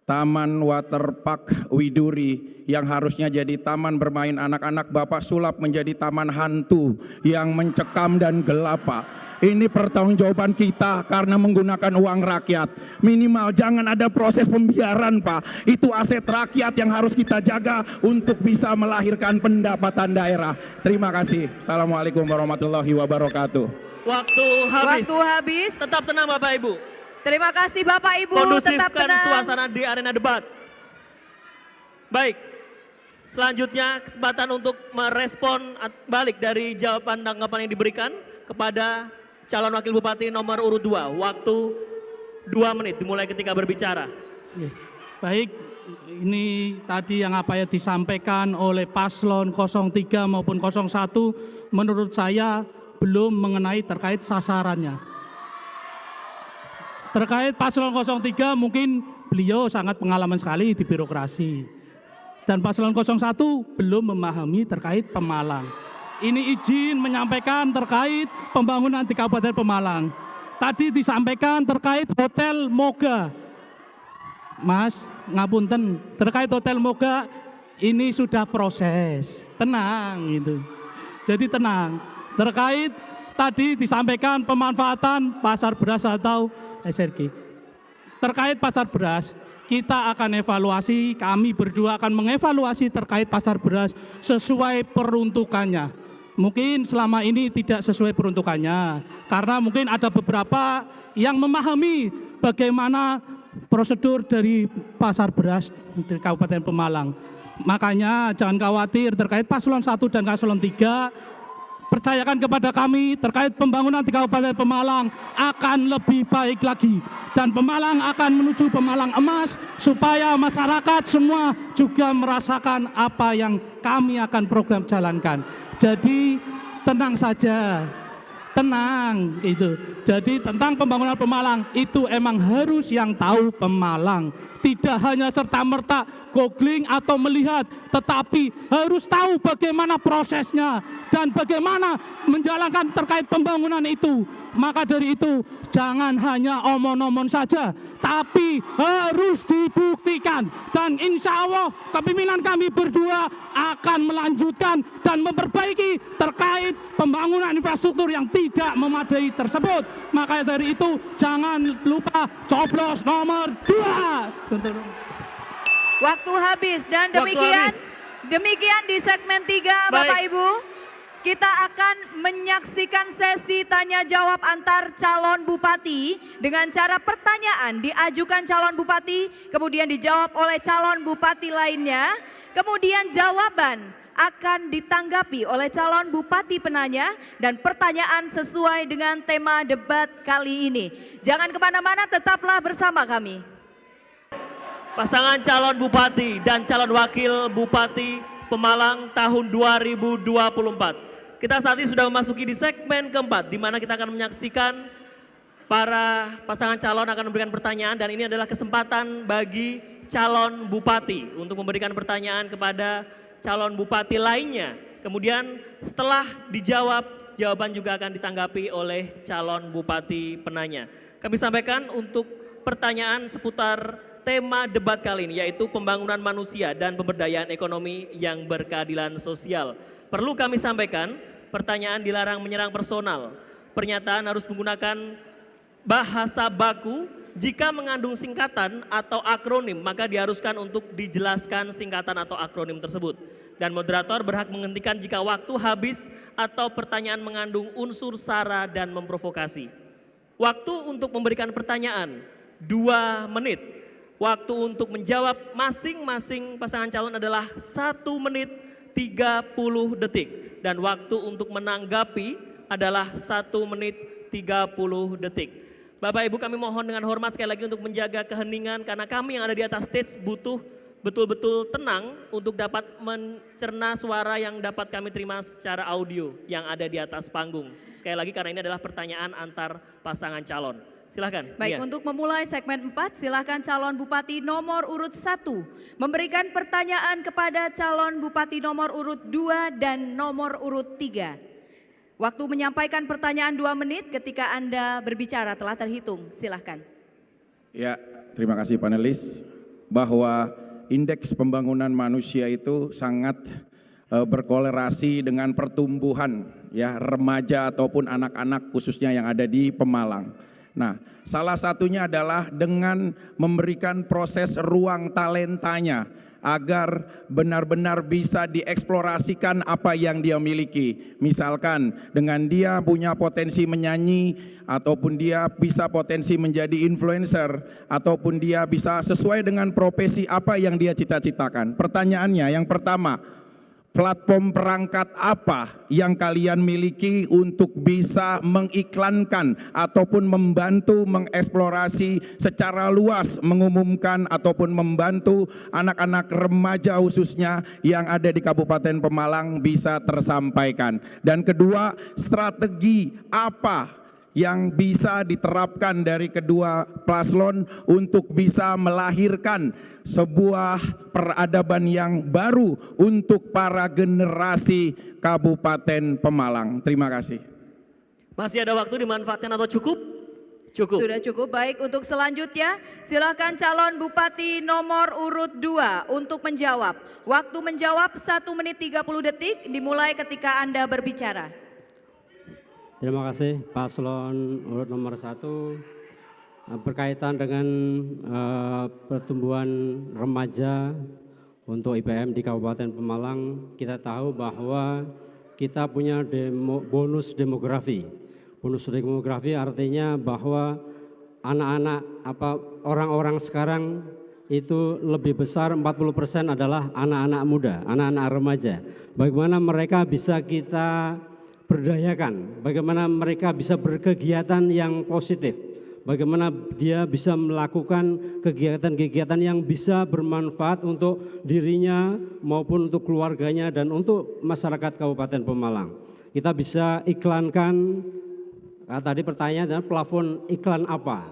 Taman Waterpark Widuri yang harusnya jadi taman bermain anak-anak, Bapak sulap menjadi taman hantu yang mencekam dan gelap, Pak. Ini pertanggungjawaban kita karena menggunakan uang rakyat. Minimal jangan ada proses pembiaran, Pak. Itu aset rakyat yang harus kita jaga untuk bisa melahirkan pendapatan daerah. Terima kasih. Assalamualaikum warahmatullahi wabarakatuh. Waktu habis. Waktu habis. Tetap tenang Bapak Ibu. Terima kasih Bapak Ibu, tetap Kondusifkan tenang. suasana di arena debat. Baik. Selanjutnya kesempatan untuk merespon balik dari jawaban tanggapan yang diberikan kepada calon wakil bupati nomor urut 2. Waktu 2 menit dimulai ketika berbicara. Baik, ini tadi yang disampaikan oleh paslon 03 maupun 01 menurut saya belum mengenai terkait sasarannya. Terkait paslon 03 mungkin beliau sangat pengalaman sekali di birokrasi. Dan paslon 01 belum memahami terkait Pemalang. Ini izin menyampaikan terkait pembangunan di Kabupaten Pemalang. Tadi disampaikan terkait Hotel Moga. Mas, ngapunten, terkait Hotel Moga ini sudah proses. Tenang gitu. Jadi tenang. Terkait tadi disampaikan pemanfaatan pasar beras atau SRG. Terkait pasar beras, kita akan evaluasi, kami berdua akan mengevaluasi terkait pasar beras sesuai peruntukannya. Mungkin selama ini tidak sesuai peruntukannya, karena mungkin ada beberapa yang memahami bagaimana prosedur dari pasar beras di Kabupaten Pemalang. Makanya jangan khawatir terkait paslon 1 dan paslon 3, percayakan kepada kami terkait pembangunan di Kabupaten Pemalang akan lebih baik lagi. Dan Pemalang akan menuju Pemalang emas supaya masyarakat semua juga merasakan apa yang kami akan program jalankan. Jadi tenang saja, tenang itu. Jadi tentang pembangunan Pemalang itu emang harus yang tahu Pemalang. Tidak hanya serta-merta googling atau melihat, tetapi harus tahu bagaimana prosesnya dan bagaimana menjalankan terkait pembangunan itu. Maka dari itu jangan hanya omong-omong saja, tapi harus dibuktikan. Dan insya Allah kepemimpinan kami berdua akan melanjutkan dan memperbaiki terkait pembangunan infrastruktur yang tidak memadai tersebut. Maka dari itu jangan lupa coblos nomor 2. Waktu habis dan Waktu demikian habis. demikian di segmen 3 Bapak Baik. Ibu. Kita akan menyaksikan sesi tanya jawab antar calon bupati dengan cara pertanyaan diajukan calon bupati, kemudian dijawab oleh calon bupati lainnya, kemudian jawaban akan ditanggapi oleh calon bupati penanya dan pertanyaan sesuai dengan tema debat kali ini. Jangan kemana-mana, tetaplah bersama kami. Pasangan calon bupati dan calon wakil bupati Pemalang tahun 2024. Kita saat ini sudah memasuki di segmen keempat, di mana kita akan menyaksikan para pasangan calon akan memberikan pertanyaan, dan ini adalah kesempatan bagi calon bupati untuk memberikan pertanyaan kepada calon bupati lainnya. Kemudian setelah dijawab, jawaban juga akan ditanggapi oleh calon bupati penanya. Kami sampaikan untuk pertanyaan seputar tema debat kali ini, yaitu pembangunan manusia dan pemberdayaan ekonomi yang berkeadilan sosial. Perlu kami sampaikan, pertanyaan dilarang menyerang personal. Pernyataan harus menggunakan bahasa baku. Jika mengandung singkatan atau akronim, maka diharuskan untuk dijelaskan singkatan atau akronim tersebut. Dan moderator berhak menghentikan jika waktu habis atau pertanyaan mengandung unsur sara dan memprovokasi. Waktu untuk memberikan pertanyaan 2 menit. Waktu untuk menjawab masing-masing pasangan calon adalah 1 menit 30 detik. Dan waktu untuk menanggapi adalah 1 menit 30 detik. Bapak Ibu, kami mohon dengan hormat sekali lagi untuk menjaga keheningan karena kami yang ada di atas stage butuh betul-betul tenang untuk dapat mencerna suara yang dapat kami terima secara audio yang ada di atas panggung. Sekali lagi karena ini adalah pertanyaan antar pasangan calon. Silahkan. Baik, Nia. untuk memulai segmen 4, silahkan calon Bupati nomor urut 1 memberikan pertanyaan kepada calon Bupati nomor urut 2 dan nomor urut 3. Waktu menyampaikan pertanyaan 2 menit ketika Anda berbicara telah terhitung. Silahkan. Ya, terima kasih panelis. Bahwa indeks pembangunan manusia itu sangat berkolerasi dengan pertumbuhan ya remaja ataupun anak-anak khususnya yang ada di Pemalang. Nah, salah satunya adalah dengan memberikan proses ruang talentanya agar benar-benar bisa dieksplorasikan apa yang dia miliki. Misalkan dengan dia punya potensi menyanyi, ataupun dia bisa potensi menjadi influencer, ataupun dia bisa sesuai dengan profesi apa yang dia cita-citakan. Pertanyaannya yang pertama, platform perangkat apa yang kalian miliki untuk bisa mengiklankan ataupun membantu mengeksplorasi secara luas, mengumumkan ataupun membantu anak-anak remaja khususnya yang ada di Kabupaten Pemalang bisa tersampaikan. Dan kedua, strategi apa yang bisa diterapkan dari kedua paslon untuk bisa melahirkan sebuah peradaban yang baru untuk para generasi Kabupaten Pemalang. Terima kasih. Masih ada waktu dimanfaatkan atau cukup? Cukup. Sudah cukup. Baik, untuk selanjutnya silakan calon Bupati nomor urut 2 untuk menjawab. Waktu menjawab 1 menit 30 detik dimulai ketika Anda berbicara. Terima kasih paslon urut nomor 1. Berkaitan dengan pertumbuhan remaja untuk IPM di Kabupaten Pemalang, kita tahu bahwa kita punya bonus demografi. Bonus demografi artinya bahwa anak-anak orang-orang sekarang itu lebih besar 40% adalah anak-anak muda, anak-anak remaja. Bagaimana mereka bisa kita berdayakan, bagaimana mereka bisa berkegiatan yang positif, bagaimana dia bisa melakukan kegiatan-kegiatan yang bisa bermanfaat untuk dirinya maupun untuk keluarganya dan untuk masyarakat Kabupaten Pemalang. Kita bisa iklankan, tadi pertanyaan adalah plafon iklan apa?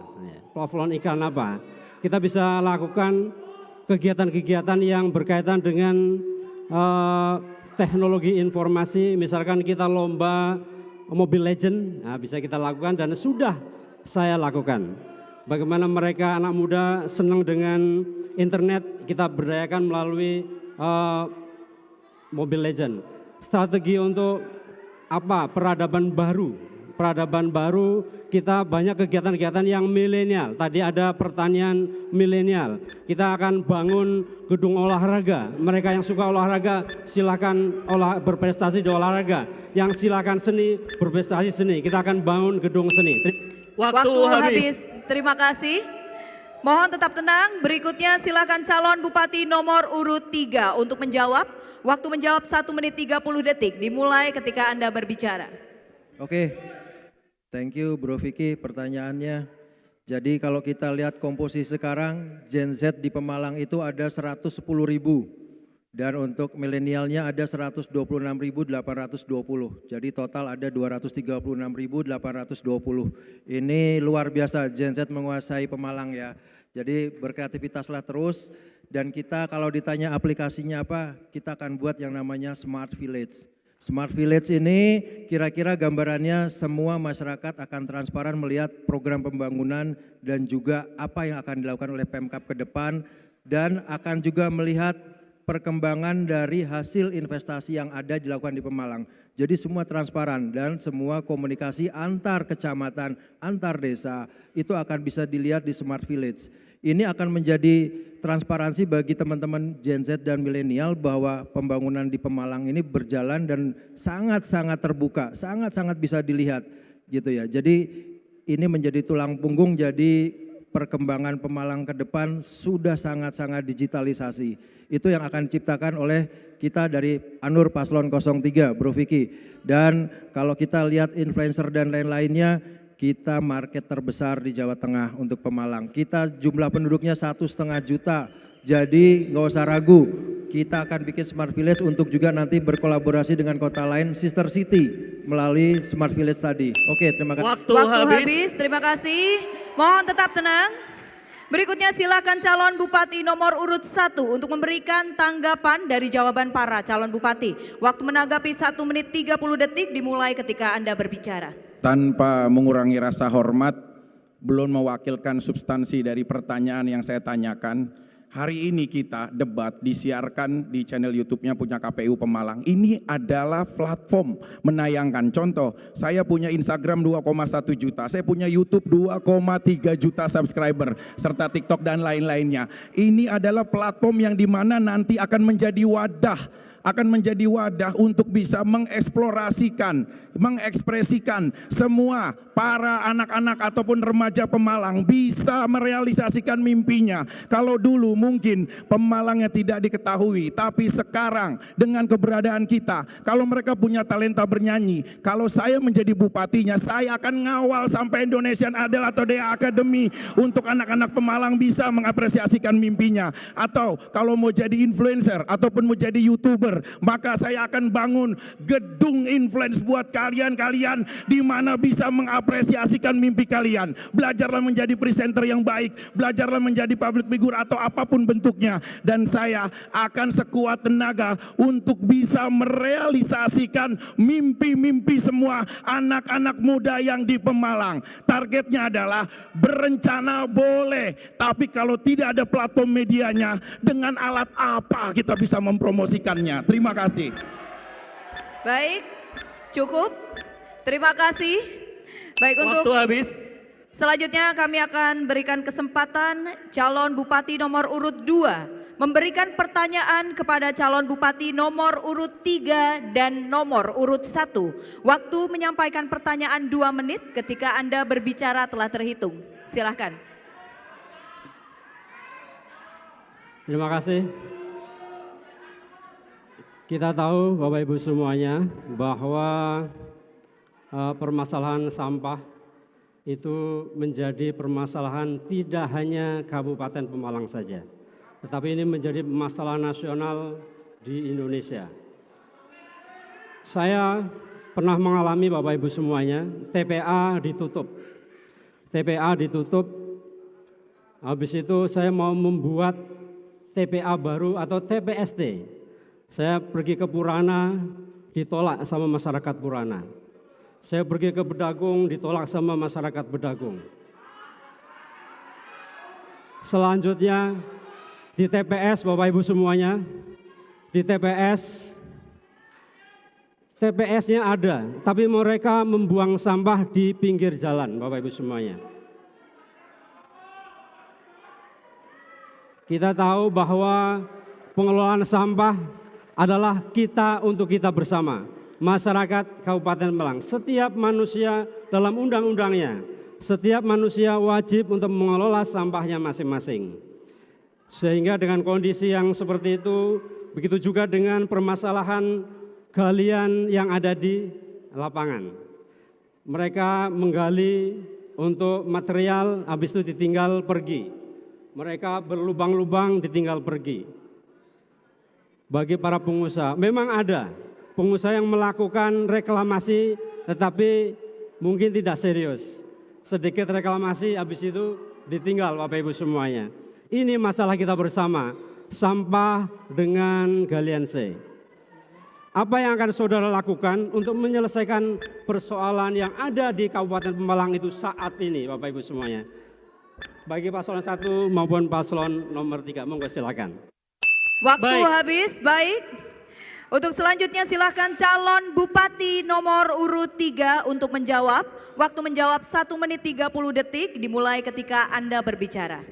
Plafon iklan apa? Kita bisa lakukan kegiatan-kegiatan yang berkaitan dengan teknologi informasi, misalkan kita lomba Mobile Legend, nah bisa kita lakukan dan sudah saya lakukan. Bagaimana mereka anak muda senang dengan internet, kita berdayakan melalui Mobile Legend. Strategi untuk apa? Peradaban baru, kita banyak kegiatan-kegiatan yang milenial. Tadi ada pertanian milenial. Kita akan bangun gedung olahraga. Mereka yang suka olahraga silakan berprestasi di olahraga. Yang silakan seni berprestasi seni. Kita akan bangun gedung seni. Waktu habis. Terima kasih. Mohon tetap tenang. Berikutnya silakan calon Bupati nomor urut 3 untuk menjawab. Waktu menjawab 1 menit 30 detik. Dimulai ketika Anda berbicara. Oke. Thank you Bro Vicky pertanyaannya. Jadi kalau kita lihat komposisi sekarang Gen Z di Pemalang itu ada 110.000 dan untuk milenialnya ada 126.820. Jadi total ada 236.820. Ini luar biasa Gen Z menguasai Pemalang ya. Jadi berkreativitaslah terus dan kita kalau ditanya aplikasinya apa, kita akan buat yang namanya Smart Village. Smart Village ini kira-kira gambarannya semua masyarakat akan transparan melihat program pembangunan dan juga apa yang akan dilakukan oleh Pemkab ke depan dan akan juga melihat perkembangan dari hasil investasi yang ada dilakukan di Pemalang. Jadi semua transparan dan semua komunikasi antar kecamatan, antar desa itu akan bisa dilihat di Smart Village. Ini akan menjadi transparansi bagi teman-teman Gen Z dan milenial bahwa pembangunan di Pemalang ini berjalan dan sangat-sangat terbuka, sangat-sangat bisa dilihat gitu ya. Jadi ini menjadi tulang punggung, jadi perkembangan Pemalang ke depan sudah sangat-sangat digitalisasi. Itu yang akan diciptakan oleh kita dari Anur Paslon 03, Bro Vicky. Dan kalau kita lihat influencer dan lain-lainnya, kita market terbesar di Jawa Tengah untuk Pemalang. Kita jumlah penduduknya 1,5 juta, jadi nggak usah ragu. Kita akan bikin Smart Village untuk juga nanti berkolaborasi dengan kota lain, Sister City, melalui Smart Village tadi. Oke, terima kasih. Waktu habis. Terima kasih. Mohon tetap tenang. Berikutnya silakan calon Bupati nomor urut 1 untuk memberikan tanggapan dari jawaban para calon Bupati. Waktu menanggapi 1 menit 30 detik dimulai ketika Anda berbicara. Tanpa mengurangi rasa hormat, belum mewakilkan substansi dari pertanyaan yang saya tanyakan. Hari ini kita debat disiarkan di channel YouTube-nya punya KPU Pemalang. Ini adalah platform menayangkan. Contoh, saya punya Instagram 2,1 juta, saya punya YouTube 2,3 juta subscriber, serta TikTok dan lain-lainnya. Ini adalah platform yang dimana nanti akan menjadi wadah untuk bisa mengeksplorasikan, mengekspresikan semua para anak-anak ataupun remaja Pemalang bisa merealisasikan mimpinya. Kalau dulu mungkin Pemalangnya tidak diketahui, tapi sekarang dengan keberadaan kita, kalau mereka punya talenta bernyanyi, kalau saya menjadi bupatinya, saya akan ngawal sampai Indonesian Idol atau DA Academy untuk anak-anak Pemalang bisa mengapresiasikan mimpinya. Atau kalau mau jadi influencer ataupun mau jadi YouTuber, maka saya akan bangun gedung influence buat kalian-kalian di mana bisa mengapresiasikan mimpi kalian. Belajarlah menjadi presenter yang baik, belajarlah menjadi public figure atau apapun bentuknya, dan saya akan sekuat tenaga untuk bisa merealisasikan mimpi-mimpi semua anak-anak muda yang di Pemalang. Targetnya adalah berencana boleh, tapi kalau tidak ada platform medianya, dengan alat apa kita bisa mempromosikannya? Terima kasih. Baik, cukup. Terima kasih. Baik, untuk Waktu habis. selanjutnya kami akan berikan kesempatan calon Bupati nomor urut 2 memberikan pertanyaan kepada calon Bupati nomor urut 3 dan nomor urut 1. Waktu menyampaikan pertanyaan 2 menit, ketika Anda berbicara telah terhitung. Silahkan. Terima kasih. Kita tahu Bapak Ibu semuanya bahwa permasalahan sampah itu menjadi permasalahan tidak hanya Kabupaten Pemalang saja, tetapi ini menjadi masalah nasional di Indonesia. Saya pernah mengalami Bapak Ibu semuanya, TPA ditutup. Habis itu saya mau membuat TPA baru atau TPST. Saya pergi ke Purana, ditolak sama masyarakat Purana. Saya pergi ke Bedagung, ditolak sama masyarakat Bedagung. Selanjutnya di TPS, Bapak Ibu semuanya, di TPS-nya ada, tapi mereka membuang sampah di pinggir jalan, Bapak Ibu semuanya. Kita tahu bahwa pengelolaan sampah adalah kita untuk kita bersama, masyarakat Kabupaten Malang. Setiap manusia dalam undang-undangnya, setiap manusia wajib untuk mengelola sampahnya masing-masing. Sehingga dengan kondisi yang seperti itu, begitu juga dengan permasalahan galian yang ada di lapangan. Mereka menggali untuk material, habis itu ditinggal pergi. Mereka berlubang-lubang ditinggal pergi. Bagi para pengusaha, memang ada pengusaha yang melakukan reklamasi tetapi mungkin tidak serius. Sedikit reklamasi habis itu ditinggal Bapak Ibu semuanya. Ini masalah kita bersama, sampah dengan galian C. Apa yang akan saudara lakukan untuk menyelesaikan persoalan yang ada di Kabupaten Pemalang itu saat ini Bapak Ibu semuanya? Bagi paslon 1 maupun paslon nomor 3, monggo silakan. Waktu Baik. habis, baik. Untuk selanjutnya silahkan calon Bupati nomor urut 3 untuk menjawab. Waktu menjawab 1 menit 30 detik dimulai ketika Anda berbicara.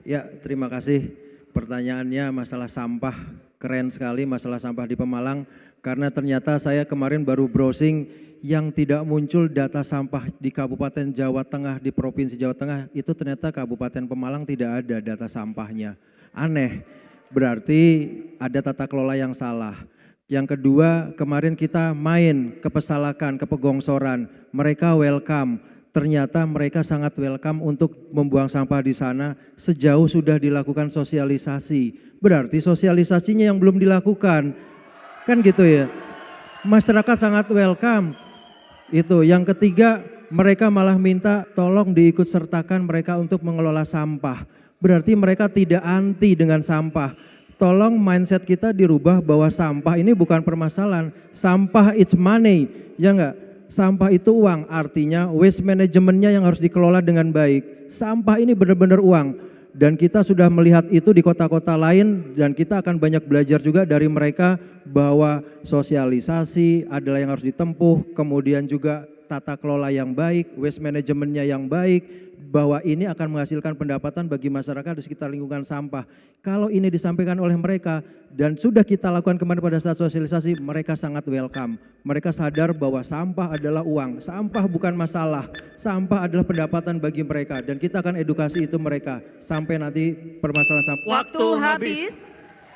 Ya, terima kasih. Pertanyaannya masalah sampah keren sekali masalah sampah di Pemalang, karena ternyata saya kemarin baru browsing yang tidak muncul data sampah di Kabupaten Jawa Tengah, di Provinsi Jawa Tengah, itu ternyata Kabupaten Pemalang tidak ada data sampahnya. Aneh, berarti ada tata kelola yang salah. Yang kedua, kemarin kita main ke Pesalakan, ke Pegongsoran, mereka welcome. Ternyata mereka sangat welcome untuk membuang sampah di sana sejauh sudah dilakukan sosialisasi. Berarti sosialisasinya yang belum dilakukan. Kan gitu ya. Masyarakat sangat welcome. Itu. Yang ketiga, mereka malah minta tolong diikut sertakan mereka untuk mengelola sampah. Berarti mereka tidak anti dengan sampah. Tolong mindset kita dirubah bahwa sampah ini bukan permasalahan. Sampah it's money, ya enggak? Sampah itu uang, artinya waste manajemennya yang harus dikelola dengan baik. Sampah ini benar-benar uang. Dan kita sudah melihat itu di kota-kota lain dan kita akan banyak belajar juga dari mereka bahwa sosialisasi adalah yang harus ditempuh, kemudian juga tata kelola yang baik, waste manajemennya yang baik, bahwa ini akan menghasilkan pendapatan bagi masyarakat di sekitar lingkungan sampah. Kalau ini disampaikan oleh mereka dan sudah kita lakukan kemarin pada saat sosialisasi, mereka sangat welcome. Mereka sadar bahwa sampah adalah uang, sampah bukan masalah, sampah adalah pendapatan bagi mereka dan kita akan edukasi itu mereka sampai nanti permasalahan sampah. Waktu habis.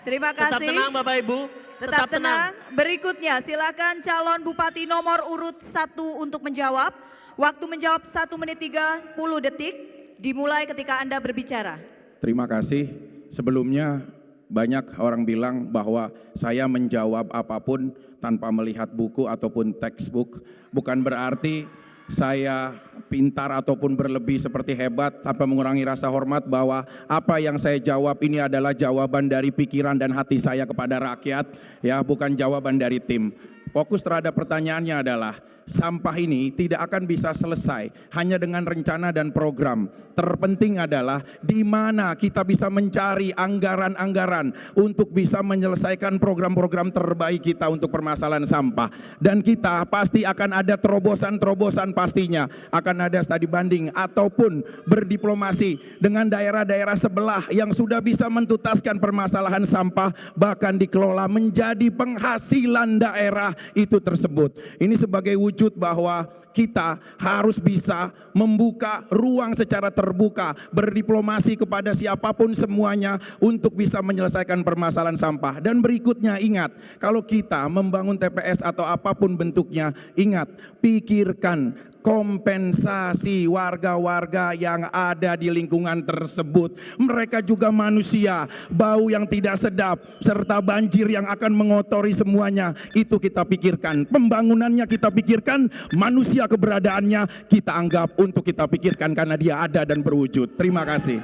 Terima kasih. Tetap tenang Bapak Ibu. Tetap tenang. Berikutnya silakan calon Bupati nomor urut 1 untuk menjawab. Waktu menjawab 1 menit 30 detik, dimulai ketika Anda berbicara. Terima kasih. Sebelumnya banyak orang bilang bahwa saya menjawab apapun tanpa melihat buku ataupun textbook. Bukan berarti saya pintar ataupun berlebih seperti hebat tanpa mengurangi rasa hormat bahwa apa yang saya jawab ini adalah jawaban dari pikiran dan hati saya kepada rakyat, ya, bukan jawaban dari tim. Fokus terhadap pertanyaannya adalah sampah ini tidak akan bisa selesai hanya dengan rencana dan program. Terpenting adalah di mana kita bisa mencari anggaran-anggaran untuk bisa menyelesaikan program-program terbaik kita untuk permasalahan sampah. Dan kita pasti akan ada terobosan-terobosan, pastinya akan ada studi banding ataupun berdiplomasi dengan daerah-daerah sebelah yang sudah bisa mentuntaskan permasalahan sampah bahkan dikelola menjadi penghasilan daerah itu tersebut. Ini sebagai wujud bahwa kita harus bisa membuka ruang secara terbuka, berdiplomasi kepada siapapun semuanya untuk bisa menyelesaikan permasalahan sampah. Dan berikutnya ingat, kalau kita membangun TPS atau apapun bentuknya, ingat, pikirkan kompensasi warga-warga yang ada di lingkungan tersebut. Mereka juga manusia, bau yang tidak sedap serta banjir yang akan mengotori semuanya, itu kita pikirkan. Pembangunannya kita pikirkan, manusia keberadaannya kita anggap untuk kita pikirkan karena dia ada dan berwujud. Terima kasih.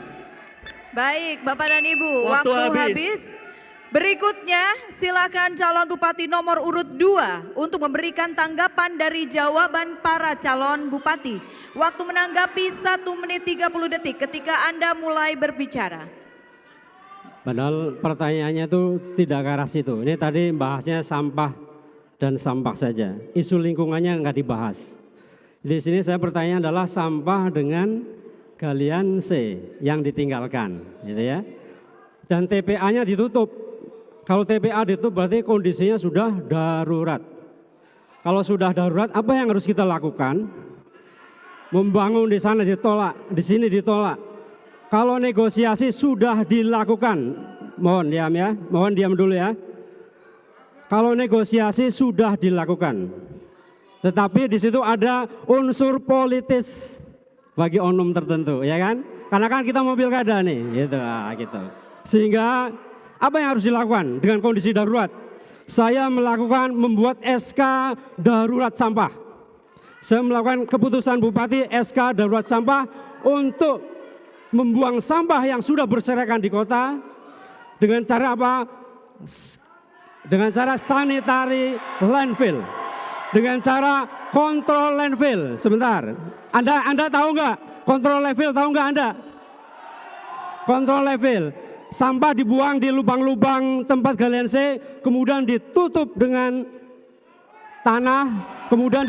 Baik Bapak dan Ibu, Waktu waktu habis. habis. Berikutnya silakan calon Bupati nomor urut 2 untuk memberikan tanggapan dari jawaban para calon Bupati. Waktu menanggapi 1 menit 30 detik ketika Anda mulai berbicara. Padahal pertanyaannya itu tidak ke arah situ. Ini tadi bahasnya sampah dan sampah saja. Isu lingkungannya nggak dibahas. Di sini saya bertanya adalah sampah dengan galian C yang ditinggalkan, gitu ya. Dan TPA-nya ditutup. Kalau TPA ditutup berarti kondisinya sudah darurat. Kalau sudah darurat, apa yang harus kita lakukan? Membangun di sana ditolak, di sini ditolak. Kalau negosiasi sudah dilakukan, mohon diam ya, mohon diam dulu ya. Kalau negosiasi sudah dilakukan, tetapi di situ ada unsur politis bagi oknum tertentu, ya kan? Karena kan kita mau pilkada nih, gitu. Sehingga apa yang harus dilakukan dengan kondisi darurat? Saya melakukan membuat SK darurat sampah. Saya melakukan keputusan Bupati SK darurat sampah untuk membuang sampah yang sudah berserakan di kota dengan cara apa? Dengan cara sanitary landfill. Dengan cara kontrol landfill. Sebentar, Anda tahu nggak kontrol landfill? Tahu nggak Anda? Kontrol landfill. Sampah dibuang di lubang-lubang tempat galian C, kemudian ditutup dengan tanah, kemudian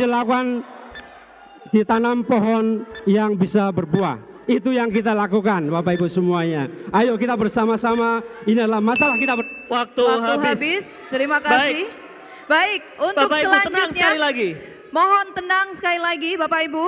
ditanam pohon yang bisa berbuah. Itu yang kita lakukan Bapak Ibu semuanya. Ayo kita bersama-sama, ini adalah masalah kita. Waktu habis. Terima kasih. Baik, untuk Bapak Ibu tenang selanjutnya sekali lagi. mohon tenang sekali lagi Bapak Ibu.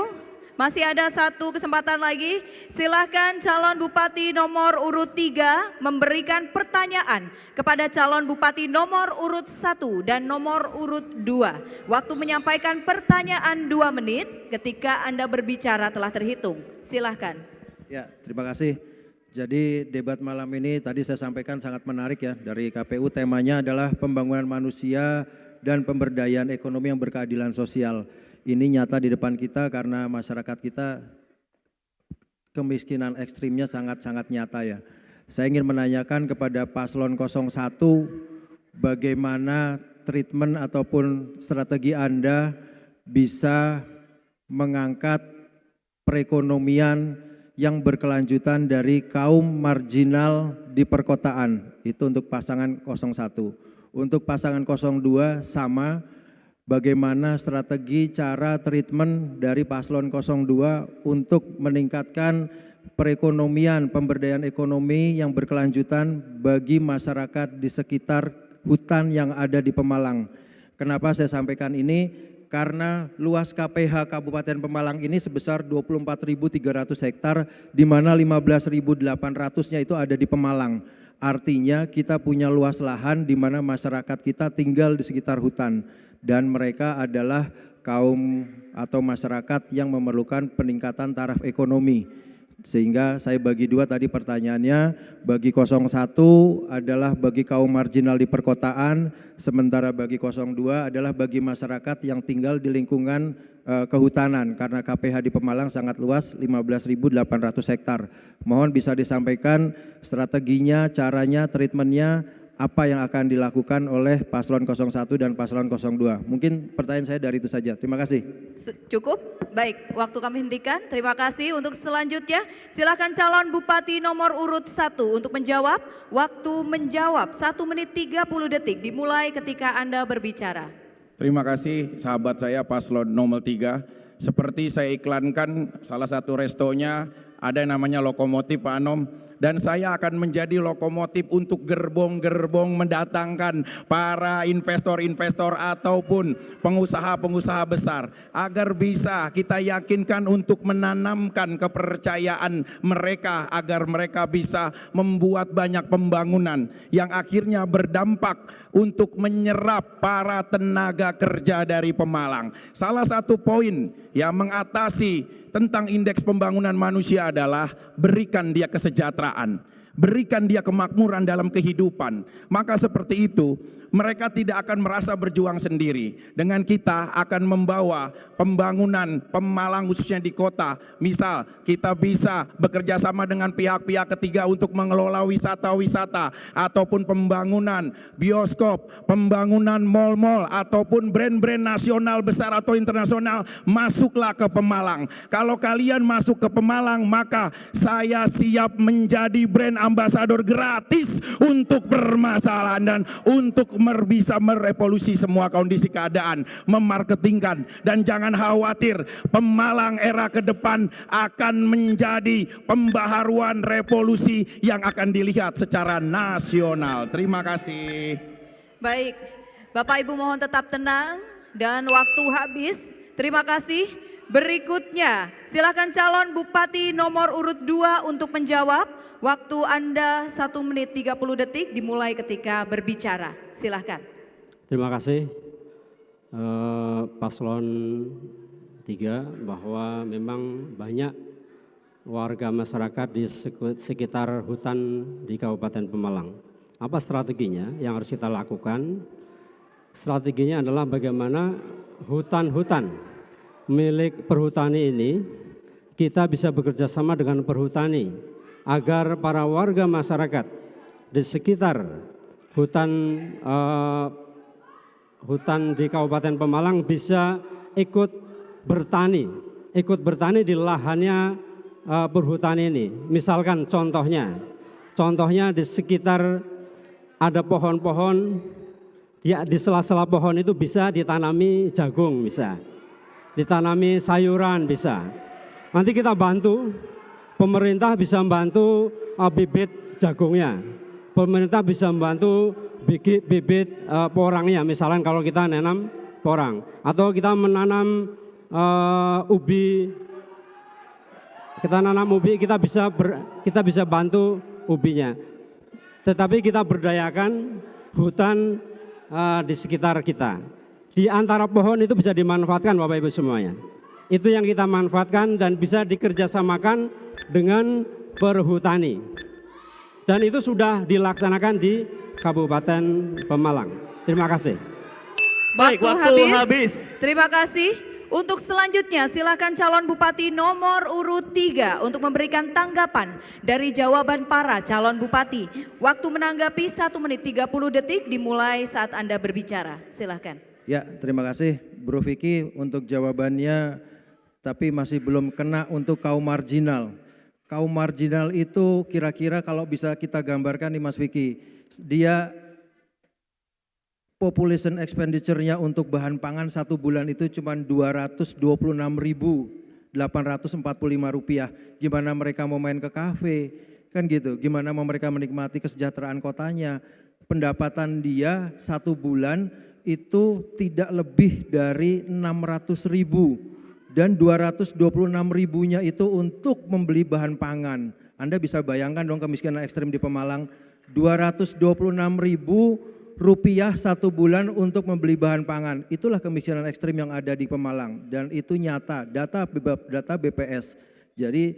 Masih ada satu kesempatan lagi. Silahkan calon bupati nomor urut 3 memberikan pertanyaan kepada calon bupati nomor urut 1 dan nomor urut 2. Waktu menyampaikan pertanyaan 2 menit, ketika Anda berbicara telah terhitung. Silahkan. Ya, terima kasih. Jadi debat malam ini tadi saya sampaikan sangat menarik ya dari KPU. Temanya adalah pembangunan manusia dan pemberdayaan ekonomi yang berkeadilan sosial. Ini nyata di depan kita karena masyarakat kita kemiskinan ekstrimnya sangat-sangat nyata ya. Saya ingin menanyakan kepada paslon 01 bagaimana treatment ataupun strategi Anda bisa mengangkat perekonomian yang berkelanjutan dari kaum marginal di perkotaan. Itu untuk pasangan 01. Untuk pasangan 02 sama, bagaimana strategi cara treatment dari paslon 02 untuk meningkatkan perekonomian, pemberdayaan ekonomi yang berkelanjutan bagi masyarakat di sekitar hutan yang ada di Pemalang. Kenapa saya sampaikan ini? Karena luas KPH Kabupaten Pemalang ini sebesar 24.300 hektar, di mana 15.800-nya itu ada di Pemalang. Artinya kita punya luas lahan di mana masyarakat kita tinggal di sekitar hutan. Dan mereka adalah kaum atau masyarakat yang memerlukan peningkatan taraf ekonomi. Sehingga saya bagi dua tadi pertanyaannya, bagi 01 adalah bagi kaum marginal di perkotaan, sementara bagi 02 adalah bagi masyarakat yang tinggal di lingkungan kehutanan, karena KPH di Pemalang sangat luas, 15.800 hektar. Mohon bisa disampaikan strateginya, caranya, treatmentnya, apa yang akan dilakukan oleh paslon 01 dan paslon 02. Mungkin pertanyaan saya dari itu saja. Terima kasih. Cukup? Baik, waktu kami hentikan. Terima kasih. Untuk selanjutnya, silakan calon bupati nomor urut 1 untuk menjawab. Waktu menjawab 1 menit 30 detik dimulai ketika Anda berbicara. Terima kasih sahabat saya paslon nomor 3. Seperti saya iklankan, salah satu restonya ada yang namanya Lokomotif Pak Anom. Dan saya akan menjadi lokomotif untuk gerbong-gerbong mendatangkan para investor-investor ataupun pengusaha-pengusaha besar, agar bisa kita yakinkan untuk menanamkan kepercayaan mereka, agar mereka bisa membuat banyak pembangunan yang akhirnya berdampak untuk menyerap para tenaga kerja dari Pemalang. Salah satu poin yang mengatasi tentang indeks pembangunan manusia adalah berikan dia kesejahteraan, berikan dia kemakmuran dalam kehidupan. Maka seperti itu mereka tidak akan merasa berjuang sendiri. Dengan kita akan membawa pembangunan Pemalang khususnya di kota. Misal kita bisa bekerja sama dengan pihak-pihak ketiga untuk mengelola wisata-wisata ataupun pembangunan bioskop, pembangunan mal-mal ataupun brand-brand nasional besar atau internasional. Masuklah ke Pemalang. Kalau kalian masuk ke Pemalang, maka saya siap menjadi brand ambassador gratis untuk permasalahan dan untuk bisa merevolusi semua kondisi keadaan, memarketingkan. Dan jangan khawatir, Pemalang era ke depan akan menjadi pembaharuan revolusi yang akan dilihat secara nasional. Terima kasih. Baik, Bapak Ibu mohon tetap tenang dan waktu habis. Terima kasih. Berikutnya, silakan calon bupati nomor urut 2 untuk menjawab. Waktu Anda 1 menit 30 detik dimulai ketika berbicara. Silahkan. Terima kasih paslon 3 bahwa memang banyak warga masyarakat di sekitar hutan di Kabupaten Pemalang. Apa strateginya yang harus kita lakukan? Strateginya adalah bagaimana hutan-hutan milik perhutani ini kita bisa bekerja sama dengan perhutani agar para warga masyarakat di sekitar hutan di Kabupaten Pemalang bisa ikut bertani di lahannya perhutani ini. Misalkan contohnya di sekitar ada pohon-pohon, di sela-sela pohon itu bisa ditanami jagung, bisa ditanami sayuran, bisa. Nanti kita bantu pemerintah bisa membantu bibit jagungnya, pemerintah bisa membantu bibit porangnya, misalnya kalau kita nanam porang, atau kita menanam ubi, kita bisa bantu ubinya. Tetapi kita berdayakan hutan di sekitar kita. Di antara pohon itu bisa dimanfaatkan Bapak Ibu semuanya. Itu yang kita manfaatkan dan bisa dikerjasamakan dengan perhutani. Dan itu sudah dilaksanakan di Kabupaten Pemalang. Terima kasih. Baik, waktu habis. Terima kasih. Untuk selanjutnya silakan calon bupati nomor urut 3 untuk memberikan tanggapan dari jawaban para calon bupati. Waktu menanggapi 1 menit 30 detik dimulai saat Anda berbicara. Silakan. Ya, terima kasih Bro Vicky untuk jawabannya, tapi masih belum kena untuk kaum marginal. Kaum marginal itu kira-kira kalau bisa kita gambarkan nih Mas Vicky, dia population expenditure-nya untuk bahan pangan 1 bulan itu cuma Rp226.845. Gimana mereka mau main ke kafe, kan gitu. Gimana mau mereka menikmati kesejahteraan kotanya. Pendapatan dia 1 bulan itu tidak lebih dari 600.000 dan 226.000-nya itu untuk membeli bahan pangan. Anda bisa bayangkan dong kemiskinan ekstrim di Pemalang, 226.000 rupiah 1 bulan untuk membeli bahan pangan. Itulah kemiskinan ekstrim yang ada di Pemalang dan itu nyata, data BPS. Jadi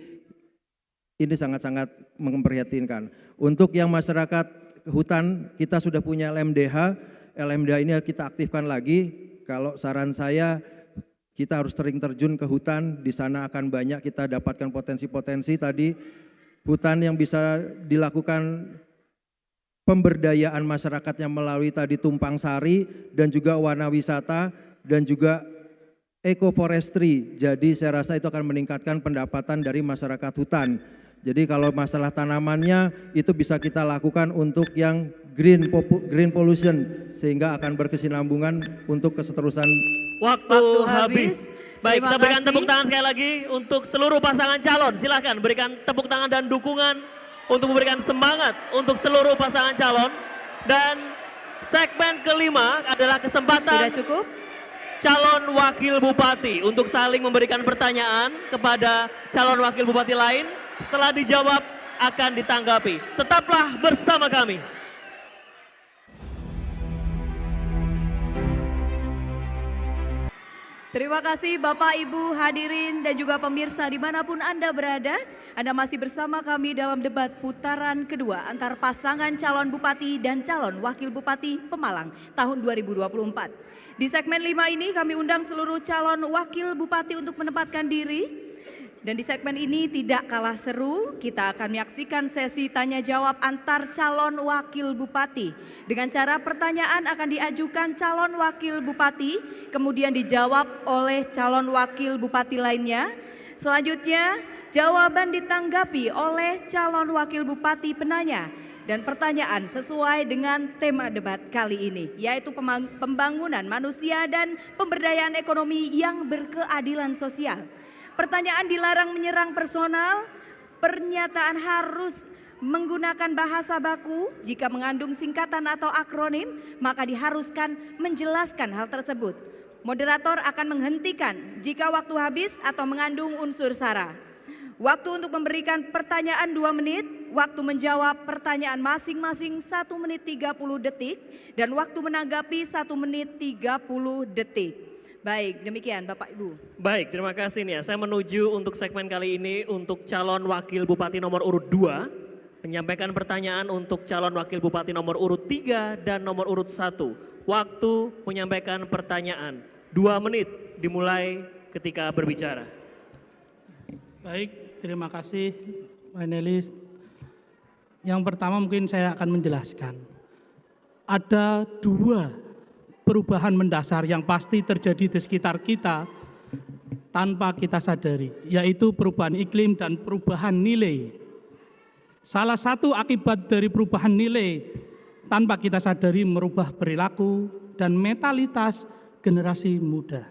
ini sangat-sangat memprihatinkan. Untuk yang masyarakat hutan, kita sudah punya LMDH. LMDH ini kita aktifkan lagi. Kalau saran saya, kita harus sering terjun ke hutan. Di sana akan banyak kita dapatkan potensi-potensi tadi. Hutan yang bisa dilakukan pemberdayaan masyarakatnya melalui tadi tumpang sari dan juga warna wisata dan juga ekoforestry. Jadi saya rasa itu akan meningkatkan pendapatan dari masyarakat hutan. Jadi kalau masalah tanamannya itu bisa kita lakukan untuk yang green pollution sehingga akan berkesinambungan untuk keseterusan. Waktu habis. Baik, kita berikan tepuk tangan sekali lagi untuk seluruh pasangan calon. Silahkan berikan tepuk tangan dan dukungan untuk memberikan semangat untuk seluruh pasangan calon. Dan segmen kelima adalah kesempatan Sudah cukup? calon wakil bupati untuk saling memberikan pertanyaan kepada calon wakil bupati lain. Setelah dijawab akan ditanggapi. Tetaplah bersama kami. Terima kasih Bapak, Ibu, hadirin dan juga pemirsa dimanapun Anda berada. Anda masih bersama kami dalam debat putaran kedua antar pasangan calon bupati dan calon wakil bupati Pemalang tahun 2024. Di segmen 5 ini kami undang seluruh calon wakil bupati untuk menempatkan diri. Dan di segmen ini tidak kalah seru, kita akan menyaksikan sesi tanya jawab antar calon wakil bupati. Dengan cara pertanyaan akan diajukan calon wakil bupati, kemudian dijawab oleh calon wakil bupati lainnya. Selanjutnya, jawaban ditanggapi oleh calon wakil bupati penanya. Dan pertanyaan sesuai dengan tema debat kali ini, yaitu pembangunan manusia dan pemberdayaan ekonomi yang berkeadilan sosial. Pertanyaan dilarang menyerang personal, pernyataan harus menggunakan bahasa baku, jika mengandung singkatan atau akronim maka diharuskan menjelaskan hal tersebut. Moderator akan menghentikan jika waktu habis atau mengandung unsur sara. Waktu untuk memberikan pertanyaan 2 menit, waktu menjawab pertanyaan masing-masing 1 menit 30 detik, dan waktu menanggapi 1 menit 30 detik. Baik, demikian Bapak Ibu. Baik, terima kasih nih ya. Saya menuju untuk segmen kali ini untuk calon wakil bupati nomor urut 2. Menyampaikan pertanyaan untuk calon wakil bupati nomor urut 3 dan nomor urut 1. Waktu menyampaikan pertanyaan 2 menit dimulai ketika berbicara. Baik, terima kasih panelis. Yang pertama mungkin saya akan menjelaskan. Ada 2 perubahan mendasar yang pasti terjadi di sekitar kita tanpa kita sadari, yaitu perubahan iklim dan perubahan nilai. Salah satu akibat dari perubahan nilai tanpa kita sadari merubah perilaku dan mentalitas generasi muda.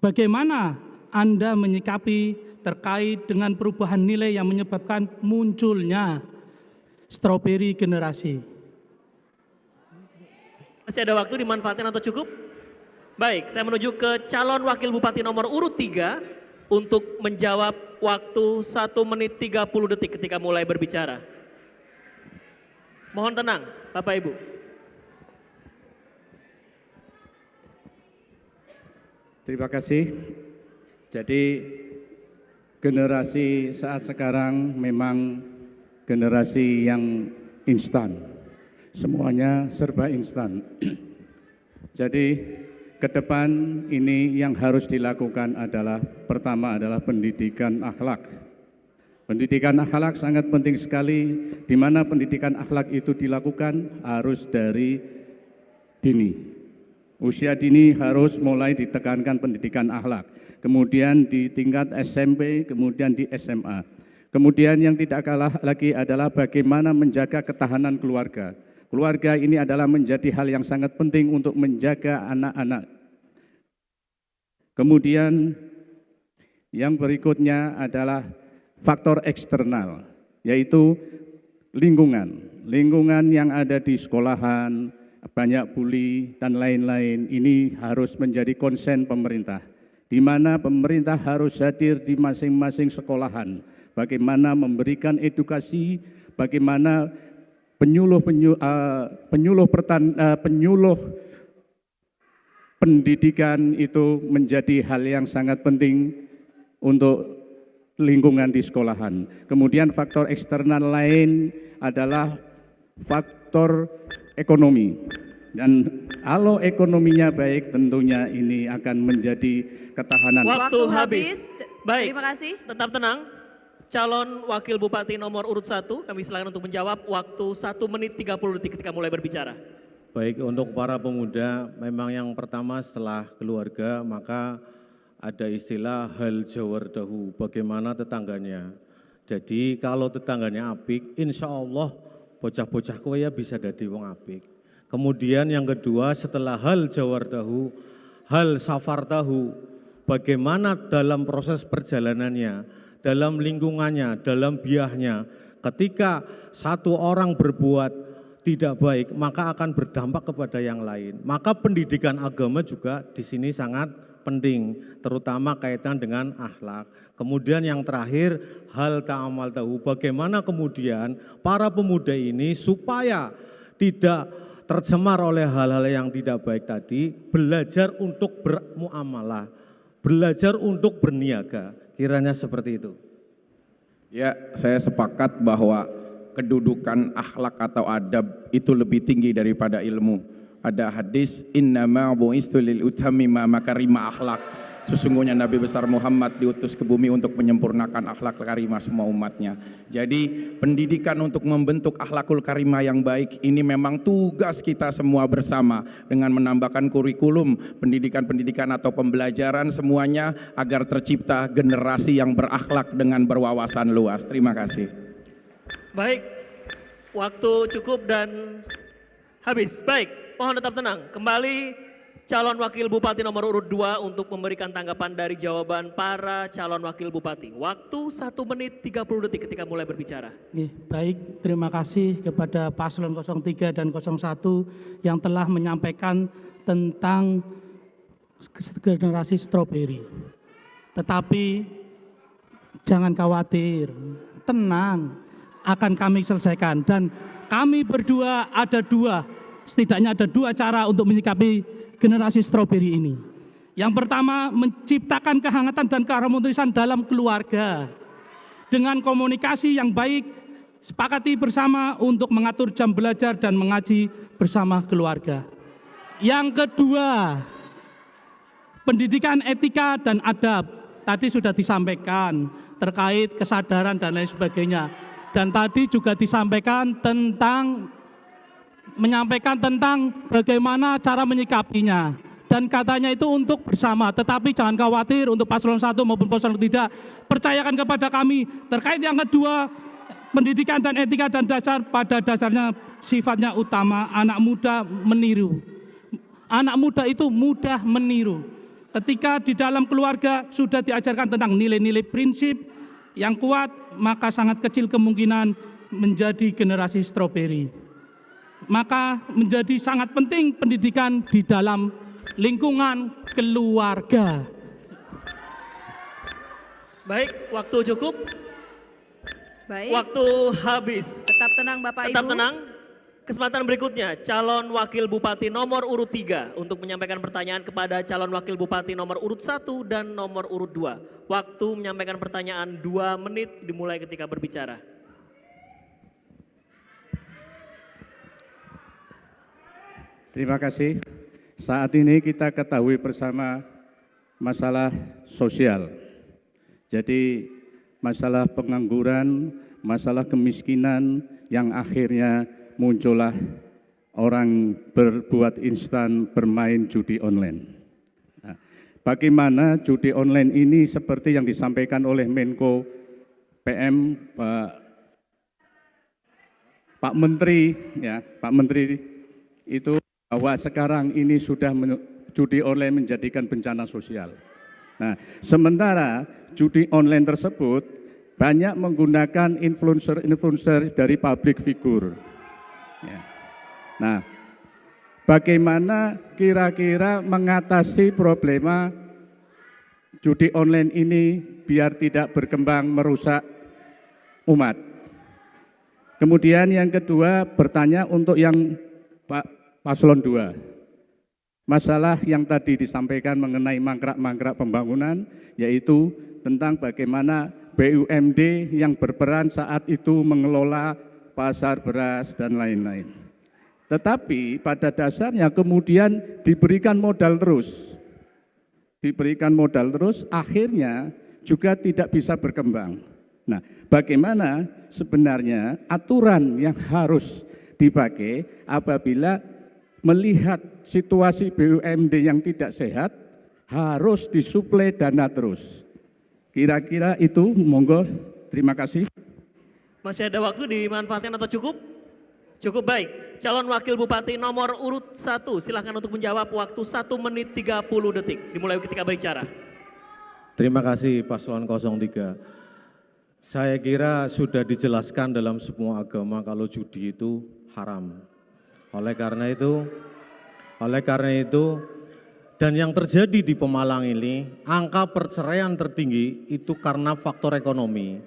Bagaimana Anda menyikapi terkait dengan perubahan nilai yang menyebabkan munculnya stroberi generasi? Masih ada waktu, dimanfaatkan atau cukup? Baik, saya menuju ke calon wakil bupati nomor urut 3 untuk menjawab waktu 1 menit 30 detik ketika mulai berbicara. Mohon tenang, Bapak Ibu. Terima kasih. Jadi generasi saat sekarang memang generasi yang instan. Semuanya serba instan. Jadi ke depan ini yang harus dilakukan adalah pertama adalah pendidikan akhlak. Pendidikan akhlak sangat penting sekali, di mana pendidikan akhlak itu dilakukan harus dari dini. Usia dini harus mulai ditekankan pendidikan akhlak. Kemudian di tingkat SMP, kemudian di SMA. Kemudian yang tidak kalah lagi adalah bagaimana menjaga ketahanan keluarga. Keluarga ini adalah menjadi hal yang sangat penting untuk menjaga anak-anak. Kemudian yang berikutnya adalah faktor eksternal, yaitu lingkungan. Lingkungan yang ada di sekolahan, banyak bully dan lain-lain, ini harus menjadi konsen pemerintah, di mana pemerintah harus hadir di masing-masing sekolahan, bagaimana memberikan edukasi, bagaimana penyuluh pendidikan itu menjadi hal yang sangat penting untuk lingkungan di sekolahan. Kemudian faktor eksternal lain adalah faktor ekonomi. Dan kalau ekonominya baik, tentunya ini akan menjadi ketahanan. Waktu habis. Baik, Terima kasih. tetap tenang. Calon wakil bupati nomor urut 1, kami silakan untuk menjawab waktu 1 menit 30 detik ketika mulai berbicara. Baik, untuk para pemuda, memang yang pertama setelah keluarga, maka ada istilah hal jawar dahu, bagaimana tetangganya. Jadi kalau tetangganya apik, insya Allah bocah-bocah kowe ya bisa dadi wong apik. Kemudian yang kedua, setelah hal jawar dahu, hal safar tahu, bagaimana dalam proses perjalanannya, dalam lingkungannya, dalam biahnya, ketika satu orang berbuat tidak baik, maka akan berdampak kepada yang lain. Maka pendidikan agama juga di sini sangat penting, terutama kaitan dengan akhlak. Kemudian yang terakhir, hal ta'amal tahu, bagaimana kemudian para pemuda ini supaya tidak tercemar oleh hal-hal yang tidak baik tadi, belajar untuk bermuamalah, belajar untuk berniaga, kiranya seperti itu. Ya, saya sepakat bahwa kedudukan akhlak atau adab itu lebih tinggi daripada ilmu. Ada hadis, innama bu'istu lil utammima makarima akhlak. Sesungguhnya Nabi besar Muhammad diutus ke bumi untuk menyempurnakan akhlak karimah semua umatnya. Jadi pendidikan untuk membentuk akhlakul karimah yang baik ini memang tugas kita semua bersama, dengan menambahkan kurikulum, pendidikan-pendidikan atau pembelajaran semuanya agar tercipta generasi yang berakhlak dengan berwawasan luas. Terima kasih. Baik, waktu cukup dan habis. Baik, mohon tetap tenang. Kembali calon wakil bupati nomor urut 2 untuk memberikan tanggapan dari jawaban para calon wakil bupati. Waktu 1 menit 30 detik ketika mulai berbicara. Baik, terima kasih kepada paslon 03 dan 01 yang telah menyampaikan tentang generasi stroberi. Tetapi jangan khawatir, tenang, akan kami selesaikan. Dan kami berdua setidaknya ada dua cara untuk menyikapi generasi stroberi ini. Yang pertama, menciptakan kehangatan dan keharmonisan dalam keluarga. Dengan komunikasi yang baik, sepakati bersama untuk mengatur jam belajar dan mengaji bersama keluarga. Yang kedua, pendidikan etika dan adab. Tadi sudah disampaikan terkait kesadaran dan lain sebagainya. Dan tadi juga disampaikan menyampaikan tentang bagaimana cara menyikapinya, dan katanya itu untuk bersama. Tetapi jangan khawatir, untuk paslon 1 maupun paslon 3, percayakan kepada kami. Terkait yang kedua, pendidikan dan etika dan dasar, pada dasarnya sifatnya utama anak muda meniru. Anak muda itu mudah meniru. Ketika di dalam keluarga sudah diajarkan tentang nilai-nilai prinsip yang kuat, maka sangat kecil kemungkinan menjadi generasi stroberi. Maka menjadi sangat penting pendidikan di dalam lingkungan keluarga. Baik, waktu cukup. Baik, Waktu habis. tetap tenang Bapak Tetap Ibu. tenang. Kesempatan berikutnya, calon wakil bupati nomor urut 3 untuk menyampaikan pertanyaan kepada calon wakil bupati nomor urut 1 dan nomor urut 2. Waktu menyampaikan pertanyaan 2 menit dimulai ketika berbicara. Terima kasih. Saat ini kita ketahui bersama masalah sosial. Jadi masalah pengangguran, masalah kemiskinan yang akhirnya muncullah orang berbuat instan bermain judi online. Nah, bagaimana judi online ini seperti yang disampaikan oleh Menko PM Pak Menteri, ya Pak Menteri itu bahwa sekarang ini sudah judi online menjadikan bencana sosial. Nah, sementara judi online tersebut banyak menggunakan influencer dari public figure. Ya. Nah, bagaimana kira-kira mengatasi problema judi online ini biar tidak berkembang merusak umat? Kemudian yang kedua bertanya untuk yang Pak Paslon 2. Masalah yang tadi disampaikan mengenai mangkrak-mangkrak pembangunan, yaitu tentang bagaimana BUMD yang berperan saat itu mengelola pasar beras dan lain-lain. Tetapi pada dasarnya kemudian diberikan modal terus. Akhirnya juga tidak bisa berkembang. Nah, bagaimana sebenarnya aturan yang harus dipakai apabila melihat situasi BUMD yang tidak sehat, harus disuplai dana terus. Kira-kira itu, monggo, terima kasih. Masih ada waktu dimanfaatkan atau cukup? Cukup, baik. Calon wakil bupati nomor urut 1, silakan untuk menjawab, waktu 1 menit 30 detik. Dimulai ketika berbicara. Terima kasih Paslon 03. Saya kira sudah dijelaskan dalam semua agama kalau judi itu haram. Oleh karena itu, dan yang terjadi di Pemalang ini, angka perceraian tertinggi itu karena faktor ekonomi.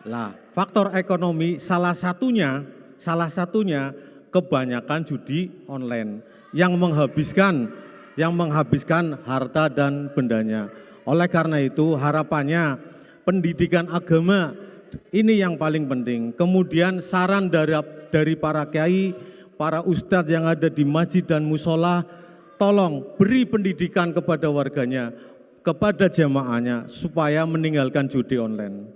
Lah, faktor ekonomi salah satunya kebanyakan judi online yang menghabiskan harta dan bendanya. Oleh karena itu harapannya pendidikan agama ini yang paling penting. Kemudian saran dari para kiai, para ustadz yang ada di masjid dan musola, tolong beri pendidikan kepada warganya, kepada jamaahnya supaya meninggalkan judi online.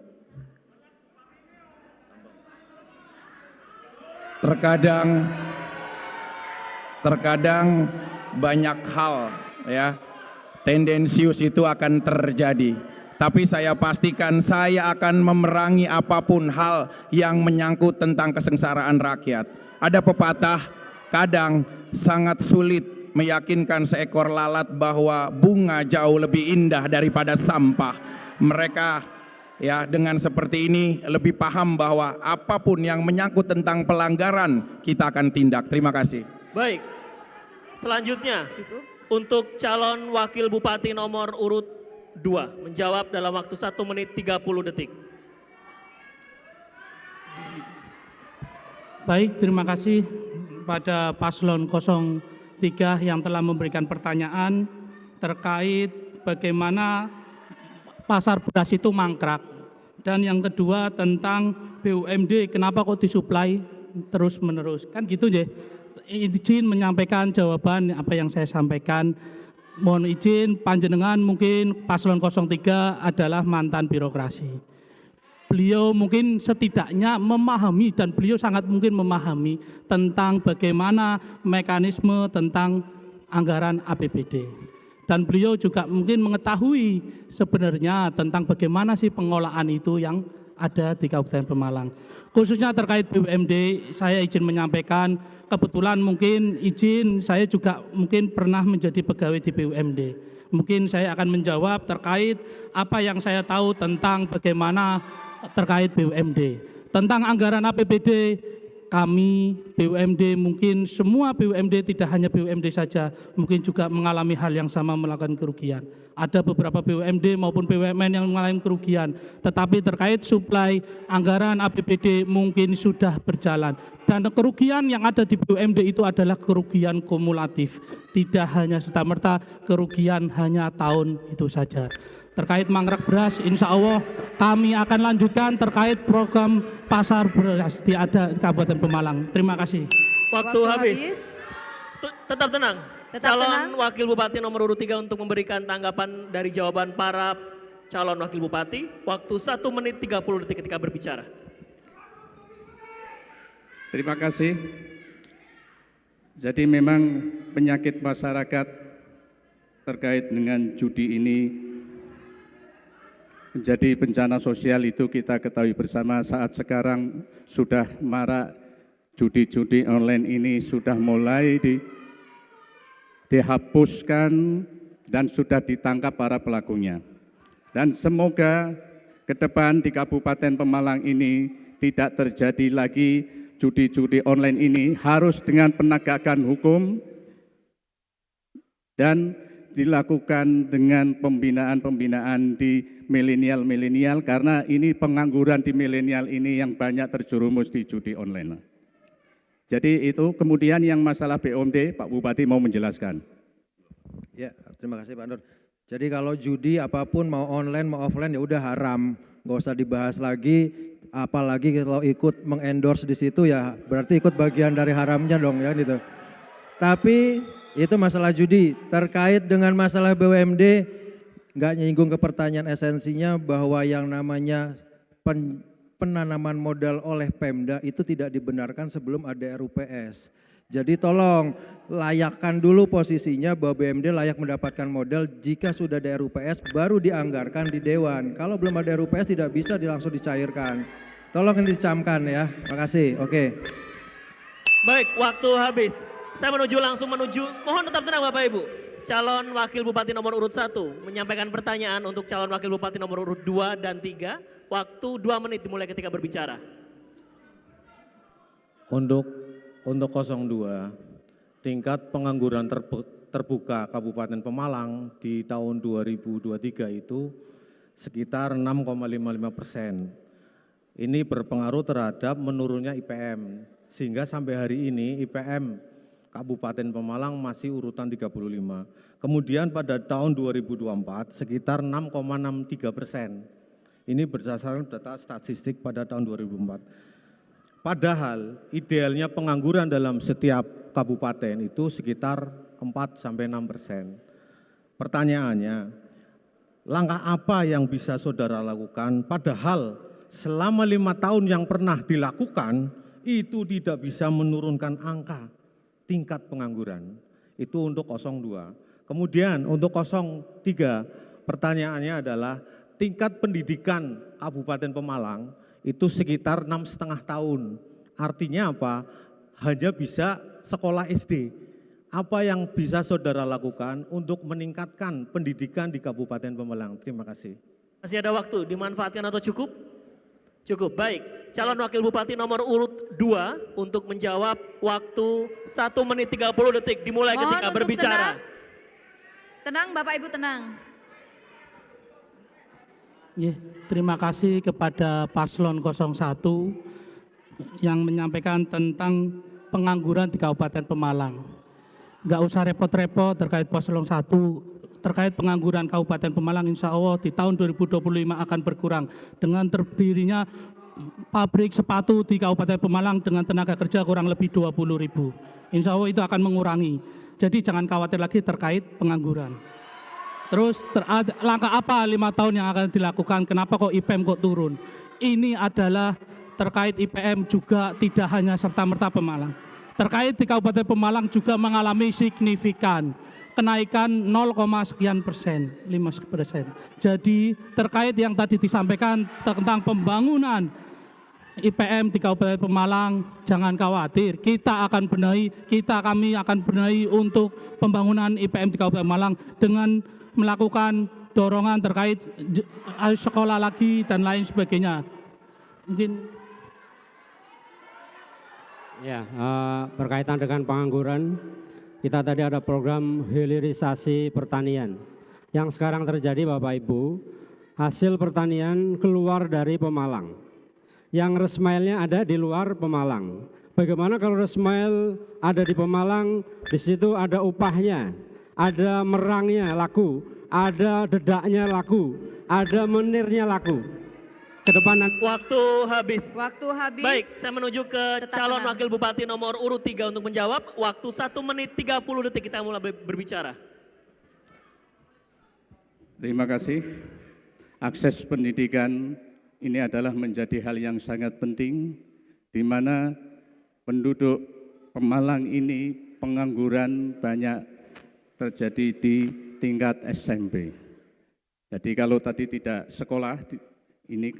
Terkadang banyak hal ya tendensius itu akan terjadi. Tapi saya pastikan saya akan memerangi apapun hal yang menyangkut tentang kesengsaraan rakyat. Ada pepatah, kadang sangat sulit meyakinkan seekor lalat bahwa bunga jauh lebih indah daripada sampah. Mereka ya dengan seperti ini lebih paham bahwa apapun yang menyangkut tentang pelanggaran kita akan tindak. Terima kasih. Baik, selanjutnya Cukup. untuk calon wakil bupati nomor urut 2 menjawab dalam waktu 1 menit 30 detik. Baik, terima kasih pada Paslon 03 yang telah memberikan pertanyaan terkait bagaimana pasar beras itu mangkrak. Dan yang kedua tentang BUMD, kenapa kok disuplai terus-menerus. Kan gitu ya, izin menyampaikan jawaban apa yang saya sampaikan. Mohon izin panjenengan mungkin Paslon 03 adalah mantan birokrasi. Beliau mungkin setidaknya memahami dan beliau sangat mungkin memahami tentang bagaimana mekanisme tentang anggaran APBD. Dan beliau juga mungkin mengetahui sebenarnya tentang bagaimana sih pengolahan itu yang ada di Kabupaten Pemalang. Khususnya terkait BUMD, saya izin menyampaikan, kebetulan mungkin izin saya juga mungkin pernah menjadi pegawai di BUMD. Mungkin saya akan menjawab terkait apa yang saya tahu tentang bagaimana terkait BUMD. Tentang anggaran APBD, kami BUMD, mungkin semua BUMD, tidak hanya BUMD saja, mungkin juga mengalami hal yang sama, melakukan kerugian. Ada beberapa BUMD maupun BUMN yang mengalami kerugian, tetapi terkait suplai anggaran APBD mungkin sudah berjalan. Dan kerugian yang ada di BUMD itu adalah kerugian kumulatif, tidak hanya serta-merta kerugian hanya tahun itu saja. Terkait mangkrak beras, insya Allah kami akan lanjutkan terkait program pasar beras di Kabupaten Pemalang. Terima kasih. Waktu habis. Tetap tenang. Tetap Calon tenang. Wakil Bupati nomor urut 3 untuk memberikan tanggapan dari jawaban para calon Wakil Bupati. Waktu 1 menit 30 detik ketika berbicara. Terima kasih. Jadi memang penyakit masyarakat terkait dengan judi ini menjadi bencana sosial, itu kita ketahui bersama. Saat sekarang sudah marak judi-judi online ini, sudah mulai dihapuskan dan sudah ditangkap para pelakunya. Dan semoga ke depan di Kabupaten Pemalang ini tidak terjadi lagi judi-judi online ini, harus dengan penegakan hukum dan dilakukan dengan pembinaan-pembinaan di milenial, karena ini pengangguran di milenial ini yang banyak terjerumus di judi online. Jadi itu. Kemudian yang masalah BUMD, Pak Bupati mau menjelaskan. Ya, terima kasih Pak Nur. Jadi kalau judi apapun, mau online mau offline, ya udah haram, nggak usah dibahas lagi. Apalagi kalau ikut mengendorse di situ, ya berarti ikut bagian dari haramnya dong ya gitu. Tapi itu masalah judi. Terkait dengan masalah BUMD, nggak nyinggung ke pertanyaan esensinya bahwa yang namanya penanaman modal oleh Pemda itu tidak dibenarkan sebelum ada RUPS. Jadi tolong layakkan dulu posisinya bahwa BUMD layak mendapatkan modal, jika sudah ada RUPS baru dianggarkan di Dewan. Kalau belum ada RUPS tidak bisa langsung dicairkan. Tolong dicamkan ya. Makasih. Oke. Baik, waktu habis. Saya langsung menuju, mohon tetap tenang Bapak Ibu. Calon Wakil Bupati nomor urut 1 menyampaikan pertanyaan untuk calon Wakil Bupati nomor urut 2 dan 3. Waktu 2 menit dimulai ketika berbicara. Untuk 02, tingkat pengangguran terbuka Kabupaten Pemalang di tahun 2023 itu sekitar 6,55%. Ini berpengaruh terhadap menurunnya IPM, sehingga sampai hari ini IPM Kabupaten Pemalang masih urutan 35. Kemudian pada tahun 2024 sekitar 6,63%. Ini berdasarkan data statistik pada tahun 2004. Padahal idealnya pengangguran dalam setiap kabupaten itu sekitar 4-6%. Pertanyaannya, langkah apa yang bisa saudara lakukan padahal selama 5 tahun yang pernah dilakukan itu tidak bisa menurunkan angka tingkat pengangguran? Itu untuk 02. Kemudian untuk 03, pertanyaannya adalah tingkat pendidikan Kabupaten Pemalang itu sekitar 6,5 tahun. Artinya apa? Hanya bisa sekolah SD. Apa yang bisa saudara lakukan untuk meningkatkan pendidikan di Kabupaten Pemalang? Terima kasih. Masih ada waktu, dimanfaatkan atau cukup? Cukup, baik. Calon Wakil Bupati nomor urut 2 untuk menjawab, waktu 1 menit 30 detik dimulai Mohon ketika untuk berbicara. Tenang Bapak Ibu, tenang. Terima kasih kepada Paslon 01 yang menyampaikan tentang pengangguran di Kabupaten Pemalang. Nggak usah repot-repot terkait Paslon 1, terkait pengangguran Kabupaten Pemalang, insya Allah di tahun 2025 akan berkurang. Dengan terdirinya pabrik sepatu di Kabupaten Pemalang dengan tenaga kerja kurang lebih 20.000. Insya Allah itu akan mengurangi. Jadi jangan khawatir lagi terkait pengangguran. Terus langkah apa 5 tahun yang akan dilakukan? Kenapa kok IPM kok turun? Ini adalah terkait IPM juga tidak hanya serta-merta Pemalang. Terkait di Kabupaten Pemalang juga mengalami signifikan kenaikan 0,sekian%, 5%. Jadi terkait yang tadi disampaikan tentang pembangunan IPM di Kabupaten Pemalang, jangan khawatir, kami akan benahi untuk pembangunan IPM di Kabupaten Pemalang dengan melakukan dorongan terkait sekolah lagi dan lain sebagainya. Mungkin ya, berkaitan dengan pengangguran, kita tadi ada program hilirisasi pertanian. Yang sekarang terjadi Bapak Ibu, hasil pertanian keluar dari Pemalang. Yang resmailnya ada di luar Pemalang. Bagaimana kalau resmail ada di Pemalang, di situ ada upahnya, ada merangnya laku, ada dedaknya laku, ada menirnya laku. Ke depan Waktu habis. Waktu habis. Baik, saya menuju ke Tetap calon tenang. wakil bupati nomor urut 3 untuk menjawab. Waktu 1 menit 30 detik kita mulai berbicara. Terima kasih. Akses pendidikan ini adalah menjadi hal yang sangat penting, di mana penduduk Pemalang ini pengangguran banyak terjadi di tingkat SMP. Jadi kalau tadi tidak sekolah, ini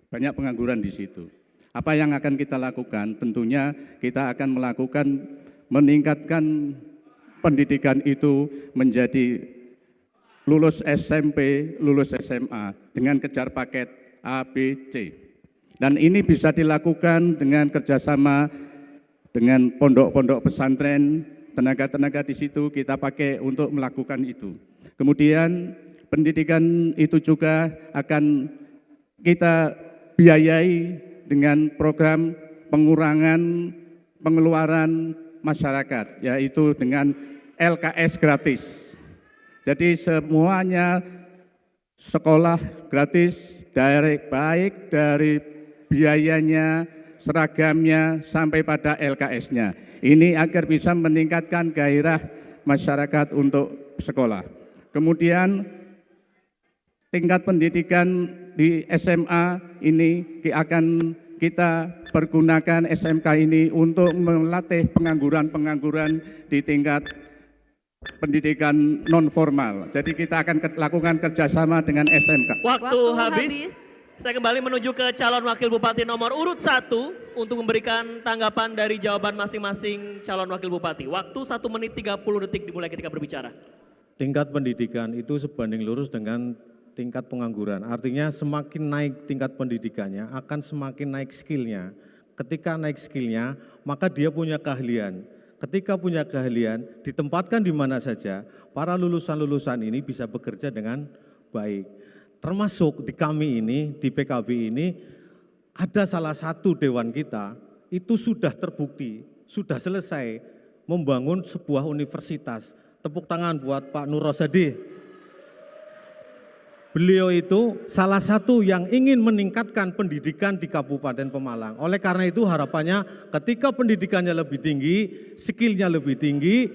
banyak pengangguran di situ. Apa yang akan kita lakukan? Tentunya kita akan melakukan meningkatkan pendidikan itu menjadi lulus SMP, lulus SMA dengan kejar paket A, B, C. Dan ini bisa dilakukan dengan kerjasama dengan pondok-pondok pesantren, tenaga-tenaga di situ kita pakai untuk melakukan itu. Kemudian pendidikan itu juga akan kita biayai dengan program pengurangan pengeluaran masyarakat, yaitu dengan LKS gratis. Jadi semuanya sekolah gratis, baik dari biayanya, seragamnya, sampai pada LKS-nya. Ini agar bisa meningkatkan gairah masyarakat untuk sekolah. Kemudian tingkat pendidikan di SMA ini akan kita pergunakan SMK ini untuk melatih pengangguran-pengangguran di tingkat pendidikan non formal. Jadi kita akan lakukan kerjasama dengan SMK. Waktu habis. Saya kembali menuju ke calon wakil bupati nomor urut 1 untuk memberikan tanggapan dari jawaban masing-masing calon wakil bupati. Waktu 1 menit 30 detik dimulai ketika berbicara. Tingkat pendidikan itu sebanding lurus dengan tingkat pengangguran. Artinya semakin naik tingkat pendidikannya akan semakin naik skillnya. Ketika naik skillnya maka dia punya keahlian. Ketika punya keahlian ditempatkan di mana saja, para lulusan-lulusan ini bisa bekerja dengan baik. Termasuk di kami ini, di PKB ini ada salah satu dewan kita itu sudah terbukti, sudah selesai membangun sebuah universitas. Tepuk tangan buat Pak Nur Rosadi. Beliau itu salah satu yang ingin meningkatkan pendidikan di Kabupaten Pemalang. Oleh karena itu harapannya ketika pendidikannya lebih tinggi, skillnya lebih tinggi,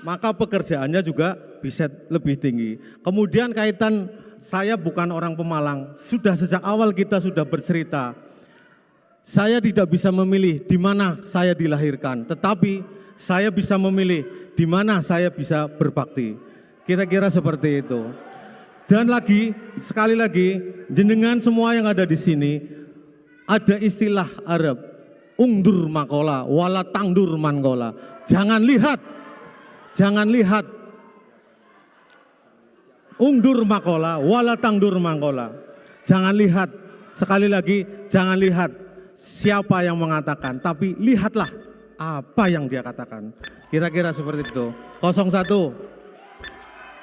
maka pekerjaannya juga bisa lebih tinggi. Kemudian kaitan saya bukan orang Pemalang, sudah sejak awal kita sudah bercerita. Saya tidak bisa memilih di mana saya dilahirkan, tetapi saya bisa memilih di mana saya bisa berbakti. Kira-kira seperti itu. Dan lagi, sekali lagi, jenengan semua yang ada di sini, ada istilah Arab, ungdur makola, wala tangdur mankola. Jangan lihat, ungdur makola, wala tangdur mankola. Jangan lihat, sekali lagi, jangan lihat siapa yang mengatakan, tapi lihatlah apa yang dia katakan. Kira-kira seperti itu. 01.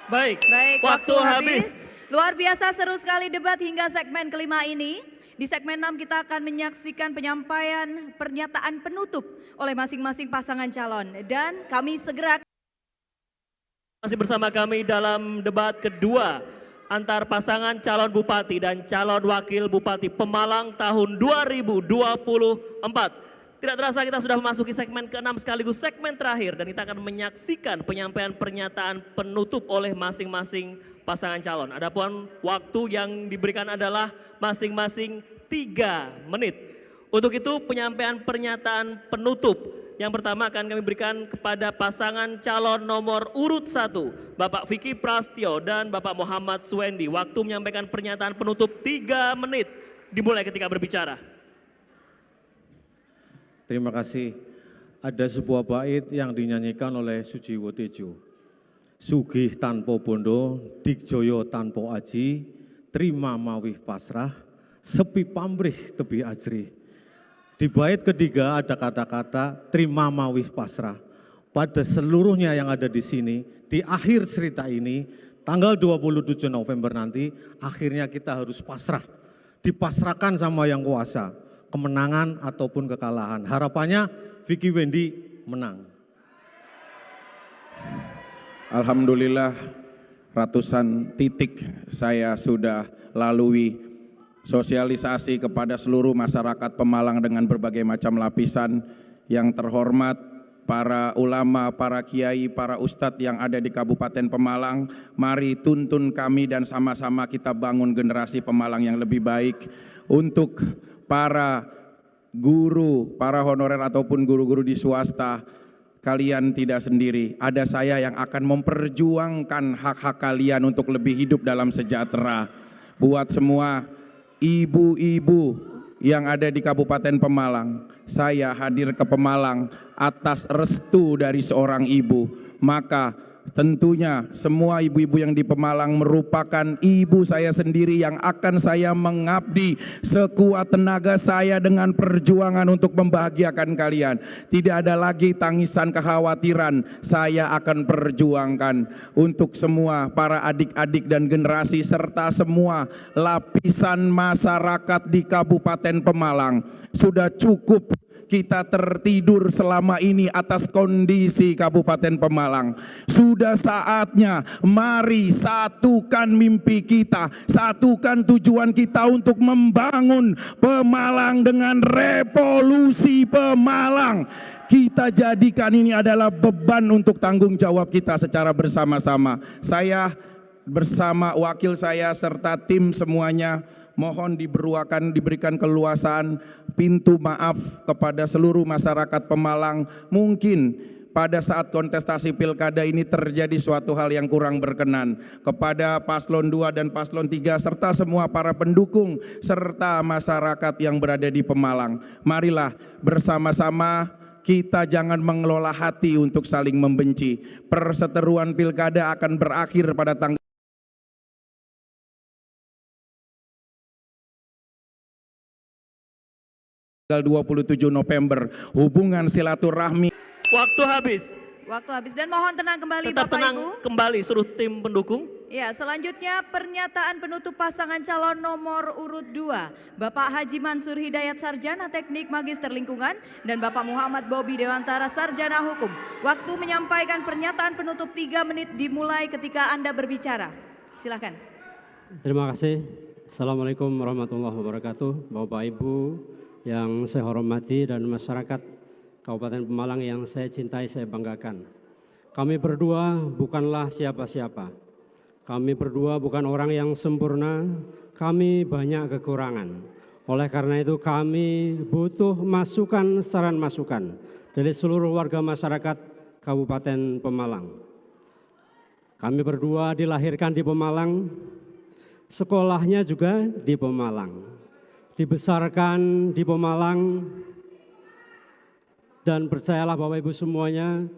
Baik, Waktu habis. Luar biasa seru sekali debat hingga segmen kelima ini. Di segmen 6 kita akan menyaksikan penyampaian pernyataan penutup oleh masing-masing pasangan calon. Dan kami segera masih bersama kami dalam debat kedua antar pasangan calon bupati dan calon wakil bupati Pemalang tahun 2024. Tidak terasa kita sudah memasuki segmen ke-6 sekaligus segmen terakhir dan kita akan menyaksikan penyampaian pernyataan penutup oleh masing-masing pasangan calon. Adapun waktu yang diberikan adalah masing-masing 3 menit. Untuk itu penyampaian pernyataan penutup Yang pertama akan kami berikan kepada pasangan calon nomor urut 1, Bapak Vicky Prastyo dan Bapak Muhammad Suwendi. Waktu menyampaikan pernyataan penutup 3 menit, dimulai ketika berbicara. Terima kasih. Ada sebuah bait yang dinyanyikan oleh Sujiwo Tejo. Sugih tanpa bondo, dikjoyo tanpa aji, terima mawih pasrah, sepi pamrih tebi ajri. Di bait ketiga ada kata-kata terima mawih pasrah. Pada seluruhnya yang ada di sini, di akhir cerita ini, tanggal 27 November nanti, akhirnya kita harus pasrah. Dipasrahkan sama yang kuasa, kemenangan ataupun kekalahan. Harapannya Vicky Wendy menang. Alhamdulillah ratusan titik saya sudah lalui, sosialisasi kepada seluruh masyarakat Pemalang dengan berbagai macam lapisan. Yang terhormat para ulama, para kiai, para ustadz yang ada di Kabupaten Pemalang, mari tuntun kami dan sama-sama kita bangun generasi Pemalang yang lebih baik. Untuk para guru, para honorer ataupun guru-guru di swasta, kalian tidak sendiri. Ada saya yang akan memperjuangkan hak-hak kalian untuk lebih hidup dalam sejahtera. Buat semua ibu-ibu yang ada di Kabupaten Pemalang, saya hadir ke Pemalang atas restu dari seorang ibu. Maka tentunya semua ibu-ibu yang di Pemalang merupakan ibu saya sendiri yang akan saya mengabdi sekuat tenaga saya dengan perjuangan untuk membahagiakan kalian. Tidak ada lagi tangisan kekhawatiran, saya akan perjuangkan untuk semua para adik-adik dan generasi serta semua lapisan masyarakat di Kabupaten Pemalang. Sudah cukup kita tertidur selama ini atas kondisi Kabupaten Pemalang. Sudah saatnya mari satukan mimpi kita, satukan tujuan kita untuk membangun Pemalang dengan revolusi Pemalang. Kita jadikan ini adalah beban untuk tanggung jawab kita secara bersama-sama. Saya bersama wakil saya serta tim semuanya mohon diberikan keluasan pintu maaf kepada seluruh masyarakat Pemalang. Mungkin pada saat kontestasi pilkada ini terjadi suatu hal yang kurang berkenan. Kepada paslon 2 dan paslon 3 serta semua para pendukung serta masyarakat yang berada di Pemalang, marilah bersama-sama kita jangan mengelola hati untuk saling membenci. Perseteruan pilkada akan berakhir pada tanggal 27 November. Hubungan silaturahmi. Waktu habis. Waktu habis dan mohon tenang kembali Tetap Bapak tenang Ibu. kembali seluruh tim pendukung. Ya, selanjutnya pernyataan penutup pasangan calon nomor urut 2, Bapak Haji Mansur Hidayat Sarjana Teknik Magister Lingkungan dan Bapak Muhammad Bobi Dewantara Sarjana Hukum. Waktu menyampaikan pernyataan penutup 3 menit dimulai ketika Anda berbicara. Silakan. Terima kasih. Assalamualaikum warahmatullahi wabarakatuh. Bapak Ibu yang saya hormati dan masyarakat Kabupaten Pemalang yang saya cintai, saya banggakan. Kami berdua bukanlah siapa-siapa. Kami berdua bukan orang yang sempurna, kami banyak kekurangan. Oleh karena itu kami butuh masukan, saran masukan dari seluruh warga masyarakat Kabupaten Pemalang. Kami berdua dilahirkan di Pemalang, sekolahnya juga di Pemalang, dibesarkan di Pemalang, dan percayalah Bapak Ibu semuanya,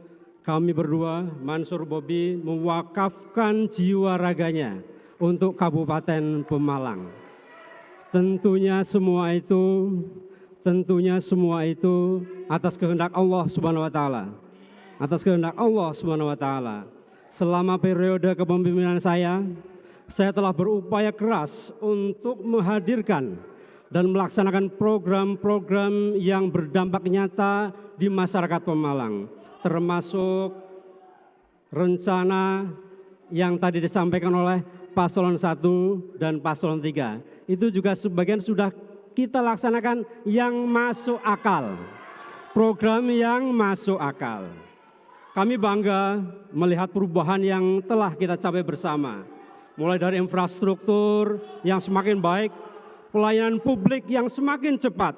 kami berdua, Mansur Bobi, mewakafkan jiwa raganya untuk Kabupaten Pemalang. Tentunya semua itu atas kehendak Allah Subhanahu wa taala. Atas kehendak Allah Subhanahu wa taala. Selama periode kepemimpinan saya telah berupaya keras untuk menghadirkan dan melaksanakan program-program yang berdampak nyata di masyarakat Pemalang, termasuk rencana yang tadi disampaikan oleh paslon 1 dan paslon 3. Itu juga sebagian sudah kita laksanakan yang masuk akal. Program yang masuk akal. Kami bangga melihat perubahan yang telah kita capai bersama. Mulai dari infrastruktur yang semakin baik, pelayanan publik yang semakin cepat,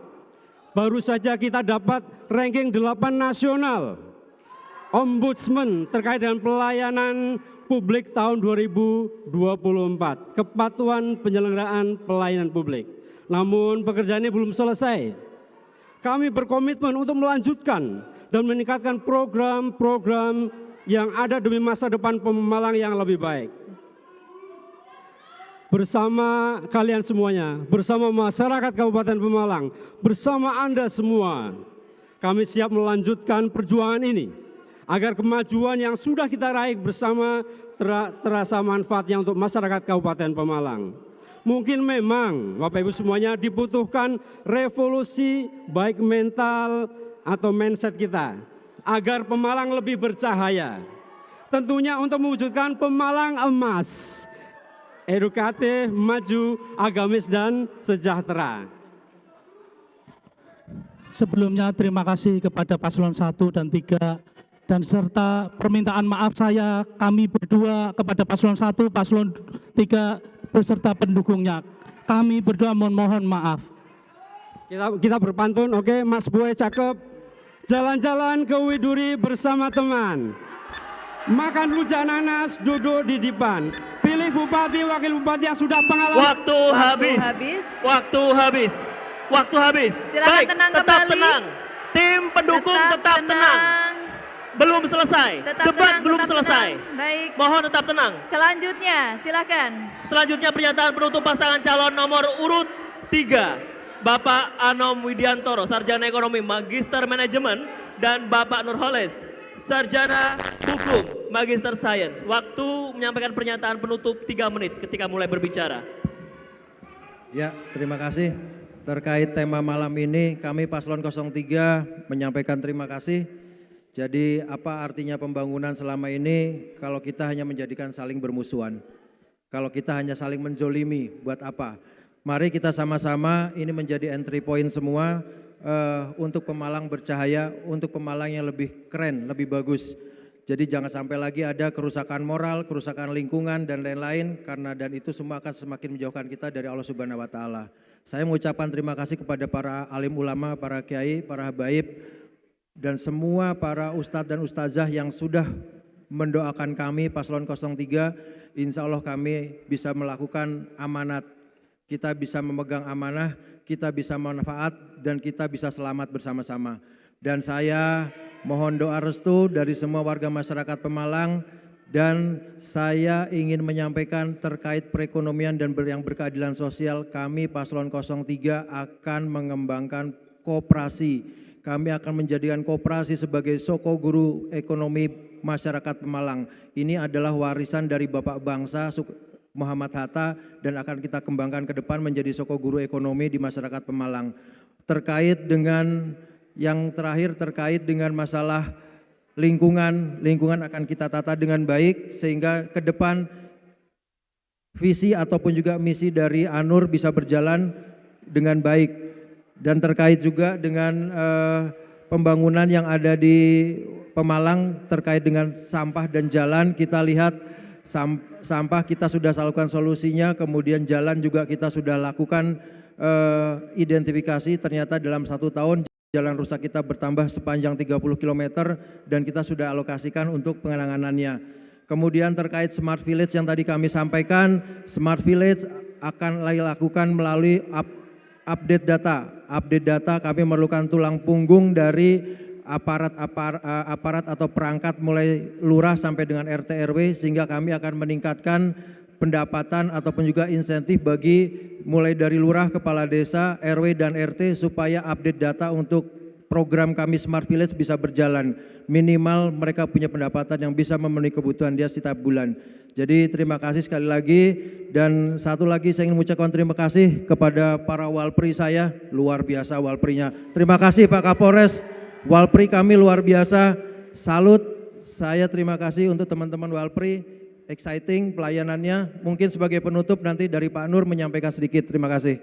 baru saja kita dapat ranking 8 nasional. Ombudsman terkait dengan pelayanan publik tahun 2024, kepatuhan penyelenggaraan pelayanan publik. Namun pekerjaan ini belum selesai. Kami berkomitmen untuk melanjutkan dan meningkatkan program-program yang ada demi masa depan Pemalang yang lebih baik. Bersama kalian semuanya, bersama masyarakat Kabupaten Pemalang, bersama Anda semua, kami siap melanjutkan perjuangan ini agar kemajuan yang sudah kita raih bersama terasa manfaatnya untuk masyarakat Kabupaten Pemalang. Mungkin memang Bapak Ibu semuanya dibutuhkan revolusi baik mental atau mindset kita agar Pemalang lebih bercahaya. Tentunya untuk mewujudkan Pemalang emas, edukatif, maju, agamis, dan sejahtera. Sebelumnya terima kasih kepada paslon 1 dan 3 dan serta permintaan maaf kami berdua kepada paslon 1, paslon 3 beserta pendukungnya. Kami berdua mohon maaf. Kita berpantun, oke, Mas Boy cakep. Jalan-jalan ke Widuri bersama teman. Makan rujak nanas, duduk di depan. Pilih bupati, wakil bupati yang sudah pengalaman. Waktu habis. Waktu habis. Waktu habis. Silakan Baik, tenang tetap kembali. tenang. Tim pendukung tetap tenang. Belum selesai. Debat belum selesai. Baik. Mohon tetap tenang. Selanjutnya, silakan. Selanjutnya pernyataan penutup pasangan calon nomor urut 3. Bapak Anom Widiantoro, Sarjana Ekonomi, Magister Manajemen, dan Bapak Nurholis, Sarjana Hukum, Magister Sains. Waktu menyampaikan pernyataan penutup 3 menit ketika mulai berbicara. Ya, terima kasih. Terkait tema malam ini, kami Paslon 03 menyampaikan terima kasih. Jadi apa artinya pembangunan selama ini kalau kita hanya menjadikan saling bermusuhan? Kalau kita hanya saling menzolimi, buat apa? Mari kita sama-sama ini menjadi entry point semua untuk Pemalang bercahaya, untuk Pemalang yang lebih keren, lebih bagus. Jadi jangan sampai lagi ada kerusakan moral, kerusakan lingkungan dan lain-lain, karena dan itu semua akan semakin menjauhkan kita dari Allah Subhanahu wa taala. Saya mengucapkan terima kasih kepada para alim ulama, para kiai, para habaib, dan semua para ustadz dan ustazah yang sudah mendoakan kami Paslon 03. Insya Allah kami bisa melakukan amanat, kita bisa memegang amanah, kita bisa manfaat, dan kita bisa selamat bersama-sama. Dan saya mohon doa restu dari semua warga masyarakat Pemalang, dan saya ingin menyampaikan terkait perekonomian dan yang berkeadilan sosial, kami Paslon 03 akan mengembangkan koperasi. Kami akan menjadikan koperasi sebagai soko guru ekonomi masyarakat Pemalang. Ini adalah warisan dari Bapak Bangsa Muhammad Hatta dan akan kita kembangkan ke depan menjadi soko guru ekonomi di masyarakat Pemalang. Terkait dengan yang terakhir, terkait dengan masalah lingkungan akan kita tata dengan baik sehingga ke depan visi ataupun juga misi dari ANUR bisa berjalan dengan baik. Dan terkait juga dengan pembangunan yang ada di Pemalang terkait dengan sampah dan jalan, kita lihat sampah kita sudah lakukan solusinya, kemudian jalan juga kita sudah lakukan identifikasi, ternyata dalam 1 tahun jalan rusak kita bertambah sepanjang 30 km dan kita sudah alokasikan untuk penanganannya. Kemudian terkait Smart Village yang tadi kami sampaikan, Smart Village akan dilakukan melalui update data. Kami memerlukan tulang punggung dari aparat atau perangkat mulai lurah sampai dengan RT RW, sehingga kami akan meningkatkan pendapatan ataupun juga insentif bagi mulai dari lurah, kepala desa, RW dan RT supaya update data untuk program kami Smart Village bisa berjalan. Minimal mereka punya pendapatan yang bisa memenuhi kebutuhan dia setiap bulan. Jadi terima kasih sekali lagi, dan satu lagi saya ingin mengucapkan terima kasih kepada para walpri saya, luar biasa walprinya. Terima kasih Pak Kapolres, walpri kami luar biasa, salut. Saya terima kasih untuk teman-teman walpri, exciting pelayanannya. Mungkin sebagai penutup nanti dari Pak Nur menyampaikan sedikit, terima kasih.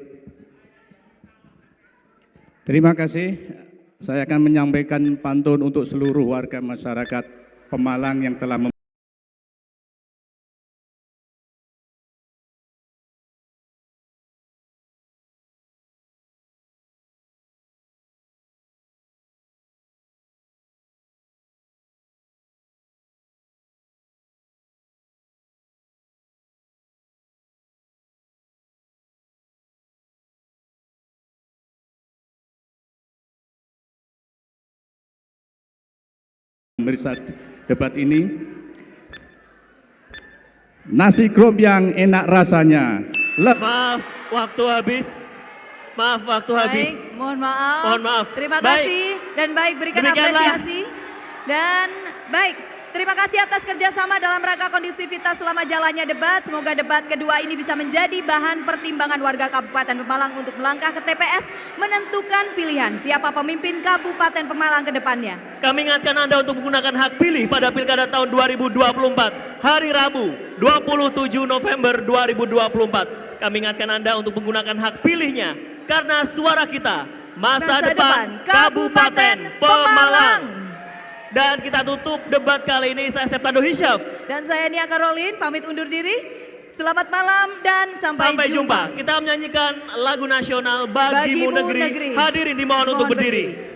Terima kasih. Saya akan menyampaikan pantun untuk seluruh warga masyarakat Pemalang yang telah pemirsa debat ini. Nasi krom yang enak rasanya. Maaf, waktu habis. Maaf, waktu habis. Baik, mohon maaf. Mohon maaf. Terima Baik. kasih dan baik berikan Demikianlah. apresiasi. Dan baik, terima kasih atas kerjasama dalam rangka kondusivitas selama jalannya debat. Semoga debat kedua ini bisa menjadi bahan pertimbangan warga Kabupaten Pemalang untuk melangkah ke TPS menentukan pilihan siapa pemimpin Kabupaten Pemalang ke depannya. Kami ingatkan Anda untuk menggunakan hak pilih pada Pilkada tahun 2024, hari Rabu, 27 November 2024. Kami ingatkan Anda untuk menggunakan hak pilihnya, karena suara kita, masa depan Kabupaten Pemalang. Dan kita tutup debat kali ini, saya Septando Hisyaf. Dan saya Nia Karolin, pamit undur diri. Selamat malam dan sampai jumpa. Kita menyanyikan lagu nasional Bagimu Bagimu Negeri. Negeri. Hadirin dimohon untuk Mohon berdiri. berdiri.